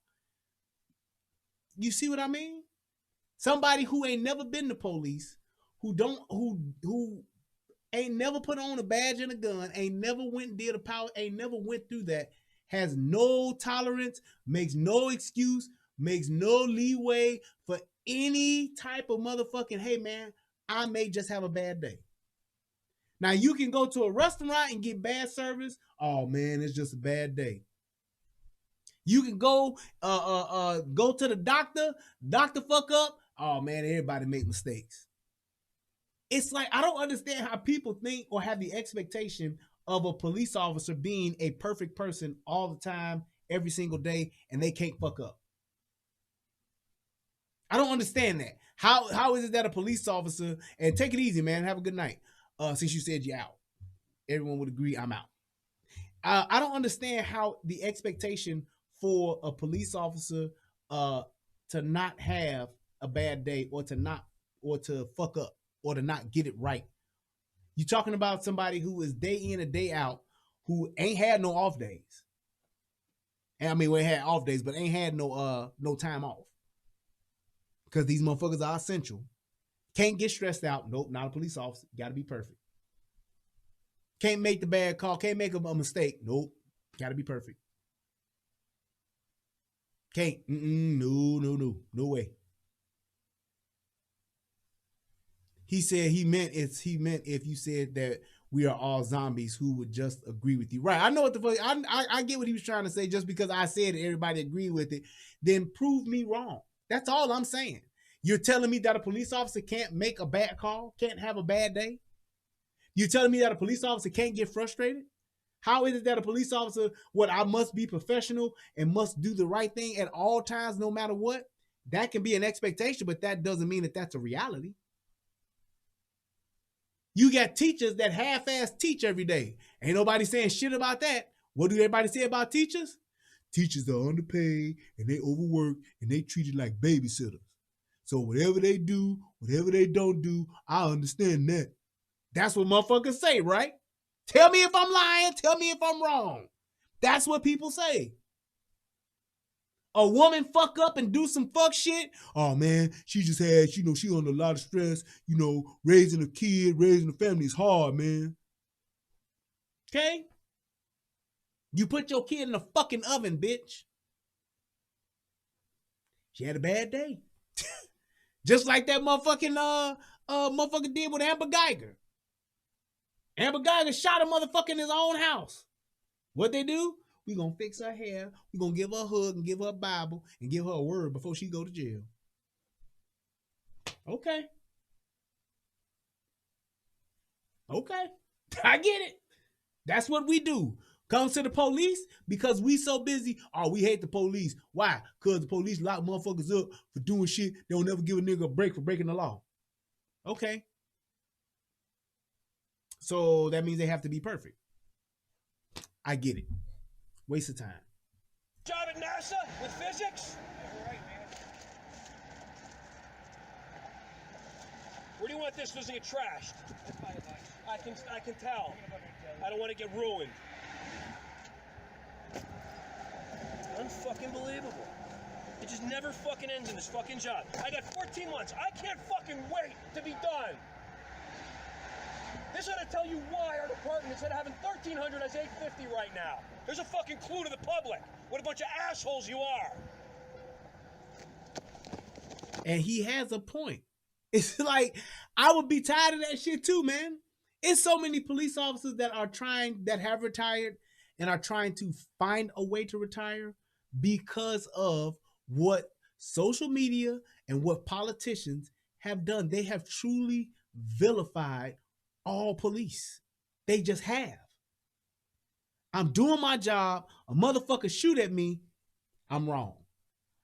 You see what I mean? Somebody who ain't never been to police, who ain't never put on a badge and a gun, ain't never went and did a power, ain't never went through that, has no tolerance, makes no excuse, makes no leeway for any type of motherfucking, hey man, I may just have a bad day. Now you can go to a restaurant and get bad service. Oh man, it's just a bad day. You can go to the doctor fuck up. Oh man, everybody make mistakes. It's like, I don't understand how people think or have the expectation of a police officer being a perfect person all the time, every single day, and they can't fuck up. I don't understand that. How is it that a police officer, and take it easy, man, have a good night. Since you said you're out, everyone would agree I'm out. I don't understand how the expectation for a police officer to not have a bad day or to fuck up or to not get it right. You're talking about somebody who is day in and day out, who ain't had no off days. And I mean, we had off days, but ain't had no time off. Because these motherfuckers are essential. Can't get stressed out. Nope, not a police officer. Got to be perfect. Can't make the bad call. Can't make a mistake. Nope, got to be perfect. Can't. No way. He said he meant if you said that we are all zombies who would just agree with you. Right. I know what the fuck. I get what he was trying to say. Just because I said it, everybody agree with it, then prove me wrong. That's all I'm saying. You're telling me that a police officer can't make a bad call, can't have a bad day? You're telling me that a police officer can't get frustrated? How is it that a police officer, I must be professional and must do the right thing at all times, no matter what? That can be an expectation, but that doesn't mean that that's a reality. You got teachers that half-ass teach every day. Ain't nobody saying shit about that. What do everybody say about teachers? teachers are underpaid and they overwork and they treated like babysitters. So whatever they do, whatever they don't do, I understand that. That's what motherfuckers say, right? Tell me if I'm lying. Tell me if I'm wrong. That's what people say. A woman fuck up and do some fuck shit. Oh man, she just had, she under a lot of stress. Raising a kid, raising a family is hard, man. Okay? You put your kid in the fucking oven, bitch. She had a bad day. Just like that motherfucker did with Amber Geiger. Amber Geiger shot a motherfucker in his own house. What they do? We gonna fix her hair. We gonna give her a hug and give her a Bible and give her a word before she go to jail. Okay. I get it. That's what we do. Comes to the police because we so busy. Oh, we hate the police. Why? Because the police lock motherfuckers up for doing shit. They don't never give a nigga a break for breaking the law. Okay. So that means they have to be perfect. I get it. Waste of time. Job at NASA with physics? Right, man. Where do you want this? Doesn't get trashed. I can tell. I don't want to get ruined. Unfucking believable. It just never fucking ends in this fucking job. I got 14 months. I can't fucking wait to be done. This ought to tell you why our department, instead of having 1,300, has 850 right now. There's a fucking clue to the public. What a bunch of assholes you are. And he has a point. It's like, I would be tired of that shit too, man. It's so many police officers that have retired and are trying to find a way to retire because of what social media and what politicians have done. They have truly vilified all police. They just have. I'm doing my job. A motherfucker shoot at me. I'm wrong.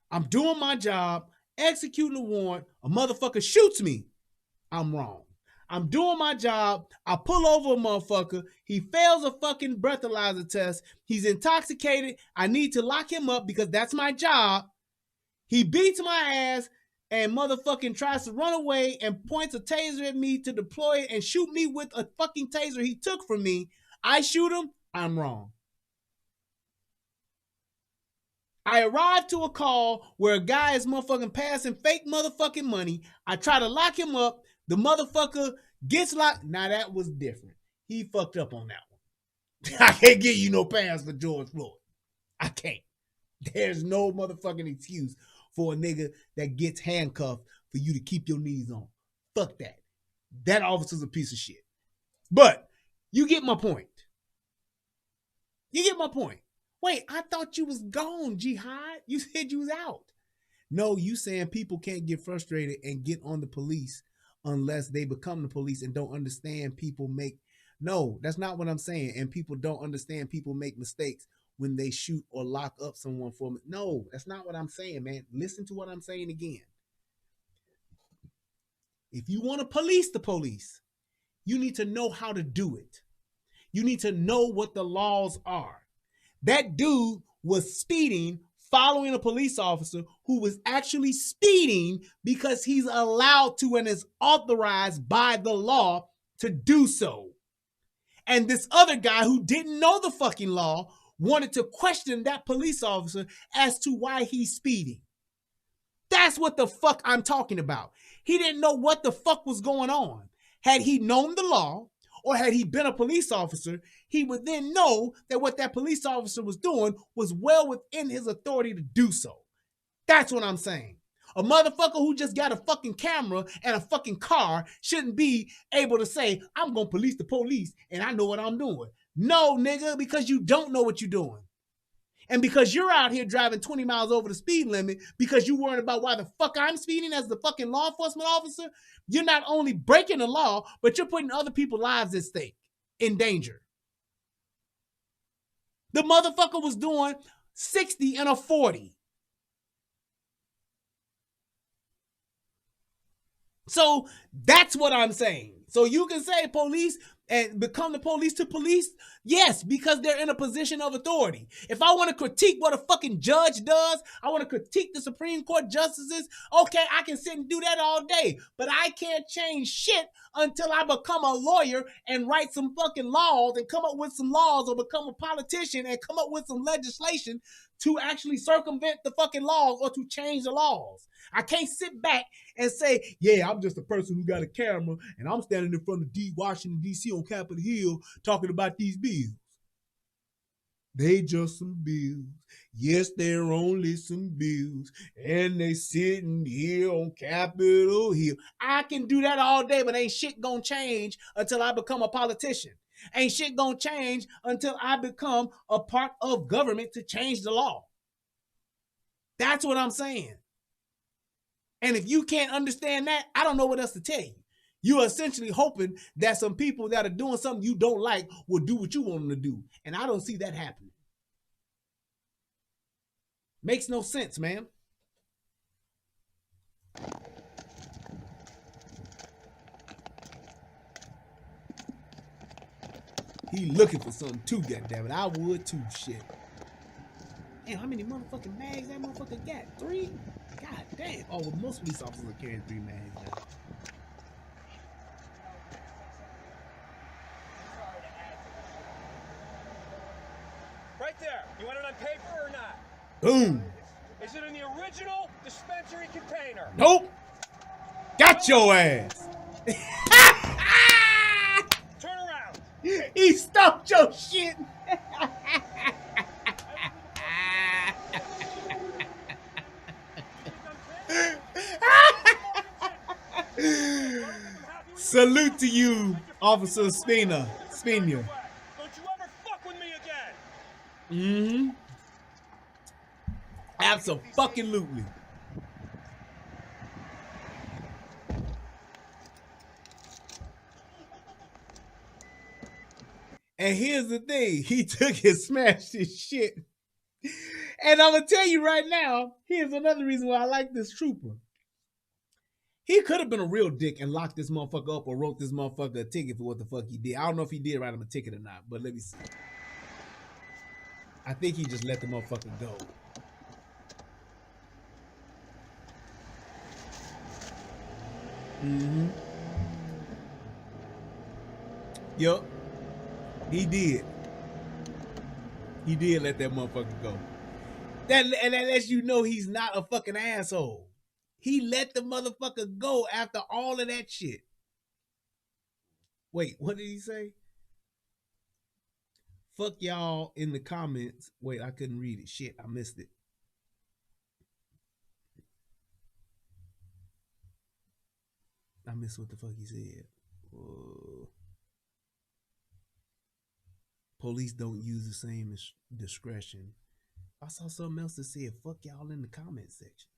I'm doing my job, executing a warrant. A motherfucker shoots me. I'm wrong. I'm doing my job. I pull over a motherfucker. He fails a fucking breathalyzer test. He's intoxicated. I need to lock him up because that's my job. He beats my ass and motherfucking tries to run away and points a taser at me to deploy it and shoot me with a fucking taser he took from me. I shoot him. I'm wrong. I arrive to a call where a guy is motherfucking passing fake motherfucking money. I try to lock him up. The motherfucker gets locked. Now that was different. He fucked up on that one. I can't give you no pass for George Floyd. I can't. There's no motherfucking excuse for a nigga that gets handcuffed for you to keep your knees on. Fuck that. That officer's a piece of shit. But you get my point. You get my point. Wait, I thought you was gone, Jihad. You said you was out. No, you saying people can't get frustrated and get on the police unless they become the police and don't understand people make... No, that's not what I'm saying. And people don't understand people make mistakes when they shoot or lock up someone for... No, that's not what I'm saying, man. Listen to what I'm saying again. If you want to police the police, you need to know how to do it. You need to know what the laws are. That dude was speeding, following a police officer who was actually speeding because he's allowed to and is authorized by the law to do so. And this other guy who didn't know the fucking law wanted to question that police officer as to why he's speeding. That's what the fuck I'm talking about. He didn't know what the fuck was going on. Had he known the law, or had he been a police officer, he would then know that what that police officer was doing was well within his authority to do so. That's what I'm saying. A motherfucker who just got a fucking camera and a fucking car shouldn't be able to say, I'm going to police the police and I know what I'm doing. No, nigga, because you don't know what you're doing. And because you're out here driving 20 miles over the speed limit because you're worried about why the fuck I'm speeding as the fucking law enforcement officer, you're not only breaking the law, but you're putting other people's lives at stake, in danger. The motherfucker was doing 60 and a 40. So that's what I'm saying. So you can say police, and become the police to police? Yes, because they're in a position of authority. If I want to critique what a fucking judge does, I want to critique the Supreme Court justices, okay, I can sit and do that all day. But I can't change shit until I become a lawyer and write some fucking laws and come up with some laws, or become a politician and come up with some legislation to actually circumvent the fucking laws or to change the laws. I can't sit back and say, yeah, I'm just a person who got a camera and I'm standing in front of Washington, D.C. on Capitol Hill talking about these bills. They just some bills. Yes, they're only some bills. And they sitting here on Capitol Hill. I can do that all day, but ain't shit gonna change until I become a politician. Ain't shit gonna change until I become a part of government to change the law. That's what I'm saying. And if you can't understand that, I don't know what else to tell you. You're essentially hoping that some people that are doing something you don't like will do what you want them to do. And I don't see that happening. Makes no sense, man. He looking for something too, goddammit. I would too, shit. Damn, how many motherfucking mags that motherfucker got? 3? God damn. Oh, well, most police officers are carrying 3 mags now. Right there. You want it on paper or not? Boom. Is it in the original dispensary container? Nope. Got your ass. Turn around. He stuffed your shit. Salute to you, Officer Spina. Don't you ever fuck with me again. Absolutely. And here's the thing. He took and smashed his shit. And I'm going to tell you right now, here's another reason why I like this trooper. He could have been a real dick and locked this motherfucker up or wrote this motherfucker a ticket for what the fuck he did. I don't know if he did write him a ticket or not, but let me see. I think he just let the motherfucker go. Yup. He did. He did let that motherfucker go. That lets you know he's not a fucking asshole. He let the motherfucker go after all of that shit. Wait, what did he say? Fuck y'all in the comments. Wait, I couldn't read it. Shit, I missed it. I missed what the fuck he said. Whoa. Police don't use the same discretion. I saw something else that said, fuck y'all in the comment section.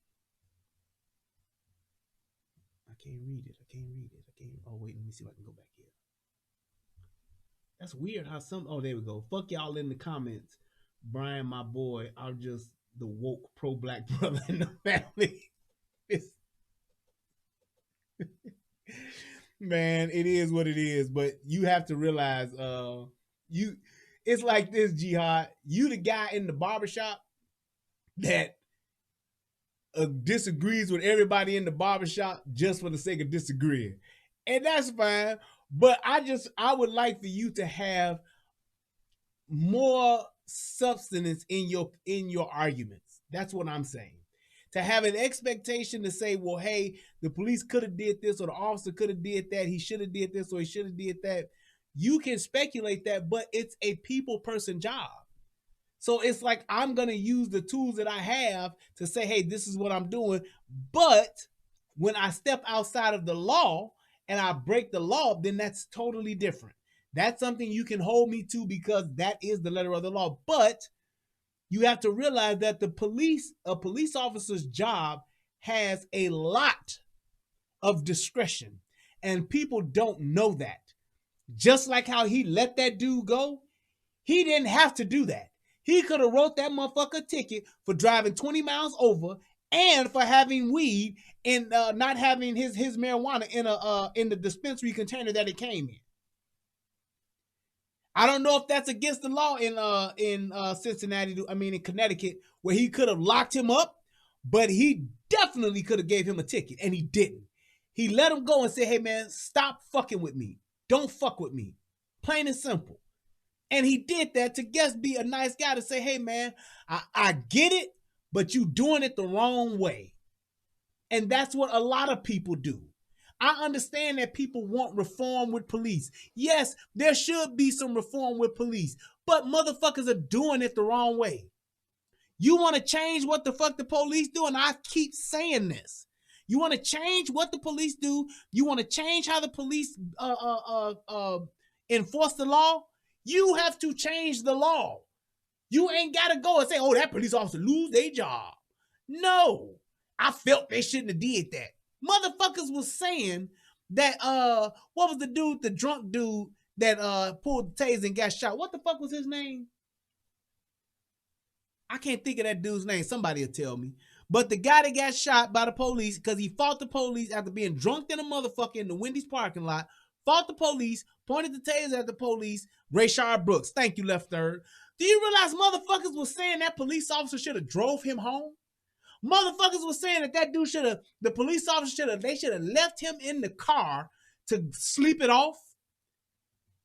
I can't read it. Oh, wait, let me see if I can go back here. That's weird how oh, there we go. Fuck y'all in the comments. Brian, my boy, I'm just the woke pro-black brother in the family. Man, it is what it is, but you have to realize, it's like this, Jihad. You the guy in the barbershop that disagrees with everybody in the barbershop just for the sake of disagreeing. And that's fine. But I would like for you to have more substance in your arguments. That's what I'm saying. To have an expectation to say, well, hey, the police could have did this, or the officer could have did that. He should have did this, or he should have did that. You can speculate that, but it's a people person job. So it's like, I'm going to use the tools that I have to say, hey, this is what I'm doing. But when I step outside of the law and I break the law, then that's totally different. That's something you can hold me to because that is the letter of the law. But you have to realize that a police officer's job has a lot of discretion, and people don't know that. Just like how he let that dude go, he didn't have to do that. He could have wrote that motherfucker a ticket for driving 20 miles over and for having weed and not having his marijuana in the dispensary container that it came in. I don't know if that's against the law in Cincinnati. I mean in Connecticut, where he could have locked him up, but he definitely could have gave him a ticket, and he didn't. He let him go and say, "Hey man, stop fucking with me. Don't fuck with me." Plain and simple. And he did that to just be a nice guy to say, "Hey man, I get it, but you doing it the wrong way." And that's what a lot of people do. I understand that people want reform with police. Yes, there should be some reform with police, but motherfuckers are doing it the wrong way. You want to change what the fuck the police do? And I keep saying this. You want to change what the police do? You want to change how the police enforce the law? You have to change the law. You ain't got to go and say, "Oh, that police officer lose their job." No, I felt they shouldn't have did that. Motherfuckers was saying that, what was the dude, the drunk dude that pulled the taser and got shot? What the fuck was his name? I can't think of that dude's name. Somebody will tell me. But the guy that got shot by the police because he fought the police after being drunk than a motherfucker in the Wendy's parking lot, fought the police, pointed the taser at the police, Rayshard Brooks. Thank you, left third. Do you realize motherfuckers was saying that police officer should have drove him home? Motherfuckers was saying that dude should have, the police officer they should have left him in the car to sleep it off.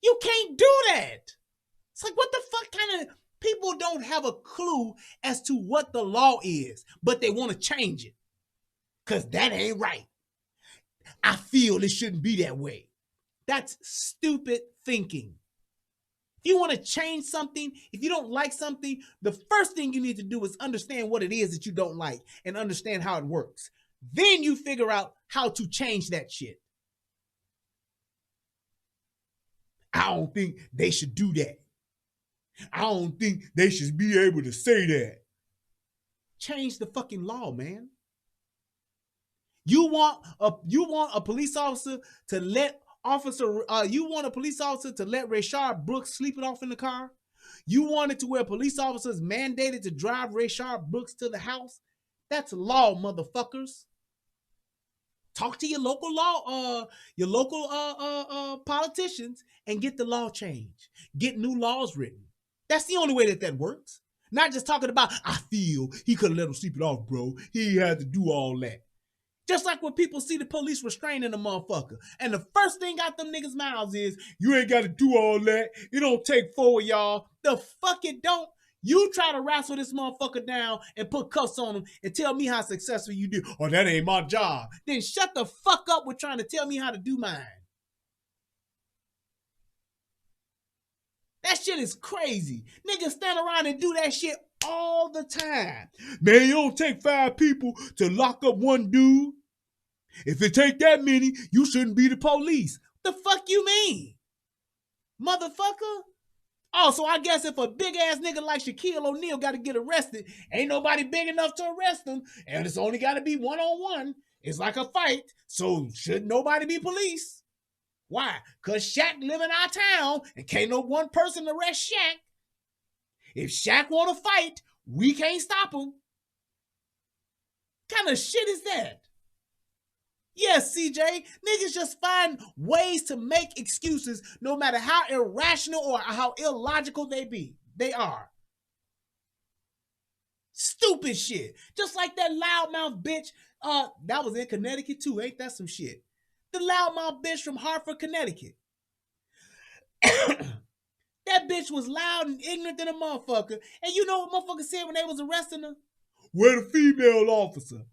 You can't do that. It's like, what the fuck kind of people don't have a clue as to what the law is, but they want to change it because that ain't right. I feel it shouldn't be that way. That's stupid thinking. If you want to change something, if you don't like something, the first thing you need to do is understand what it is that you don't like and understand how it works. Then you figure out how to change that shit. I don't think they should do that. I don't think they should be able to say that. Change the fucking law, man. You want a police officer to let Rayshard Brooks sleep it off in the car? You want it to where police officers mandated to drive Rayshard Brooks to the house? That's law, motherfuckers. Talk to your local politicians and get the law changed. Get new laws written. That's the only way that works. Not just talking about, "I feel he could have let him sleep it off, bro. He had to do all that." Just like when people see the police restraining a motherfucker, and the first thing out them niggas' mouths is, "You ain't got to do all that. It don't take 4 of y'all." The fuck it don't. You try to wrestle this motherfucker down and put cuffs on him and tell me how successful you do. "Oh, that ain't my job." Then shut the fuck up with trying to tell me how to do mine. That shit is crazy. Niggas stand around and do that shit all the time. "Man, it don't take 5 people to lock up one dude. If it take that many, you shouldn't be the police." The fuck you mean? Motherfucker? Oh, so I guess if a big ass nigga like Shaquille O'Neal got to get arrested, ain't nobody big enough to arrest him, and it's only got to be 1-on-1. It's like a fight, so should nobody be police? Why? Because Shaq live in our town, and can't no one person arrest Shaq. If Shaq want to fight, we can't stop him. What kind of shit is that? Yes, CJ, niggas just find ways to make excuses no matter how irrational or how illogical they are. Stupid shit. Just like that loudmouth bitch, that was in Connecticut too, ain't that some shit? The loudmouth bitch from Hartford, Connecticut. That bitch was loud and ignorant than a motherfucker. And you know what motherfucker said when they was arresting her? "Where the female officer?"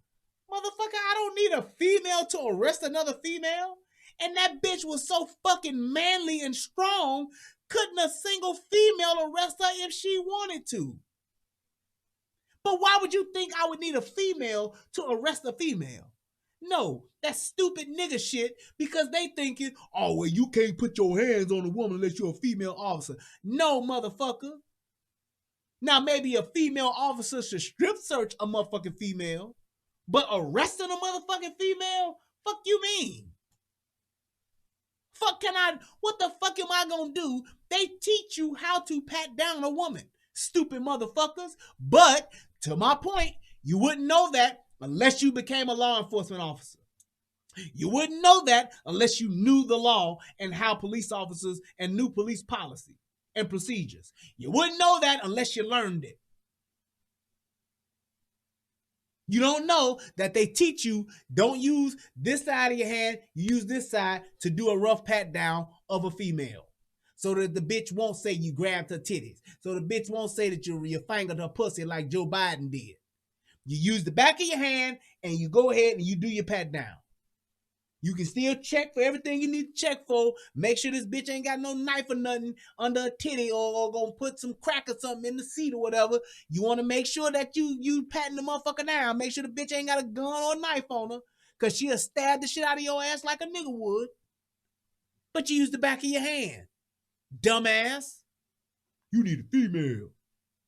Motherfucker, I don't need a female to arrest another female. And that bitch was so fucking manly and strong, couldn't a single female arrest her if she wanted to. But why would you think I would need a female to arrest a female? No, that's stupid nigga shit because they thinking, "Oh, well, you can't put your hands on a woman unless you're a female officer." No, motherfucker. Now, maybe a female officer should strip search a motherfucking female. But arresting a motherfucking female? Fuck you mean? What the fuck am I gonna do? They teach you how to pat down a woman. Stupid motherfuckers. But, to my point, you wouldn't know that unless you became a law enforcement officer. You wouldn't know that unless you knew the law and how police officers and knew police policy. and procedures. You wouldn't know that unless you learned it. You don't know that they teach you, don't use this side of your hand, you use this side to do a rough pat down of a female. So that the bitch won't say you grabbed her titties. So the bitch won't say that you fingered her pussy like Joe Biden did. You use the back of your hand and you go ahead and you do your pat down. You can still check for everything you need to check for. Make sure this bitch ain't got no knife or nothing under a titty or gonna put some crack or something in the seat or whatever. You want to make sure that you patting the motherfucker down. Make sure the bitch ain't got a gun or a knife on her, because she'll stab the shit out of your ass like a nigga would. But you use the back of your hand. Dumbass. You need a female.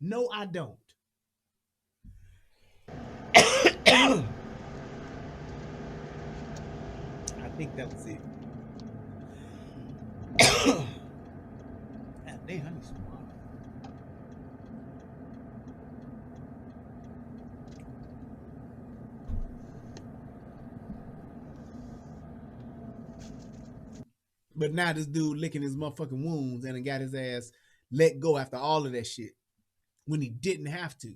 No, I don't. I think that was it. God damn, I need some water. But now this dude licking his motherfucking wounds and got his ass let go after all of that shit when he didn't have to.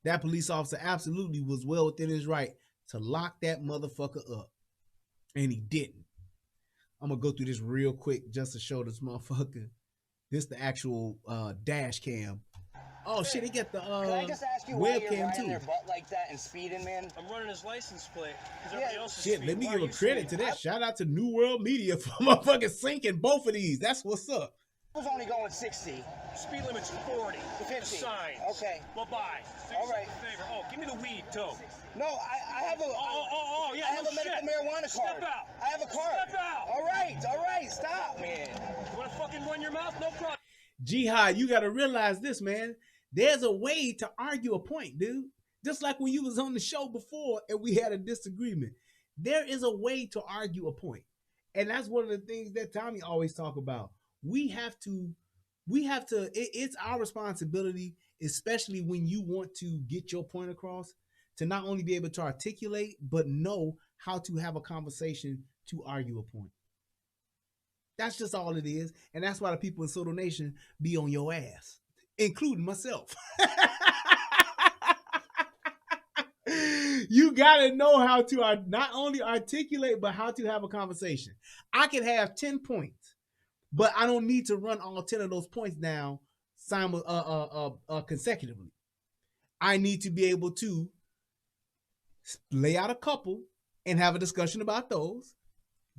That police officer absolutely was well within his right to lock that motherfucker up. And he didn't. I'm going to go through this real quick just to show this motherfucker. This the actual dash cam. Oh shit, he got the Can I just ask you why you're webcam riding too. their butt like that and speeding, man? I'm running his license plate because everybody else is Shit, speeding. let me Why give are a you credit to speeding? that. Shout out to New World Media for motherfucking syncing both of these. That's what's up. I was only going 60. Speed limit's 40. 50. Signs. Okay. Well, bye. All right. Favor. Oh, give me the weed too. No, I have a. Yeah. I have a medical marijuana card. Step out. I have a card. Step out. All right. Stop, man. You want to fucking run your mouth? No problem. Jihad, you got to realize this, man. There's a way to argue a point, dude. Just like when you was on the show before and we had a disagreement. There is a way to argue a point. And that's one of the things that Tommy always talk about. It's our responsibility, especially when you want to get your point across, to not only be able to articulate, but know how to have a conversation to argue a point. That's just all it is. And that's why the people in Soto Nation be on your ass, including myself. You got to know how to not only articulate, but how to have a conversation. I can have 10 points, but I don't need to run all 10 of those points down consecutively. I need to be able to lay out a couple and have a discussion about those,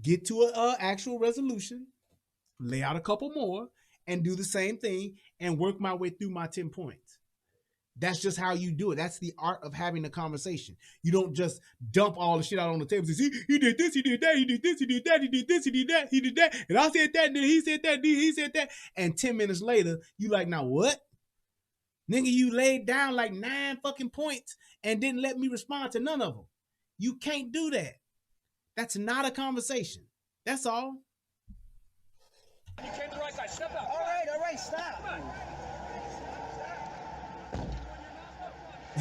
get to an actual resolution, lay out a couple more, and do the same thing and work my way through my 10 points. That's just how you do it. That's the art of having a conversation. You don't just dump all the shit out on the table and say, he did this, he did that, he did this, he did that, he did this, he did that, he did that, and I said that, and then he said that, and then he said that, and 10 minutes later, you like, now what? Nigga, you laid down like 9 fucking points and didn't let me respond to none of them. You can't do that. That's not a conversation. That's all. You came to the right side. Step out. All right, stop.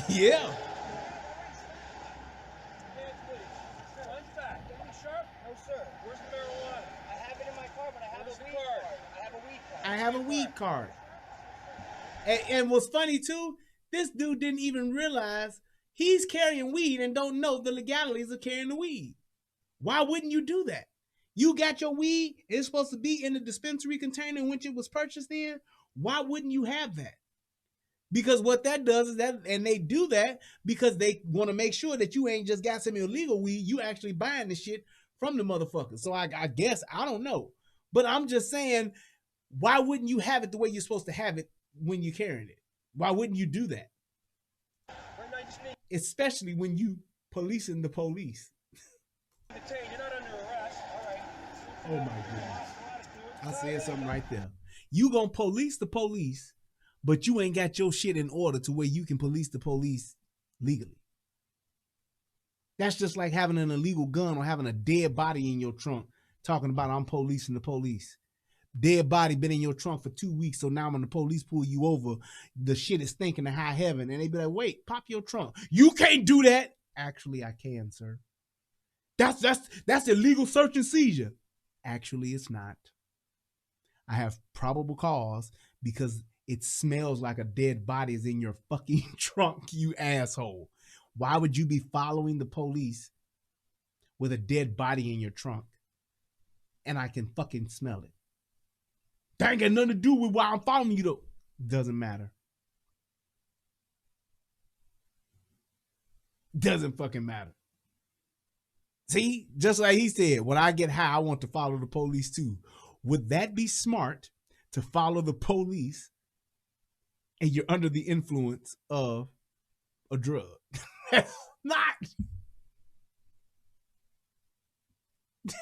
Yeah. Hands, please. Lunge back. Anything sharp? No, sir. Where's the marijuana? I have it in my car, but I have Where's a the weed card? card. I have a weed card. I have a weed card. And what's funny too, this dude didn't even realize he's carrying weed and don't know the legalities of carrying the weed. Why wouldn't you do that? You got your weed, it's supposed to be in the dispensary container in which it was purchased in. Why wouldn't you have that? Because what that does is that, and they do that because they want to make sure that you ain't just got some illegal weed, you actually buying the shit from the motherfucker. So I guess, I don't know. But I'm just saying, why wouldn't you have it the way you're supposed to have it when you're carrying it? Why wouldn't you do that? Especially when you policing the police. You're not under arrest. All right. Oh my goodness. I said something right there. You gonna police the police, but you ain't got your shit in order to where you can police the police legally. That's just like having an illegal gun or having a dead body in your trunk, talking about I'm policing the police. Dead body been in your trunk for 2 weeks, so now when the police pull you over, the shit is stinking to high heaven, and they be like, wait, pop your trunk. You can't do that. Actually, I can, sir. That's illegal search and seizure. Actually, it's not. I have probable cause because it smells like a dead body is in your fucking trunk, you asshole. Why would you be following the police with a dead body in your trunk? And I can fucking smell it. That ain't got nothing to do with why I'm following you though. Doesn't matter. Doesn't fucking matter. See, just like he said, when I get high, I want to follow the police too. Would that be smart to follow the police and you're under the influence of a drug? That's not.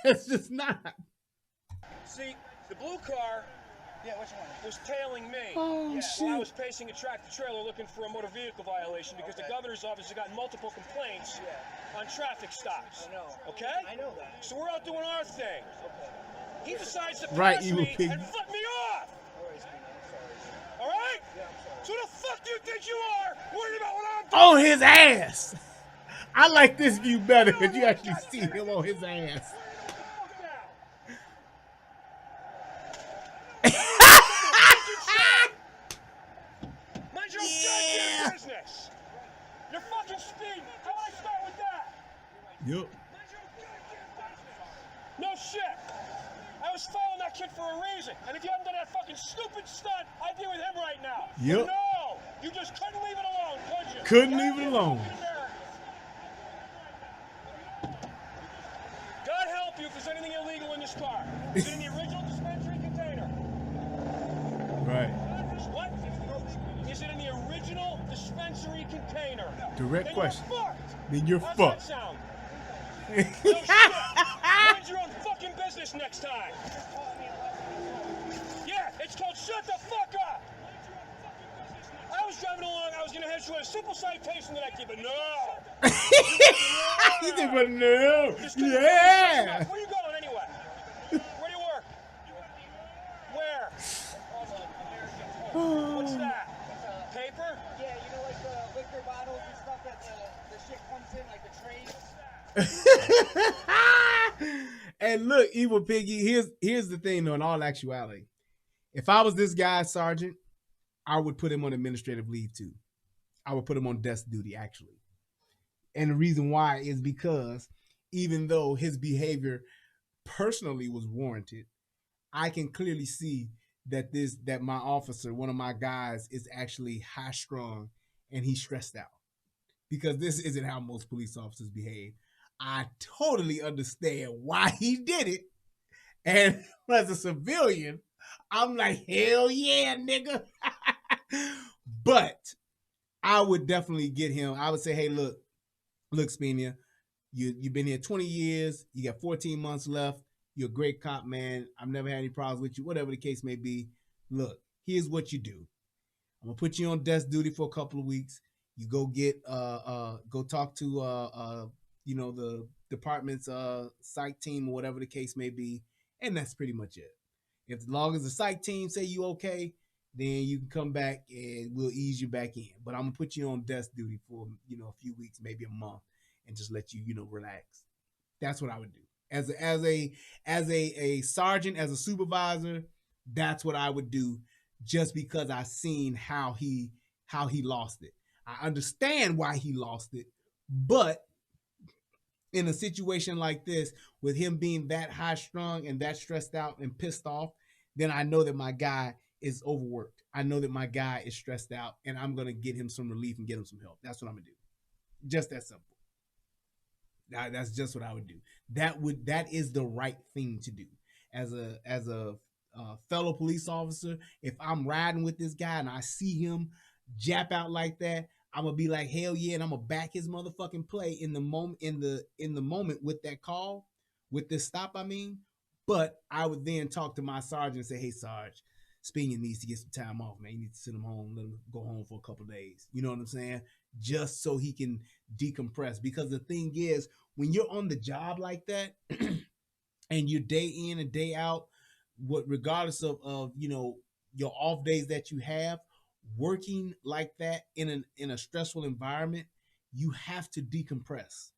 That's just not. See, the blue car was tailing me. Oh, While I was pacing a tractor-trailer looking for a motor vehicle violation because the governor's office has gotten multiple complaints on traffic stops. I know. Okay? I know that. So we're out doing our thing. He decides to pass Evil me pig. and flip me off. All right? So who the fuck do you think you are? Worried about what I'm doing? On his ass. I like this view better because you actually see him on his ass. Mind your own goddamn business. You're fucking speeding. How about I start with that? Yep. No shit. I was following that kid for a reason. And if you hadn't done that fucking stupid stunt, I'd be with him right now. Yep. No. You just couldn't leave it alone, could you? Couldn't leave it alone. God help you if there's anything illegal in this car. Is it in the original dispensary container? Right. What? Is it in the original dispensary container? Direct Then question. You're fucked. Then you're How's fucked. that sound? No shit. Mind your own fucking business next time. Yeah, it's called shut the fuck up. I was driving along, I was gonna head to a simple citation that I give, but no. He said, but no. Just couldn't Yeah. finish. Where you going anyway? Where do you work? Where? What's that? Paper? Yeah, you know, like the liquor bottles and stuff that the shit comes in, like the trays. And look, Evil Piggy, here's the thing though, in all actuality. If I was this guy, Sergeant, I would put him on administrative leave too. I would put him on desk duty, actually. And the reason why is because even though his behavior personally was warranted, I can clearly see that my officer, one of my guys, is actually high strung and he's stressed out. Because this isn't how most police officers behave. I totally understand why he did it. And as a civilian, I'm like, hell yeah, nigga. But I would definitely get him. I would say, hey, look, Spina, you've been here 20 years. You got 14 months left. You're a great cop, man. I've never had any problems with you, whatever the case may be. Look, here's what you do. I'm going to put you on desk duty for a couple of weeks. You go go talk to, the department's psych team or whatever the case may be. And that's pretty much it. As long as the psych team say you okay, then you can come back and we'll ease you back in. But I'm gonna put you on desk duty for a few weeks, maybe a month, and just let you relax. That's what I would do as a sergeant, as a supervisor. That's what I would do, just because I seen how he lost it. I understand why he lost it, but in a situation like this, with him being that high strung and that stressed out and pissed off, then I know that my guy is overworked. I know that my guy is stressed out, and I'm going to get him some relief and get him some help. That's what I'm going to do. Just that simple. That's just what I would do. That is the right thing to do. As a fellow police officer, if I'm riding with this guy and I see him jap out like that, I'm gonna be like, hell yeah, and I'm gonna back his motherfucking play in the moment with that call, with this stop, I mean. But I would then talk to my sergeant and say, hey, Sarge, Spina needs to get some time off, man. You need to send him home, let him go home for a couple of days. You know what I'm saying? Just so he can decompress. Because the thing is, when you're on the job like that, and you're day in and day out, regardless of your off days that you have, working like that in a stressful environment, you have to decompress.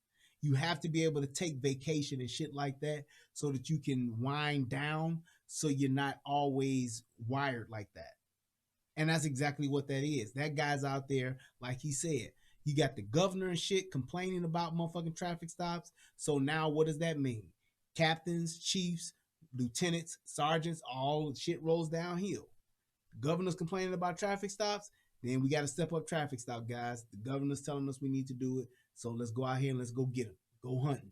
You have to be able to take vacation and shit like that so that you can wind down, so you're not always wired like that. And that's exactly what that is. That guy's out there, like he said. You got the governor and shit complaining about motherfucking traffic stops. So now what does that mean? Captains, chiefs, lieutenants, sergeants, all shit rolls downhill. The governor's complaining about traffic stops. Then we got to step up traffic stop, guys. The governor's telling us we need to do it. So let's go out here and let's go get them. Go hunting.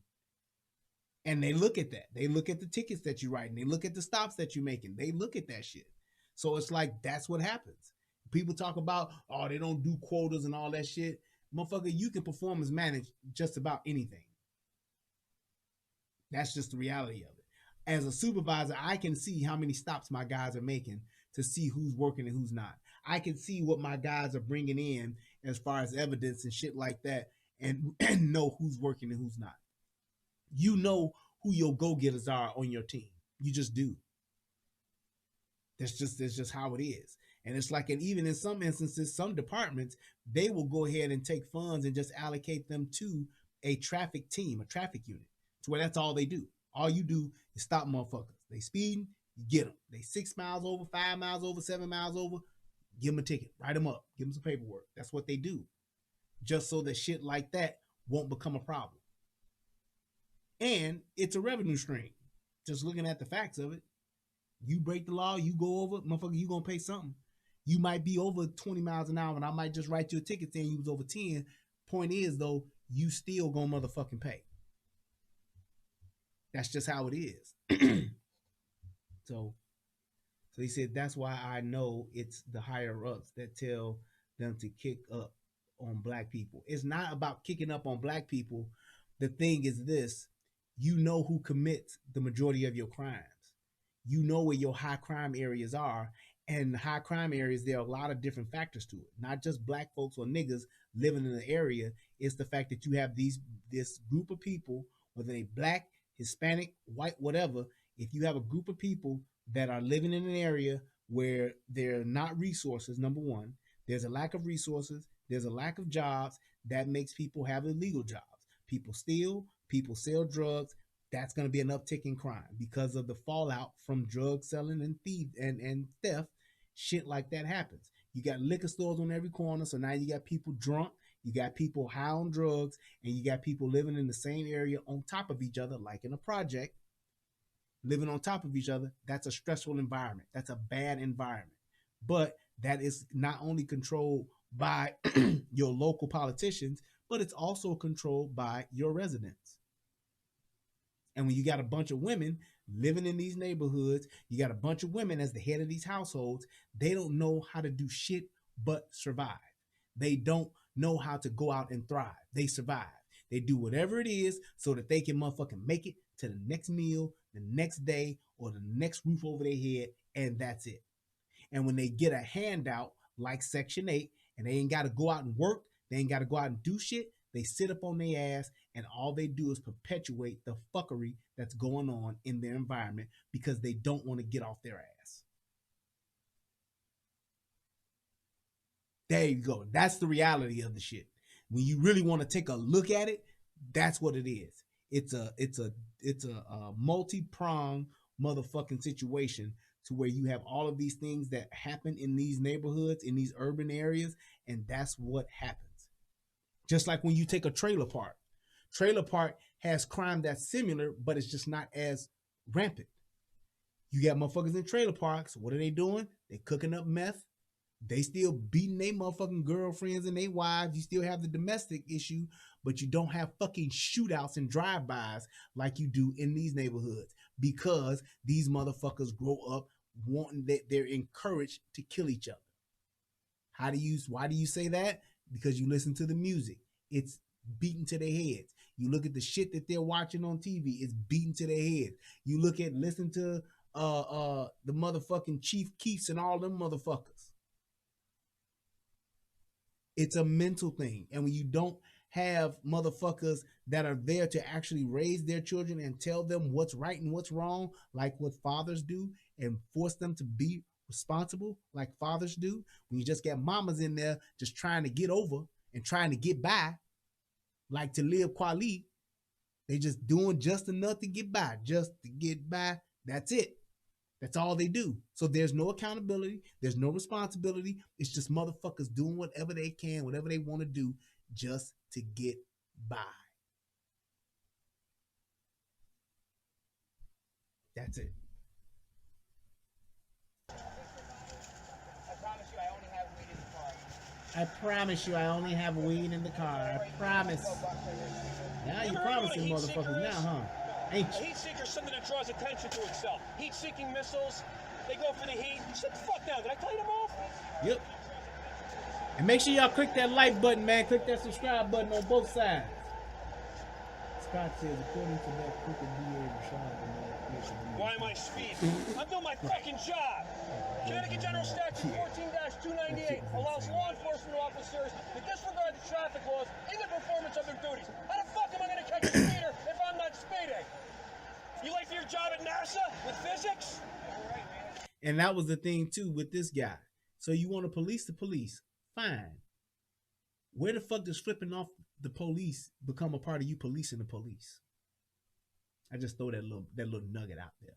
And they look at that. They look at the tickets that you're writing. They look at the stops that you're making. They look at that shit. So it's like, that's what happens. People talk about, oh, they don't do quotas and all that shit. Motherfucker, you can performance manage just about anything. That's just the reality of it. As a supervisor, I can see how many stops my guys are making to see who's working and who's not. I can see what my guys are bringing in as far as evidence and shit like that, and know who's working and who's not. You know who your go-getters are on your team. You just do. That's just how it is. And it's like, and even in some instances, some departments, they will go ahead and take funds and just allocate them to a traffic team, a traffic unit, to where that's all they do. All you do is stop motherfuckers. They speeding, you get them. They 6 miles over, 5 miles over, 7 miles over, give them a ticket, write them up, give them some paperwork. That's what they do. Just so that shit like that won't become a problem. And it's a revenue stream. Just looking at the facts of it. You break the law, you go over, motherfucker, you gonna pay something. You might be over 20 miles an hour and I might just write you a ticket saying you was over 10. Point is, though, you still gonna motherfucking pay. That's just how it is. So he said, that's why I know it's the higher ups that tell them to kick up on black people. It's not about kicking up on black people. The thing is this, you know who commits the majority of your crimes. You know where your high crime areas are. And high crime areas, there are a lot of different factors to it. Not just black folks or niggas living in the area. It's the fact that you have this group of people, whether they black, Hispanic, white, whatever. If you have a group of people that are living in an area where there are not resources, number one, there's a lack of resources, there's a lack of jobs, that makes people have illegal jobs. People steal, people sell drugs. That's going to be an uptick in crime because of the fallout from drug selling and theft. Shit like that happens. You got liquor stores on every corner, so now you got people drunk, you got people high on drugs, and you got people living in the same area on top of each other, like in a project, living on top of each other. That's a stressful environment. That's a bad environment. But that is not only controlled by your local politicians, but it's also controlled by your residents. And when you got a bunch of women living in these neighborhoods, you got a bunch of women as the head of these households, they don't know how to do shit but survive. They don't know how to go out and thrive. They survive. They do whatever it is so that they can motherfucking make it to the next meal, the next day, or the next roof over their head, and that's it. And when they get a handout like Section 8, and they ain't got to go out and work, they ain't got to go out and do shit, they sit up on their ass, and all they do is perpetuate the fuckery that's going on in their environment because they don't want to get off their ass. There you go. That's the reality of the shit. When you really want to take a look at it, that's what it is. It's a multi-pronged motherfucking situation to where you have all of these things that happen in these neighborhoods, in these urban areas, and that's what happens. Just like when you take a trailer park. Trailer park has crime that's similar, but it's just not as rampant. You got motherfuckers in trailer parks. What are they doing? They cooking up meth. They still beating their motherfucking girlfriends and their wives. You still have the domestic issue, but you don't have fucking shootouts and drive-bys like you do in these neighborhoods because these motherfuckers grow up wanting that they're encouraged to kill each other. Why do you say that? Because you listen to the music. It's beaten to their heads. You look at the shit that they're watching on TV. It's beaten to their heads. You listen to the motherfucking Chief Keefs and all them motherfuckers. It's a mental thing. And when you don't have motherfuckers that are there to actually raise their children and tell them what's right and what's wrong, like what fathers do, and force them to be responsible like fathers do, when you just got mamas in there just trying to get over and trying to get by, like Talib Kweli, they just doing just enough to get by, that's it. That's all they do. So there's no accountability. There's no responsibility. It's just motherfuckers doing whatever they can, whatever they want to do just to get by. That's it. I promise you I only have weed in the car. I promise. Now you promising motherfuckers now, huh? Ain't you? A heat seeker is something that draws attention to itself. Heat-seeking missiles, they go for the heat. Sit the fuck down. Did I tell you them off? Yep. And make sure y'all click that like button, man. Click that subscribe button on both sides. Scott says, according to that crooked DA Rashad, why am I speeding? I'm doing my fucking job. Connecticut General Statute 14-298 allows law enforcement officers to disregard the traffic laws in the performance of their duties. How the fuck am I going to catch a speeder if I'm not speeding? You late for your job at NASA with physics? And that was the thing too with this guy. So you want to police the police? Fine. Where the fuck does flipping off the police become a part of you policing the police? I just throw that little nugget out there.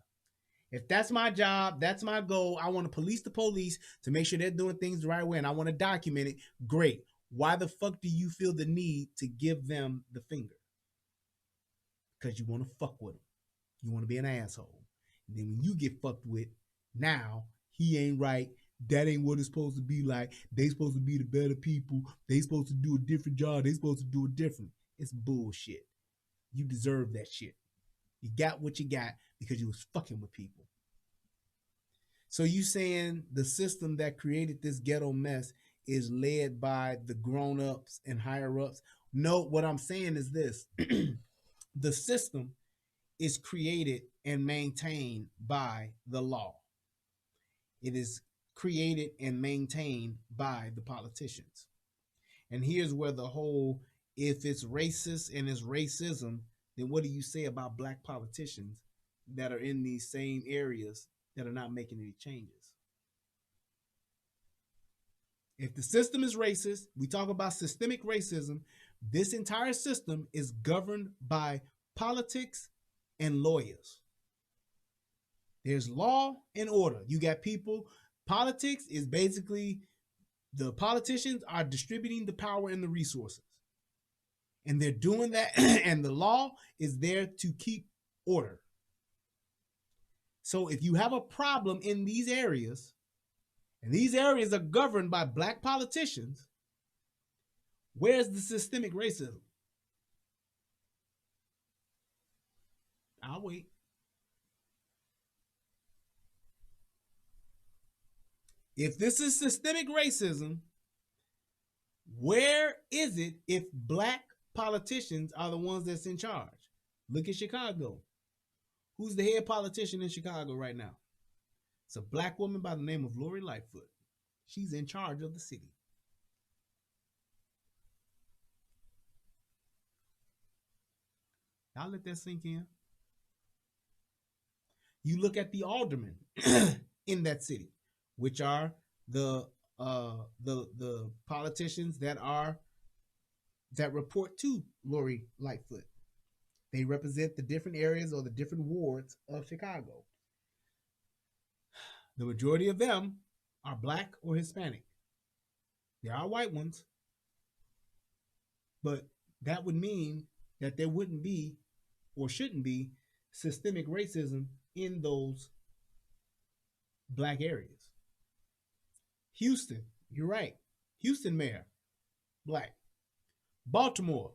If that's my job, that's my goal. I want to police the police to make sure they're doing things the right way, and I want to document it. Great. Why the fuck do you feel the need to give them the finger? Because you want to fuck with them. You want to be an asshole. And then when you get fucked with, now he ain't right. That ain't what it's supposed to be like. They supposed to be the better people. They supposed to do a different job. They supposed to do it different. It's bullshit. You deserve that shit. You got what you got because you was fucking with people. So you saying the system that created this ghetto mess is led by the grown-ups and higher-ups? No, what I'm saying is this. The system is created and maintained by the law. It is created and maintained by the politicians. And here's where the whole, if it's racist and it's racism, then what do you say about black politicians that are in these same areas that are not making any changes? If the system is racist, we talk about systemic racism, this entire system is governed by politics and lawyers. There's law and order. You got people, politics is basically, the politicians are distributing the power and the resources. And they're doing that, and the law is there to keep order. So if you have a problem in these areas, and these areas are governed by black politicians, where's the systemic racism? I'll wait. If this is systemic racism, where is it if black politicians are the ones that's in charge? Look at Chicago. Who's the head politician in Chicago right now? It's a black woman by the name of Lori Lightfoot. She's in charge of the city. I'll let that sink in. You look at the aldermen in that city, which are the politicians that report to Lori Lightfoot. They represent the different areas or the different wards of Chicago. The majority of them are black or Hispanic. There are white ones, but that would mean that there wouldn't be or shouldn't be systemic racism in those black areas. Houston, you're right. Houston mayor, black. Baltimore,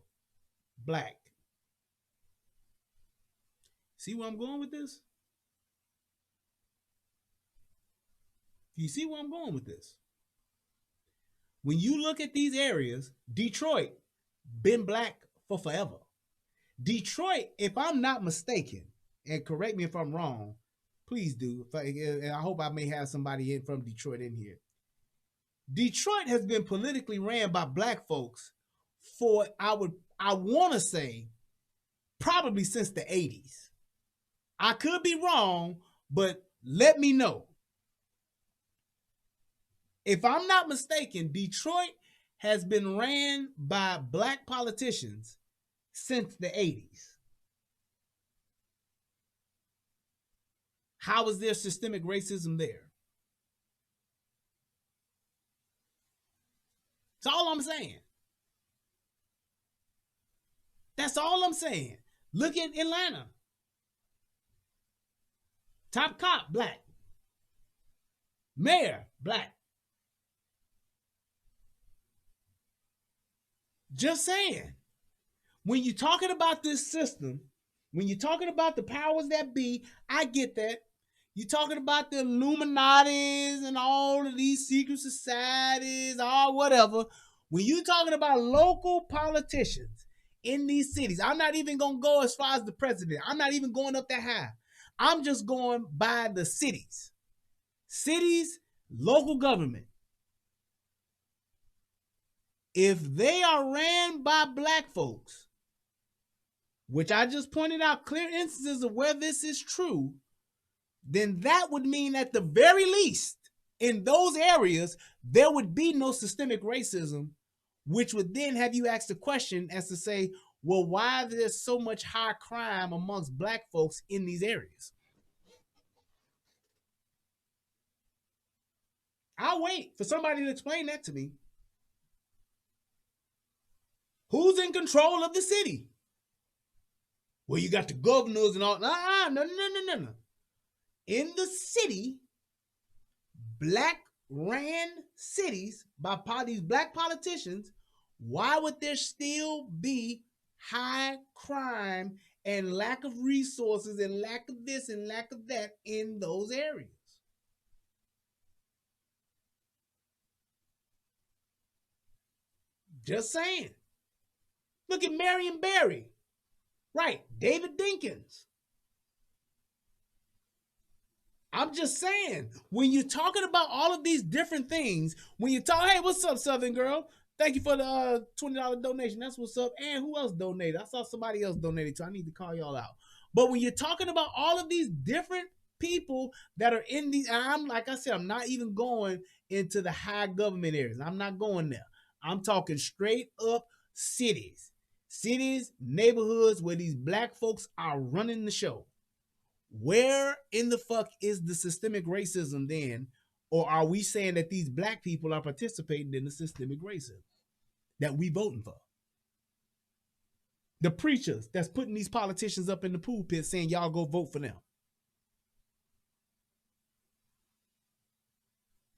black. See where I'm going with this? You see where I'm going with this? When you look at these areas, Detroit, been black for forever. Detroit, if I'm not mistaken, and correct me if I'm wrong, please do. I hope I may have somebody in from Detroit in here. Detroit has been politically ran by black folks for, I want to say, probably since the 80s. I could be wrong, but let me know. If I'm not mistaken, Detroit has been ran by black politicians since the 80s. How is there systemic racism there? That's all I'm saying. That's all I'm saying. Look at Atlanta. Top cop, black. Mayor, black. Just saying. When you're talking about this system, when you're talking about the powers that be, I get that. You're talking about the Illuminatis and all of these secret societies, or whatever. When you're talking about local politicians in these cities, I'm not even going to go as far as the president. I'm not even going up that high. I'm just going by the cities. Cities, local government. If they are ran by black folks, which I just pointed out clear instances of where this is true, then that would mean at the very least in those areas, there would be no systemic racism, which would then have you ask the question as to say, well, why is there so much high crime amongst black folks in these areas? I'll wait for somebody to explain that to me. Who's in control of the city? Well, you got the governors and all. No. In the city, black ran cities by these black politicians, why would there still be high crime and lack of resources and lack of this and lack of that in those areas? Just saying. Look at Marion Barry. Right, David Dinkins. I'm just saying, when you're talking about all of these different things, when you talk, hey, what's up, Southern Girl? Thank you for the $20 donation. That's what's up. And who else donated? I saw somebody else donated too. I need to call y'all out. But when you're talking about all of these different people that are in these, and I'm like I said, I'm not even going into the high government areas. I'm not going there. I'm talking straight up cities. Cities, neighborhoods where these black folks are running the show. Where in the fuck is the systemic racism then? Or are we saying that these black people are participating in the systemic racism that we voting for? The preachers that's putting these politicians up in the pulpit saying y'all go vote for them.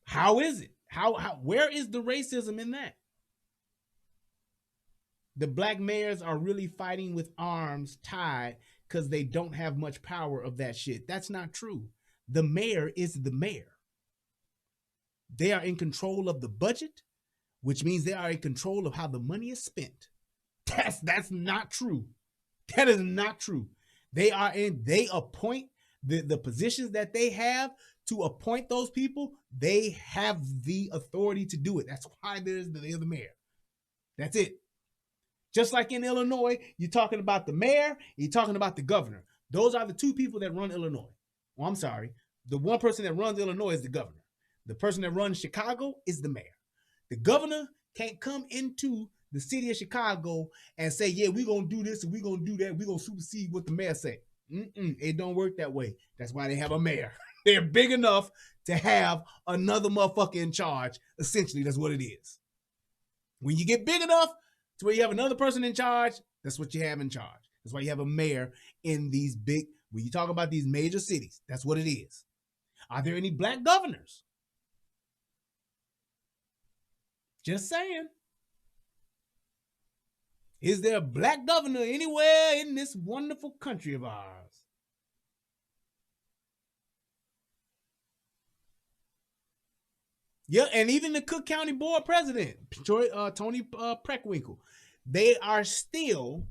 How is it? Where is the racism in that? The black mayors are really fighting with arms tied because they don't have much power of that shit. That's not true. The mayor is the mayor. They are in control of the budget, which means they are in control of how the money is spent. That's not true. That is not true. They appoint the positions that they have to appoint those people. They have the authority to do it. That's why they're the mayor. That's it. Just like in Illinois, you're talking about the mayor, you're talking about the governor. Those are the two people that run Illinois. Well, I'm sorry. The one person that runs Illinois is the governor. The person that runs Chicago is the mayor. The governor can't come into the city of Chicago and say, yeah, we're going to do this and we're going to do that. We're going to supersede what the mayor say. It don't work that way. That's why they have a mayor. They're big enough to have another motherfucker in charge. Essentially, that's what it is. When you get big enough to where you have another person in charge, that's what you have in charge. That's why you have a mayor in these big, when you talk about these major cities, that's what it is. Are there any black governors? Just saying. Is there a black governor anywhere in this wonderful country of ours? Yeah, and even the Cook County Board President, Tony Preckwinkle, they are still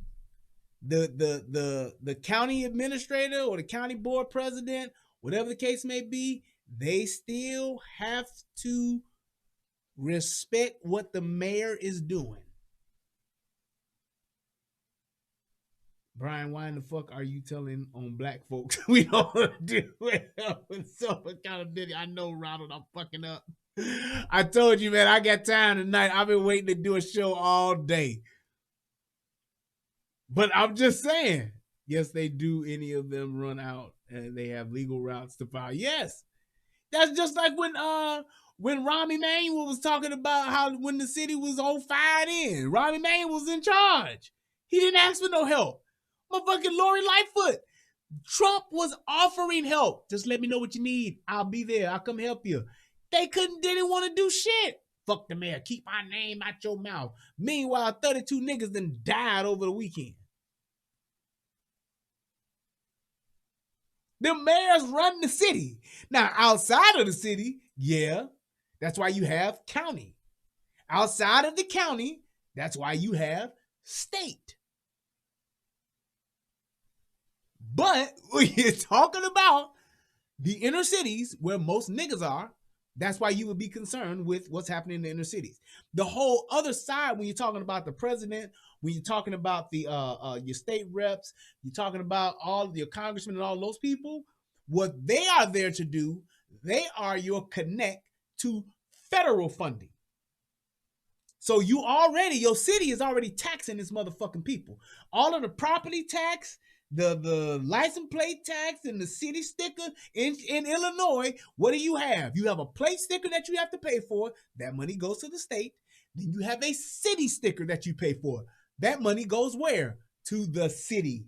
the county administrator or the county board president, whatever the case may be. They still have to respect what the mayor is doing. Brian, why in the fuck are you telling on black folks we don't do it with self accountability? I know, Ronald, I'm fucking up. I told you, man, I got time tonight. I've been waiting to do a show all day. But I'm just saying, yes, they do. Any of them run out and they have legal routes to file. Yes, that's just like when Rahm Emanuel was talking about how when the city was on fire, in Rahm Emanuel was in charge. He didn't ask for no help. Motherfucking Lori Lightfoot. Trump was offering help. Just let me know what you need. I'll be there. I'll come help you. They didn't want to do shit. Fuck the mayor. Keep my name out your mouth. Meanwhile, 32 niggas then died over the weekend. The mayors run the city. Now, outside of the city, yeah, that's why you have county. Outside of the county, that's why you have state. But when you're talking about the inner cities where most niggas are, that's why you would be concerned with what's happening in the inner cities. The whole other side, when you're talking about the president, when you're talking about the your state reps, you're talking about all of your congressmen and all those people, what they are there to do, they are your connect to federal funding. So your city is already taxing this motherfucking people. All of the property tax, the license plate tax, and the city sticker in Illinois, what do you have? You have a plate sticker that you have to pay for. That money goes to the state. Then you have a city sticker that you pay for. That money goes where? To the city.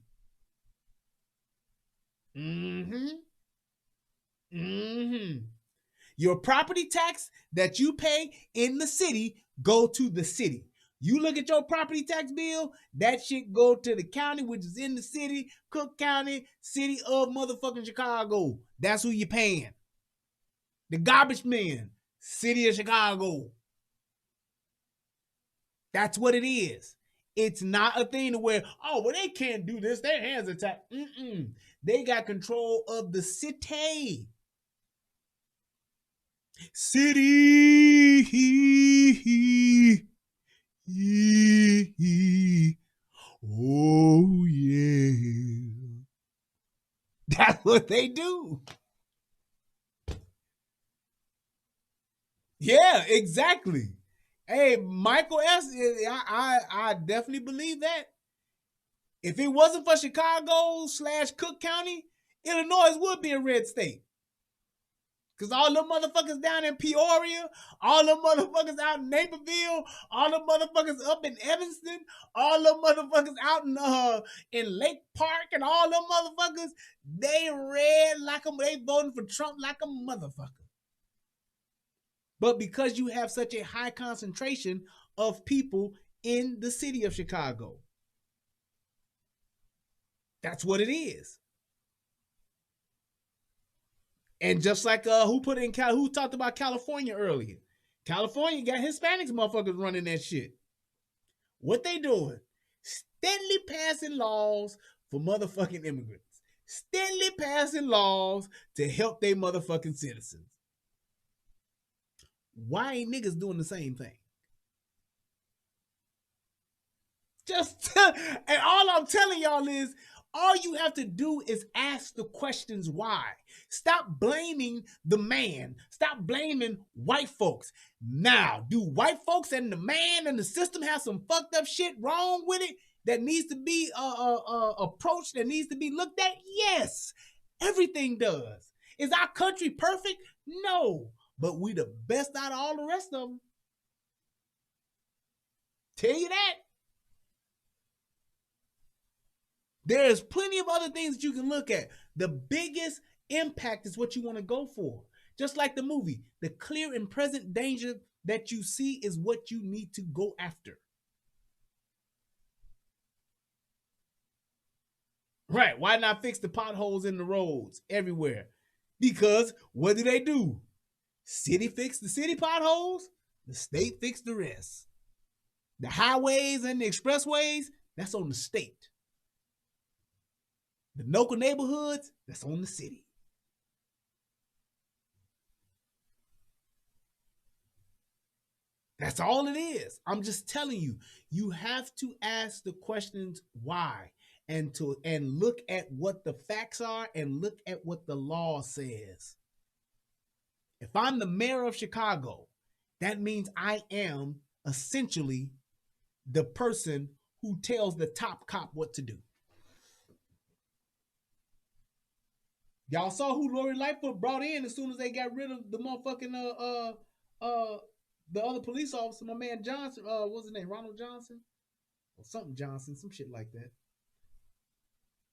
Your property tax that you pay in the city go to the city. You look at your property tax bill, that shit go to the county, which is in the city, Cook County, city of motherfucking Chicago. That's who you paying. The garbage man, city of Chicago. That's what it is. It's not a thing to where, oh, well, they can't do this. Their hands are tied. They got control of the city. City. Oh, yeah. That's what they do. Yeah, exactly. Hey, Michael S., I definitely believe that. If it wasn't for Chicago / Cook County, Illinois would be a red state. Because all them motherfuckers down in Peoria, all them motherfuckers out in Naperville, all them motherfuckers up in Evanston, all them motherfuckers out in Lake Park, and all them motherfuckers, they red like them, they voting for Trump like a motherfucker. But because you have such a high concentration of people in the city of Chicago, that's what it is. And just like who talked about California earlier? California got Hispanics motherfuckers running that shit. What they doing? Steadily passing laws for motherfucking immigrants. Steadily passing laws to help their motherfucking citizens. Why ain't niggas doing the same thing? And all I'm telling y'all is, all you have to do is ask the questions why. Stop blaming the man. Stop blaming white folks. Now, do white folks and the man and the system have some fucked up shit wrong with it that needs to be approached, that needs to be looked at? Yes, everything does. Is our country perfect? No, but we the best out of all the rest of them. Tell you that. There's plenty of other things that you can look at. The biggest impact is what you want to go for. Just like the movie, the clear and present danger that you see is what you need to go after. Right, why not fix the potholes in the roads everywhere? Because what do? City fix the city potholes, the state fix the rest. The highways and the expressways, that's on the state. The local neighborhoods, that's on the city. That's all it is. I'm just telling you, you have to ask the questions why, and look at what the facts are and look at what the law says. If I'm the mayor of Chicago, that means I am essentially the person who tells the top cop what to do. Y'all saw who Lori Lightfoot brought in as soon as they got rid of the motherfucking the other police officer, my man Johnson. What's his name? Ronald Johnson or something Johnson, some shit like that.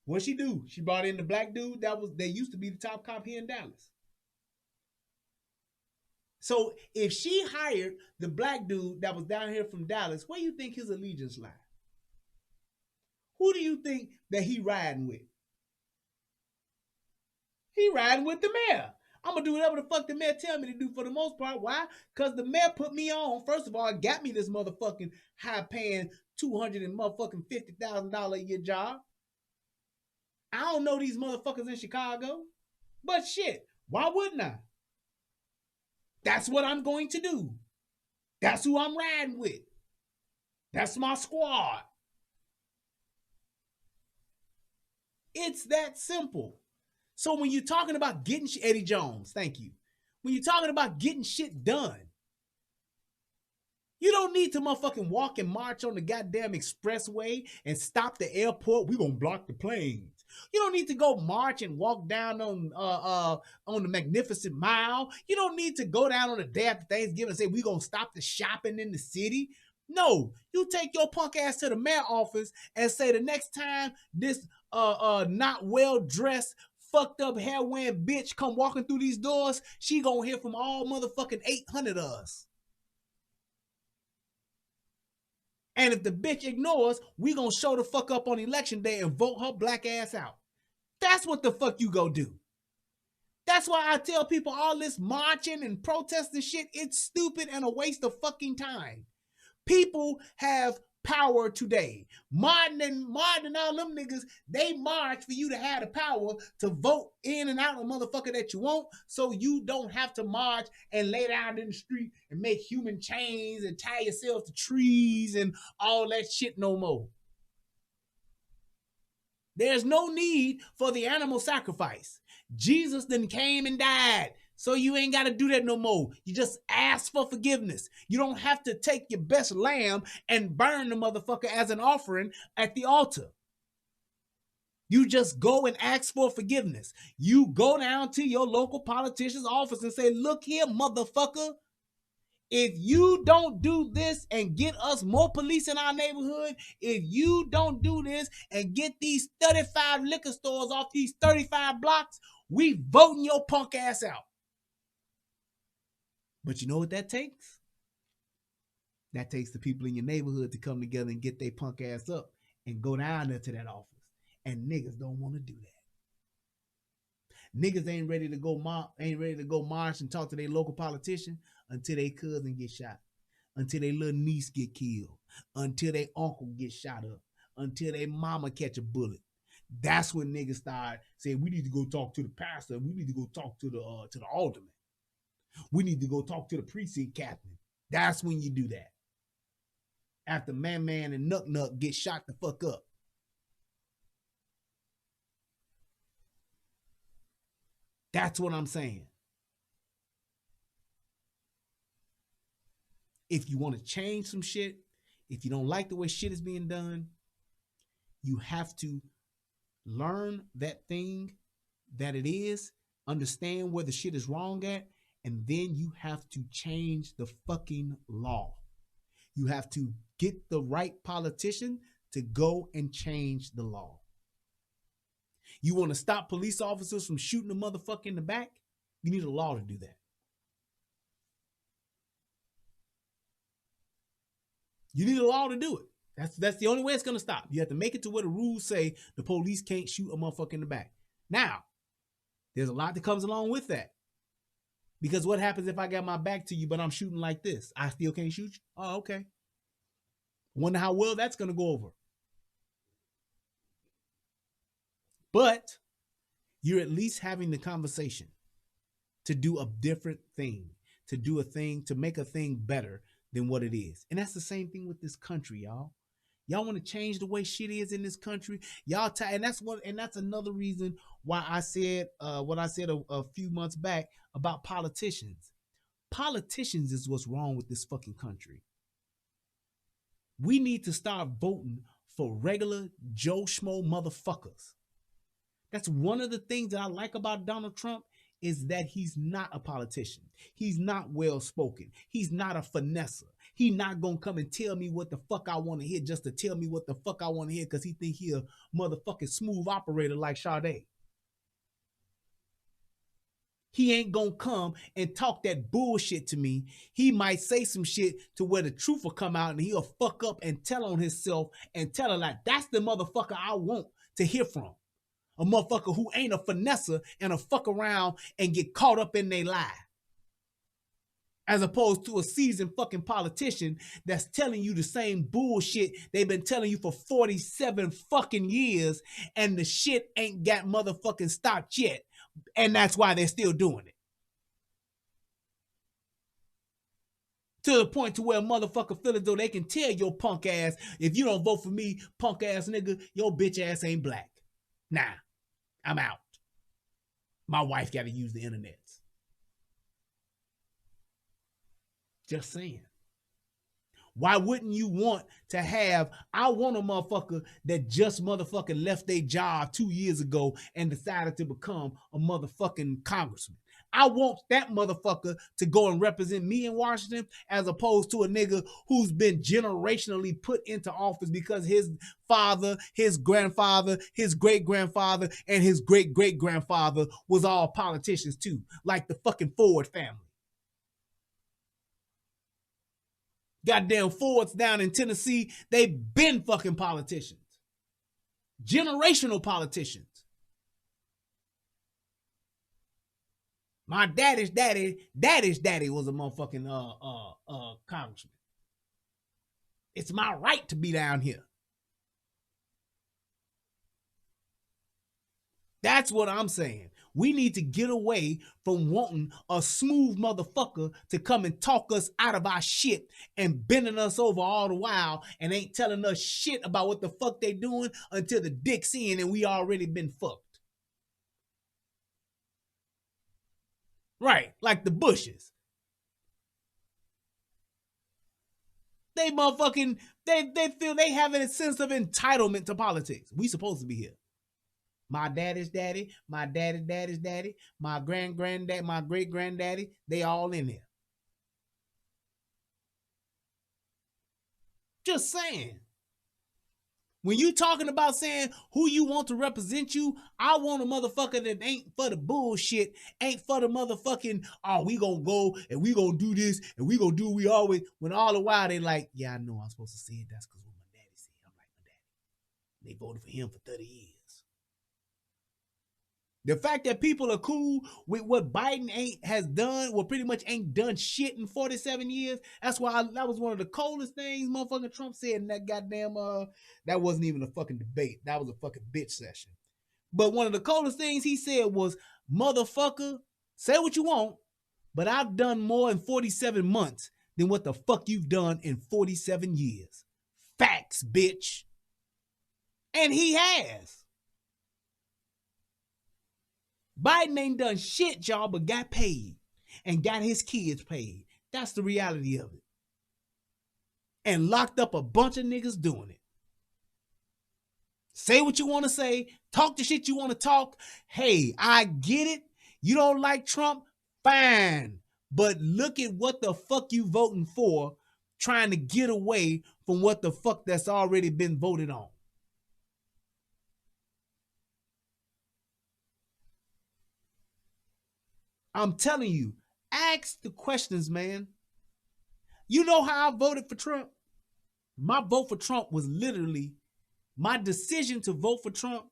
What'd she do? She brought in the black dude they used to be the top cop here in Dallas. So if she hired the black dude that was down here from Dallas, where do you think his allegiance lie? Who do you think that he riding with? He riding with the mayor. I'm going to do whatever the fuck the mayor tell me to do for the most part. Why? Because the mayor put me on. First of all, got me this motherfucking high-paying $250,000 a year job. I don't know these motherfuckers in Chicago. But shit, why wouldn't I? That's what I'm going to do. That's who I'm riding with. That's my squad. It's that simple. So when you're talking about getting Eddie Jones, thank you. When you're talking about getting shit done, you don't need to motherfucking walk and march on the goddamn expressway and stop the airport. We gonna block the planes. You don't need to go march and walk down on the Magnificent Mile. You don't need to go down on the day after Thanksgiving and say we gonna stop the shopping in the city. No, you take your punk ass to the mayor office and say the next time this not well dressed, fucked up hair wearing bitch come walking through these doors, she gonna hear from all motherfucking 800 of us. And if the bitch ignores, we gonna show the fuck up on election day and vote her black ass out. That's what the fuck you go do. That's why I tell people all this marching and protesting shit, it's stupid and a waste of fucking time. People have power today. Martin and all them niggas, they march for you to have the power to vote in and out a motherfucker that you want, so you don't have to march and lay down in the street and make human chains and tie yourself to trees and all that shit no more. There's no need for the animal sacrifice. Jesus then came and died. So you ain't got to do that no more. You just ask for forgiveness. You don't have to take your best lamb and burn the motherfucker as an offering at the altar. You just go and ask for forgiveness. You go down to your local politician's office and say, look here, motherfucker. If you don't do this and get us more police in our neighborhood, if you don't do this and get these 35 liquor stores off these 35 blocks, we voting your punk ass out. But you know what that takes? That takes the people in your neighborhood to come together and get their punk ass up and go down there to that office. And niggas don't want to do that. Niggas ain't ready to go march and talk to their local politician until their cousin get shot, until their little niece get killed, until their uncle get shot up, until their mama catch a bullet. That's when niggas start saying, we need to go talk to the pastor. We need to go talk to the alderman. We need to go talk to the precinct captain. That's when you do that. After Man and Nuck get shot the fuck up. That's what I'm saying. If you want to change some shit, if you don't like the way shit is being done, you have to learn that thing that it is, understand where the shit is wrong at, and then you have to change the fucking law. You have to get the right politician to go and change the law. You want to stop police officers from shooting a motherfucker in the back? You need a law to do that. You need a law to do it. That's the only way it's going to stop. You have to make it to where the rules say the police can't shoot a motherfucker in the back. Now, there's a lot that comes along with that. Because what happens if I got my back to you, but I'm shooting like this? I still can't shoot you? Oh, okay. Wonder how well that's going to go over. But you're at least having the conversation to do a different thing, to do a thing, to make a thing better than what it is. And that's the same thing with this country, y'all. Y'all want to change the way shit is in this country. And that's another reason why I said what I said a few months back about politicians. Politicians is what's wrong with this fucking country. We need to start voting for regular Joe Schmo motherfuckers. That's one of the things that I like about Donald Trump is that he's not a politician. He's not well-spoken. He's not a finesser. He not gonna come and tell me what the fuck I want to hear just to tell me what the fuck I want to hear because he think he a motherfucking smooth operator like Sade. He ain't gonna come and talk that bullshit to me. He might say some shit to where the truth will come out and he'll fuck up and tell on himself and tell her like, that's the motherfucker I want to hear from. A motherfucker who ain't a finesser and a fuck around and get caught up in their lie. As opposed to a seasoned fucking politician that's telling you the same bullshit they've been telling you for 47 fucking years and the shit ain't got motherfucking stopped yet. And that's why they're still doing it. To the point to where a motherfucker feel as though they can tell your punk ass, if you don't vote for me, punk ass nigga, your bitch ass ain't black. Nah, I'm out. My wife got to use the internet. Just saying. Why wouldn't you want to have, I want a motherfucker that just motherfucking left their job 2 years ago and decided to become a motherfucking congressman. I want that motherfucker to go and represent me in Washington as opposed to a nigga who's been generationally put into office because his father, his grandfather, his great-grandfather, and his great-great-grandfather was all politicians too, like the fucking Ford family. Goddamn Fords down in Tennessee, they been fucking politicians. Generational politicians. My daddy's daddy was a motherfucking congressman. It's my right to be down here. That's what I'm saying. We need to get away from wanting a smooth motherfucker to come and talk us out of our shit and bending us over all the while and ain't telling us shit about what the fuck they doing until the dick's in and we already been fucked. Right, like the Bushes. They motherfucking, they feel they have a sense of entitlement to politics. We supposed to be here. My daddy's daddy, my daddy's daddy's daddy, my granddaddy, my great-granddaddy, they all in here. Just saying. When you talking about saying who you want to represent you, I want a motherfucker that ain't for the bullshit, ain't for the motherfucking, oh, we gonna go and we gonna do this and we gonna do what we always, when all the while they like, yeah, I know I'm supposed to say it, that's because what my daddy said. I'm like my daddy. They voted for him for 30 years. The fact that people are cool with what Biden has done, well, pretty much ain't done shit in 47 years. That's why that was one of the coldest things motherfucking Trump said in that goddamn, that wasn't even a fucking debate. That was a fucking bitch session. But one of the coldest things he said was, motherfucker, say what you want, but I've done more in 47 months than what the fuck you've done in 47 years. Facts, bitch. And he has. Biden ain't done shit, y'all, but got paid and got his kids paid. That's the reality of it. And locked up a bunch of niggas doing it. Say what you want to say. Talk the shit you want to talk. Hey, I get it. You don't like Trump? Fine. But look at what the fuck you voting for, trying to get away from what the fuck that's already been voted on. I'm telling you, ask the questions, man. You know how I voted for Trump? My vote for Trump was literally, my decision to vote for Trump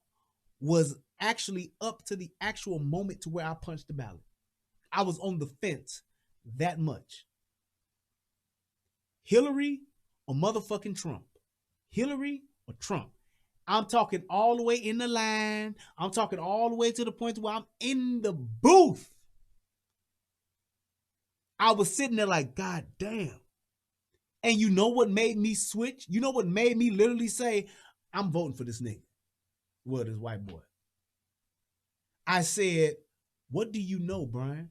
was actually up to the actual moment to where I punched the ballot. I was on the fence that much. Hillary or motherfucking Trump? Hillary or Trump? I'm talking all the way in the line. I'm talking all the way to the point where I'm in the booth. I was sitting there like, God damn. And you know what made me switch? You know what made me literally say, I'm voting for this nigga. Well, this white boy. I said, what do you know, Brian?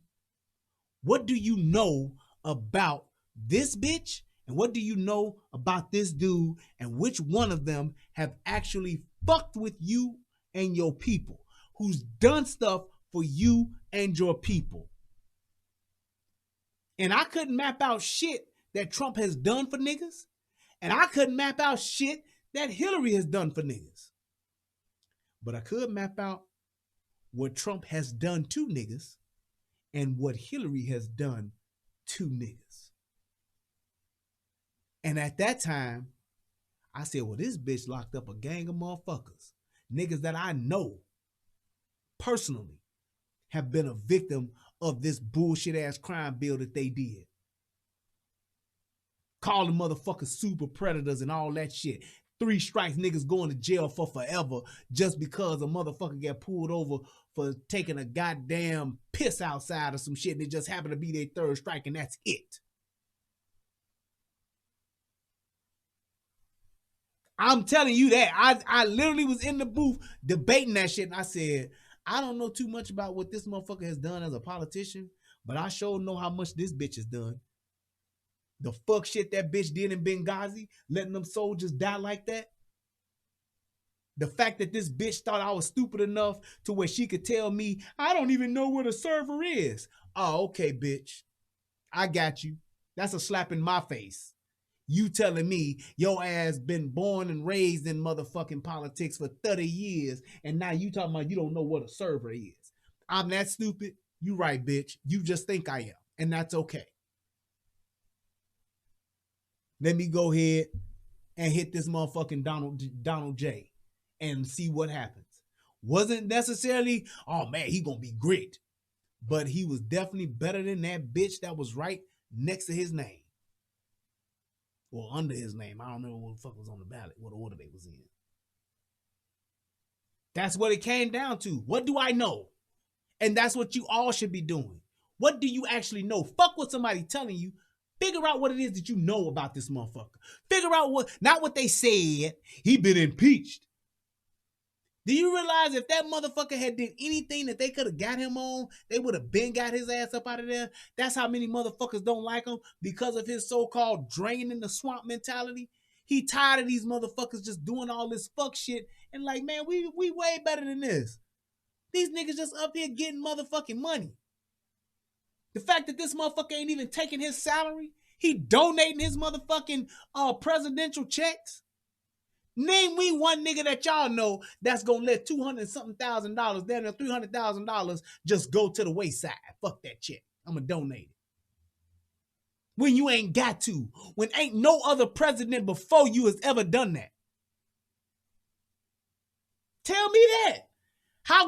What do you know about this bitch? And what do you know about this dude? And which one of them have actually fucked with you and your people? who's done stuff for you and your people. And I couldn't map out shit that Trump has done for niggas. And I couldn't map out shit that Hillary has done for niggas. But I could map out what Trump has done to niggas and what Hillary has done to niggas. And at that time, I said, well, this bitch locked up a gang of motherfuckers. Niggas that I know personally have been a victim of this bullshit ass crime bill that they did. Calling motherfuckers super predators and all that shit. 3 strikes, niggas going to jail for forever just because a motherfucker got pulled over for taking a goddamn piss outside or some shit and it just happened to be their 3rd strike and that's it. I'm telling you that. I literally was in the booth debating that shit and I said, I don't know too much about what this motherfucker has done as a politician, but I sure know how much this bitch has done. The fuck shit that bitch did in Benghazi, letting them soldiers die like that. The fact that this bitch thought I was stupid enough to where she could tell me, I don't even know what a server is. Oh, okay, bitch. I got you. That's a slap in my face. You telling me your ass been born and raised in motherfucking politics for 30 years, and now you talking about you don't know what a server is. I'm that stupid? You right, bitch. You just think I am, and that's okay. Let me go ahead and hit this motherfucking Donald J and see what happens. Wasn't necessarily, oh man, he gonna be great. But he was definitely better than that bitch that was right next to his name. Or under his name. I don't know what the fuck was on the ballot, what order they was in. That's what it came down to. What do I know? And that's what you all should be doing. What do you actually know? Fuck what somebody telling you. Figure out what it is that you know about this motherfucker. Figure out what, not what they said. He been impeached. Do you realize if that motherfucker had did anything that they could have got him on, they would have been got his ass up out of there? That's how many motherfuckers don't like him because of his so-called drain in the swamp mentality. He tired of these motherfuckers just doing all this fuck shit and like, man, we way better than this. These niggas just up here getting motherfucking money. The fact that this motherfucker ain't even taking his salary, he donating his motherfucking presidential checks. Name me one nigga that y'all know that's gonna let $200-something thousand, down to $300,000 just go to the wayside. Fuck that check. I'ma donate it. When you ain't got to. When ain't no other president before you has ever done that. Tell me that.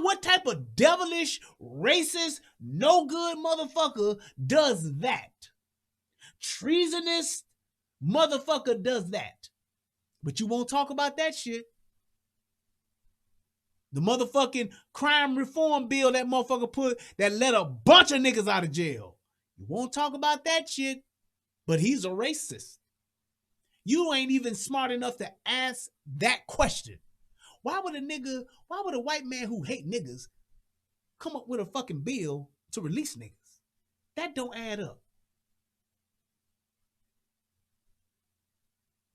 What type of devilish, racist, no good motherfucker does that? Treasonous motherfucker does that. But you won't talk about that shit. The motherfucking crime reform bill that motherfucker put that let a bunch of niggas out of jail. You won't talk about that shit, but he's a racist. You ain't even smart enough to ask that question. Why would a white man who hate niggas come up with a fucking bill to release niggas? That don't add up.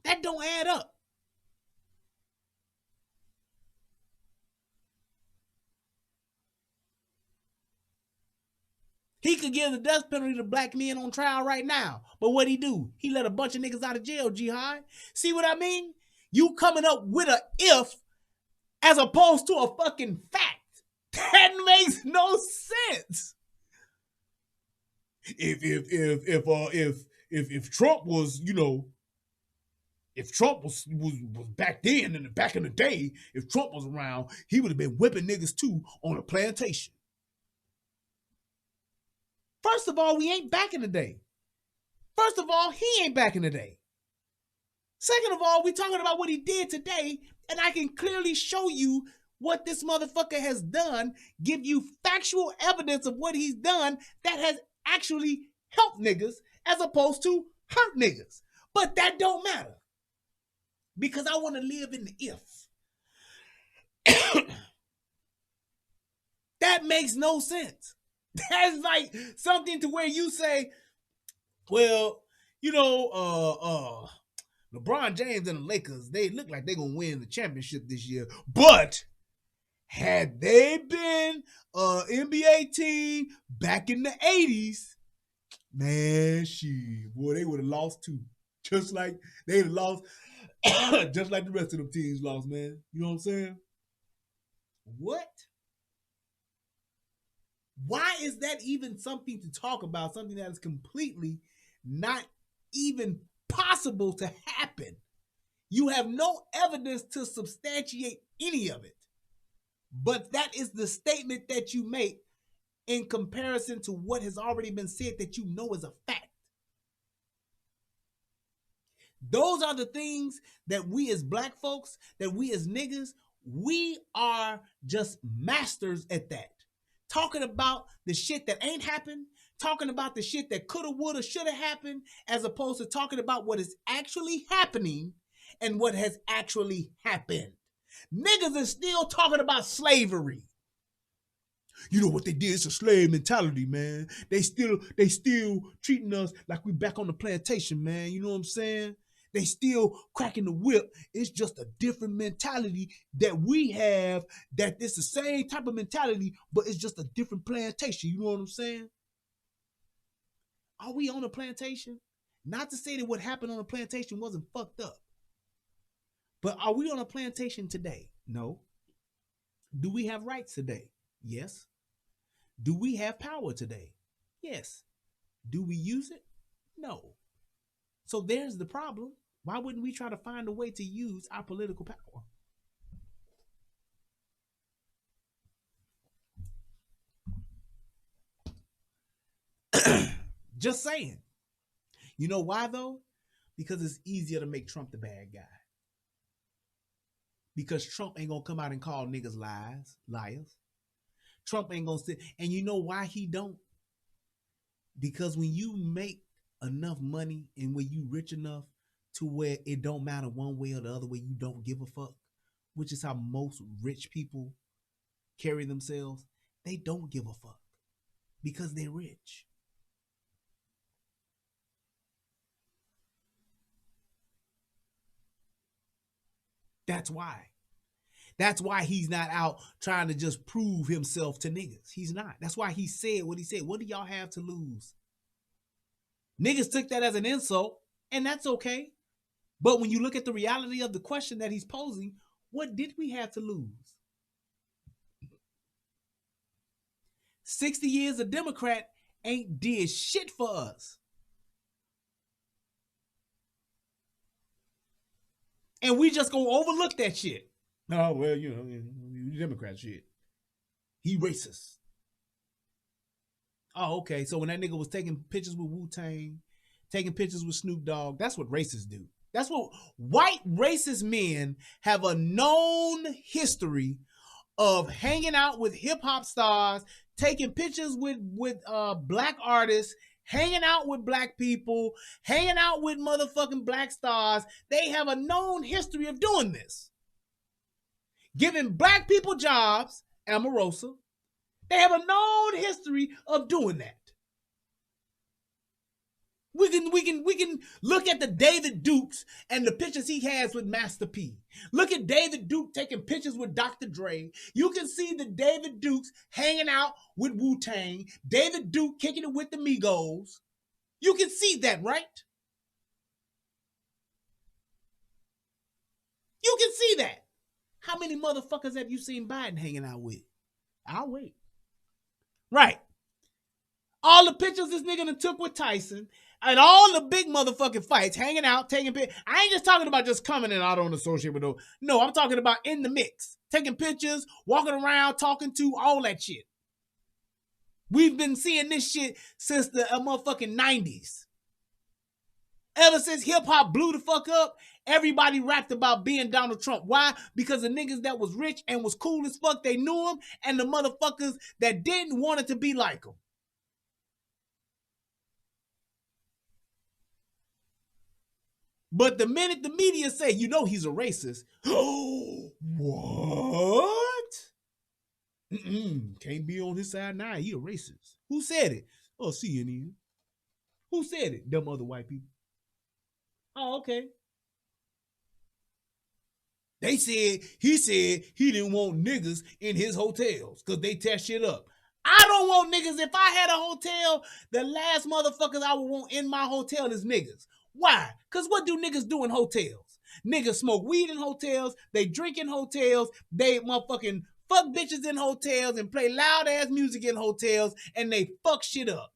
That don't add up. He could give the death penalty to black men on trial right now. But what'd he do? He let a bunch of niggas out of jail, Jihad. See what I mean? You coming up with a if as opposed to a fucking fact. That makes no sense. If Trump was, if Trump was back then and back in the day, if Trump was around, he would have been whipping niggas too on a plantation. First of all, we ain't back in the day. First of all, he ain't back in the day. Second of all, we talking about what he did today, and I can clearly show you what this motherfucker has done, give you factual evidence of what he's done that has actually helped niggas as opposed to hurt niggas. But that don't matter. Because I want to live in the if. That makes no sense. That's like something to where you say, well, LeBron James and the Lakers, they look like they're going to win the championship this year. But had they been an NBA team back in the 80s, man, shit, boy, they would have lost too. Just like they'd have lost, just like the rest of them teams lost, man. You know what I'm saying? What? Why is that even something to talk about? Something that is completely not even possible to happen. You have no evidence to substantiate any of it. But that is the statement that you make in comparison to what has already been said that you know is a fact. Those are the things that we as black folks, that we as niggas, we are just masters at that. Talking about the shit that ain't happened, talking about the shit that coulda, woulda, shoulda happened, as opposed to talking about what is actually happening and what has actually happened. Niggas are still talking about slavery. You know what they did? It's a slave mentality, man. They still treating us like we back on the plantation, man. You know what I'm saying? They still cracking the whip. It's just a different mentality that we have, that it's the same type of mentality, but it's just a different plantation. You know what I'm saying? Are we on a plantation? Not to say that what happened on a plantation wasn't fucked up. But are we on a plantation today? No. Do we have rights today? Yes. Do we have power today? Yes. Do we use it? No. So there's the problem. Why wouldn't we try to find a way to use our political power? Just saying. You know why though? Because it's easier to make Trump the bad guy. Because Trump ain't gonna come out and call niggas liars. Trump ain't gonna sit. And you know why he don't? Because when you make enough money and when you rich enough to where it don't matter one way or the other way, you don't give a fuck, which is how most rich people carry themselves. They don't give a fuck because they're rich. That's why. That's why he's not out trying to just prove himself to niggas. He's not. That's why he said what he said. What do y'all have to lose? Niggas took that as an insult, and that's okay. But when you look at the reality of the question that he's posing, what did we have to lose? 60 years of Democrat ain't did shit for us. And we just gonna overlook that shit. Oh, well, you know, Democrat shit. He racist. Oh, okay. So when that nigga was taking pictures with Wu-Tang, taking pictures with Snoop Dogg, that's what racists do. That's what white racist men have a known history of hanging out with hip-hop stars, taking pictures with black artists, hanging out with black people, hanging out with motherfucking black stars. They have a known history of doing this. Giving black people jobs, Omarosa. They have a known history of doing that. We can look at the David Dukes and the pictures he has with Master P. Look at David Duke taking pictures with Dr. Dre. You can see the David Dukes hanging out with Wu-Tang. David Duke kicking it with the Migos. You can see that, right? You can see that. How many motherfuckers have you seen Biden hanging out with? I'll wait. Right. All the pictures this nigga done took with Tyson and all the big motherfucking fights, hanging out, taking pictures. I ain't just talking about just coming and I don't associate with those. No, I'm talking about in the mix. Taking pictures, walking around, talking to, all that shit. We've been seeing this shit since the motherfucking 90s. Ever since hip-hop blew the fuck up, everybody rapped about being Donald Trump. Why? Because the niggas that was rich and was cool as fuck, they knew him, and the motherfuckers that didn't want it to be like him. But the minute the media say, you know he's a racist, what? Can't be on his side now. He a racist. Who said it? Oh, CNN. Who said it? Them other white people. Oh, okay. he said he didn't want niggas in his hotels because they tear shit up. I don't want niggas. If I had a hotel, the last motherfuckers I would want in my hotel is niggas. Why? Because what do niggas do in hotels? Niggas smoke weed in hotels, they drink in hotels, they motherfucking fuck bitches in hotels and play loud ass music in hotels, and they fuck shit up.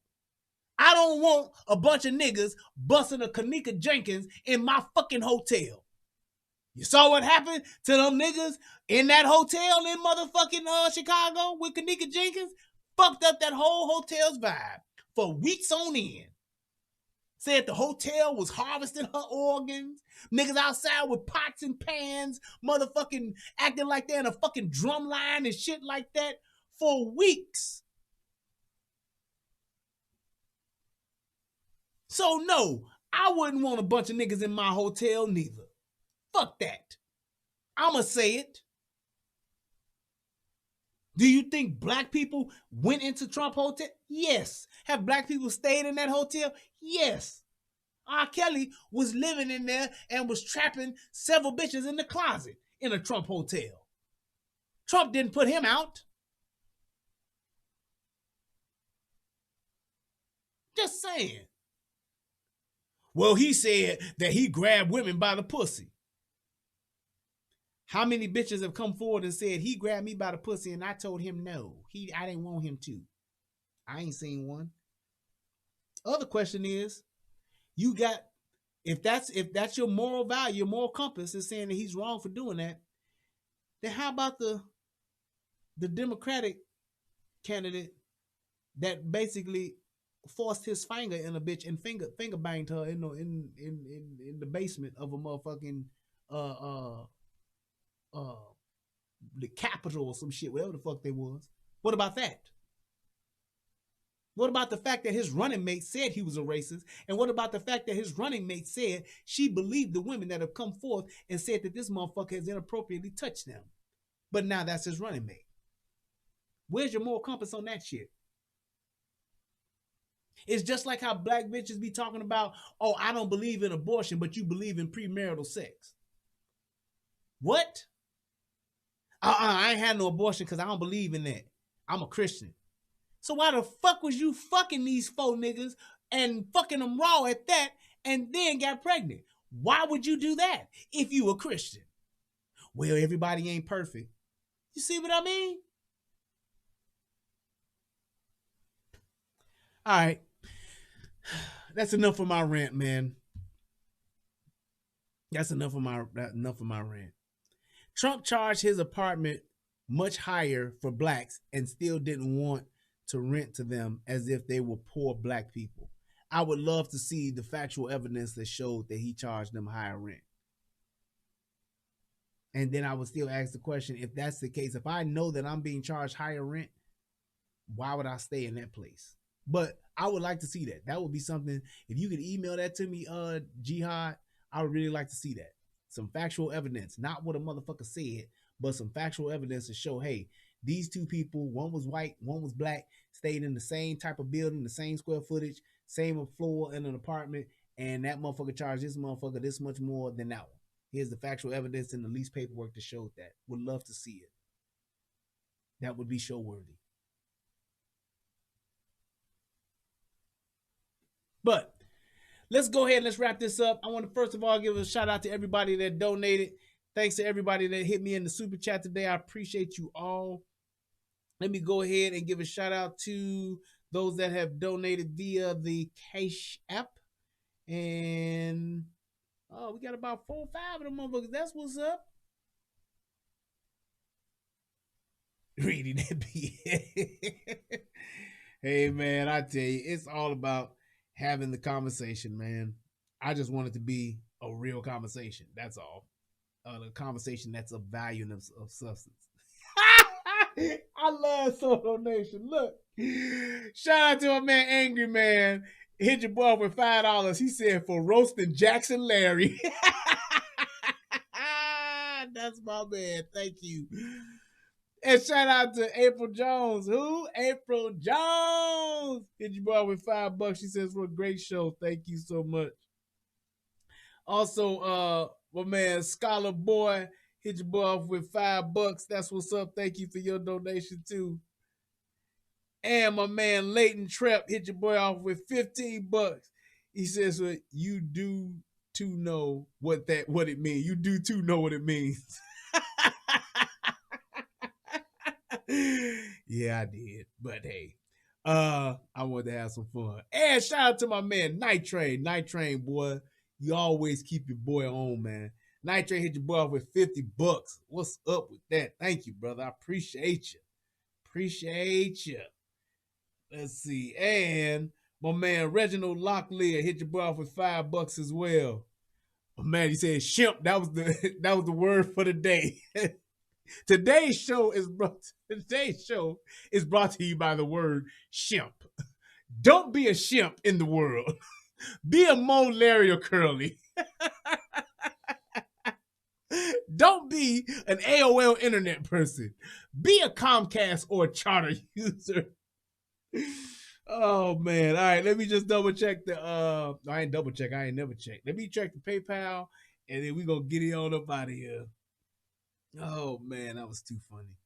I don't want a bunch of niggas busting a Kanika Jenkins in my fucking hotel. You saw what happened to them niggas in that hotel in motherfucking Chicago with Kanika Jenkins? Fucked up that whole hotel's vibe for weeks on end. Said the hotel was harvesting her organs. Niggas outside with pots and pans, motherfucking acting like they're in a fucking drum line and shit like that for weeks. So no, I wouldn't want a bunch of niggas in my hotel neither. Fuck that. I'ma say it. Do you think black people went into Trump Hotel? Yes. Have black people stayed in that hotel? Yes. R. Kelly was living in there and was trapping several bitches in the closet in a Trump hotel. Trump didn't put him out. Just saying. Well, he said that he grabbed women by the pussy. How many bitches have come forward and said he grabbed me by the pussy and I told him no. I didn't want him to. I ain't seen one. Other question is, you got, if that's your moral value, your moral compass is saying that he's wrong for doing that, then how about the Democratic candidate that basically forced his finger in a bitch and finger banged her in the basement of a motherfucking the Capitol or some shit, whatever the fuck they was. What about that? What about the fact that his running mate said he was a racist? And what about the fact that his running mate said she believed the women that have come forth and said that this motherfucker has inappropriately touched them? But now that's his running mate. Where's your moral compass on that shit? It's just like how black bitches be talking about, oh, I don't believe in abortion, but you believe in premarital sex. What? I ain't had no abortion because I don't believe in that. I'm a Christian. So why the fuck was you fucking these 4 niggas and fucking them raw at that and then got pregnant? Why would you do that if you a Christian? Well, everybody ain't perfect. You see what I mean? All right. That's enough of my rant, man. That's enough of my rant. Trump charged his apartment much higher for blacks and still didn't want to rent to them as if they were poor black people. I would love to see the factual evidence that showed that he charged them higher rent. And then I would still ask the question, if that's the case, if I know that I'm being charged higher rent, why would I stay in that place? But I would like to see that. That would be something, if you could email that to me, Jihad, I would really like to see that. Some factual evidence, not what a motherfucker said, but some factual evidence to show, hey, these 2 people, one was white, one was black, stayed in the same type of building, the same square footage, same floor in an apartment, and that motherfucker charged this motherfucker this much more than that one. Here's the factual evidence and the lease paperwork to show that. Would love to see it. That would be show worthy. But let's go ahead and let's wrap this up. I want to first of all give a shout out to everybody that donated. Thanks to everybody that hit me in the super chat today. I appreciate you all. Let me go ahead and give a shout out to those that have donated via the Cash App. And we got about 4 or 5 of them motherfuckers. That's what's up. Reading that be. Hey man, I tell you, it's all about having the conversation, man. I just want it to be a real conversation. That's all. The conversation that's of value and of substance. I love Soul Nation. Look, shout out to my man Angry Man. Hit your boy with $5. He said for roasting Jackson Larry. That's my man. Thank you. And shout out to April Jones. Who? April Jones. Hit your boy with $5. She says for a great show. Thank you so much. Also, my man Scholar Boy, hit your boy off with $5. That's what's up. Thank you for your donation too. And my man Leighton Trepp hit your boy off with $15. He says, well, you do too know what it means. You do too know what it means. Yeah, I did. But hey, I wanted to have some fun. And shout out to my man Night Train. Night Train, boy. You always keep your boy on, man. Night Train hit your boy off with $50. What's up with that? Thank you, brother. I appreciate you. Appreciate you. Let's see. And my man Reginald Locklear hit your boy off with $5 as well. Oh, man, he said shimp. That was the word for the day. Today's show is brought to you by the word shimp. Don't be a shimp in the world. Be a Mo, Larry, or Curly. Don't be an AOL internet person. Be a Comcast or a Charter user. Oh man. All right, let me just double check I ain't double check. I ain't never checked. Let me check the PayPal and then we gonna get it on up out of here. Oh man, that was too funny.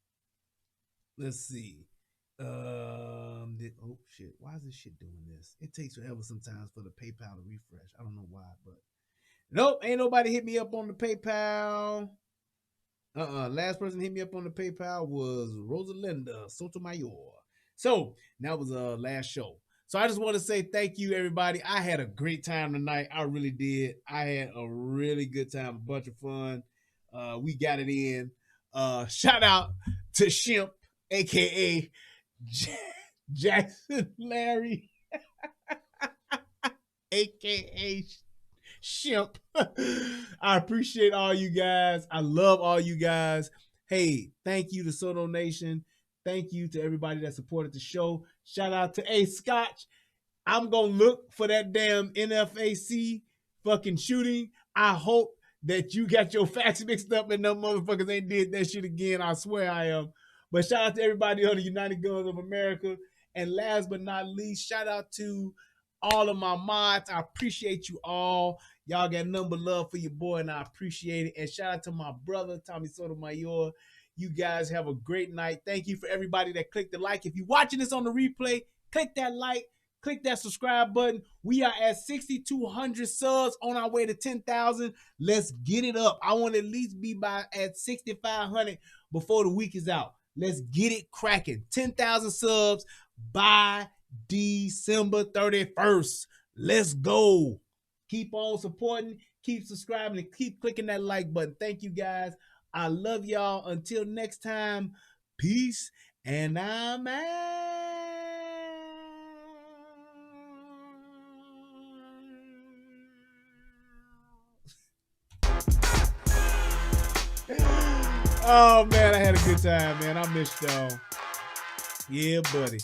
Let's see. Oh shit. Why is this shit doing this? It takes forever sometimes for the PayPal to refresh. I don't know why, but nope, ain't nobody hit me up on the PayPal. Last person hit me up on the PayPal was Rosalinda Sotomayor. So that was last show. So I just want to say thank you, everybody. I had a great time tonight. I really did. I had a really good time, a bunch of fun. We got it in. Shout out to Shimp, aka Jackson Larry, aka Shimp. I appreciate all you guys. I love all you guys. Hey, thank you to Soto Nation. Thank you to everybody that supported the show. Shout out to A Scotch. I'm going to look for that damn NFAC fucking shooting. I hope that you got your facts mixed up and them motherfuckers ain't did that shit again. I swear I am. But shout out to everybody on the United Guns of America. And last but not least, shout out to all of my mods. I appreciate you all. Y'all got nothing but love for your boy, and I appreciate it. And shout out to my brother, Tommy Sotomayor. You guys have a great night. Thank you for everybody that clicked the like. If you're watching this on the replay, click that like, click that subscribe button. We are at 6,200 subs on our way to 10,000. Let's get it up. I want to at least be at 6,500 before the week is out. Let's get it cracking. 10,000 subs by December 31st. Let's go. Keep on supporting, keep subscribing, and keep clicking that like button. Thank you, guys. I love y'all. Until next time, peace, and I'm out. Oh, man, I had a good time, man. I missed y'all. Yeah, buddy.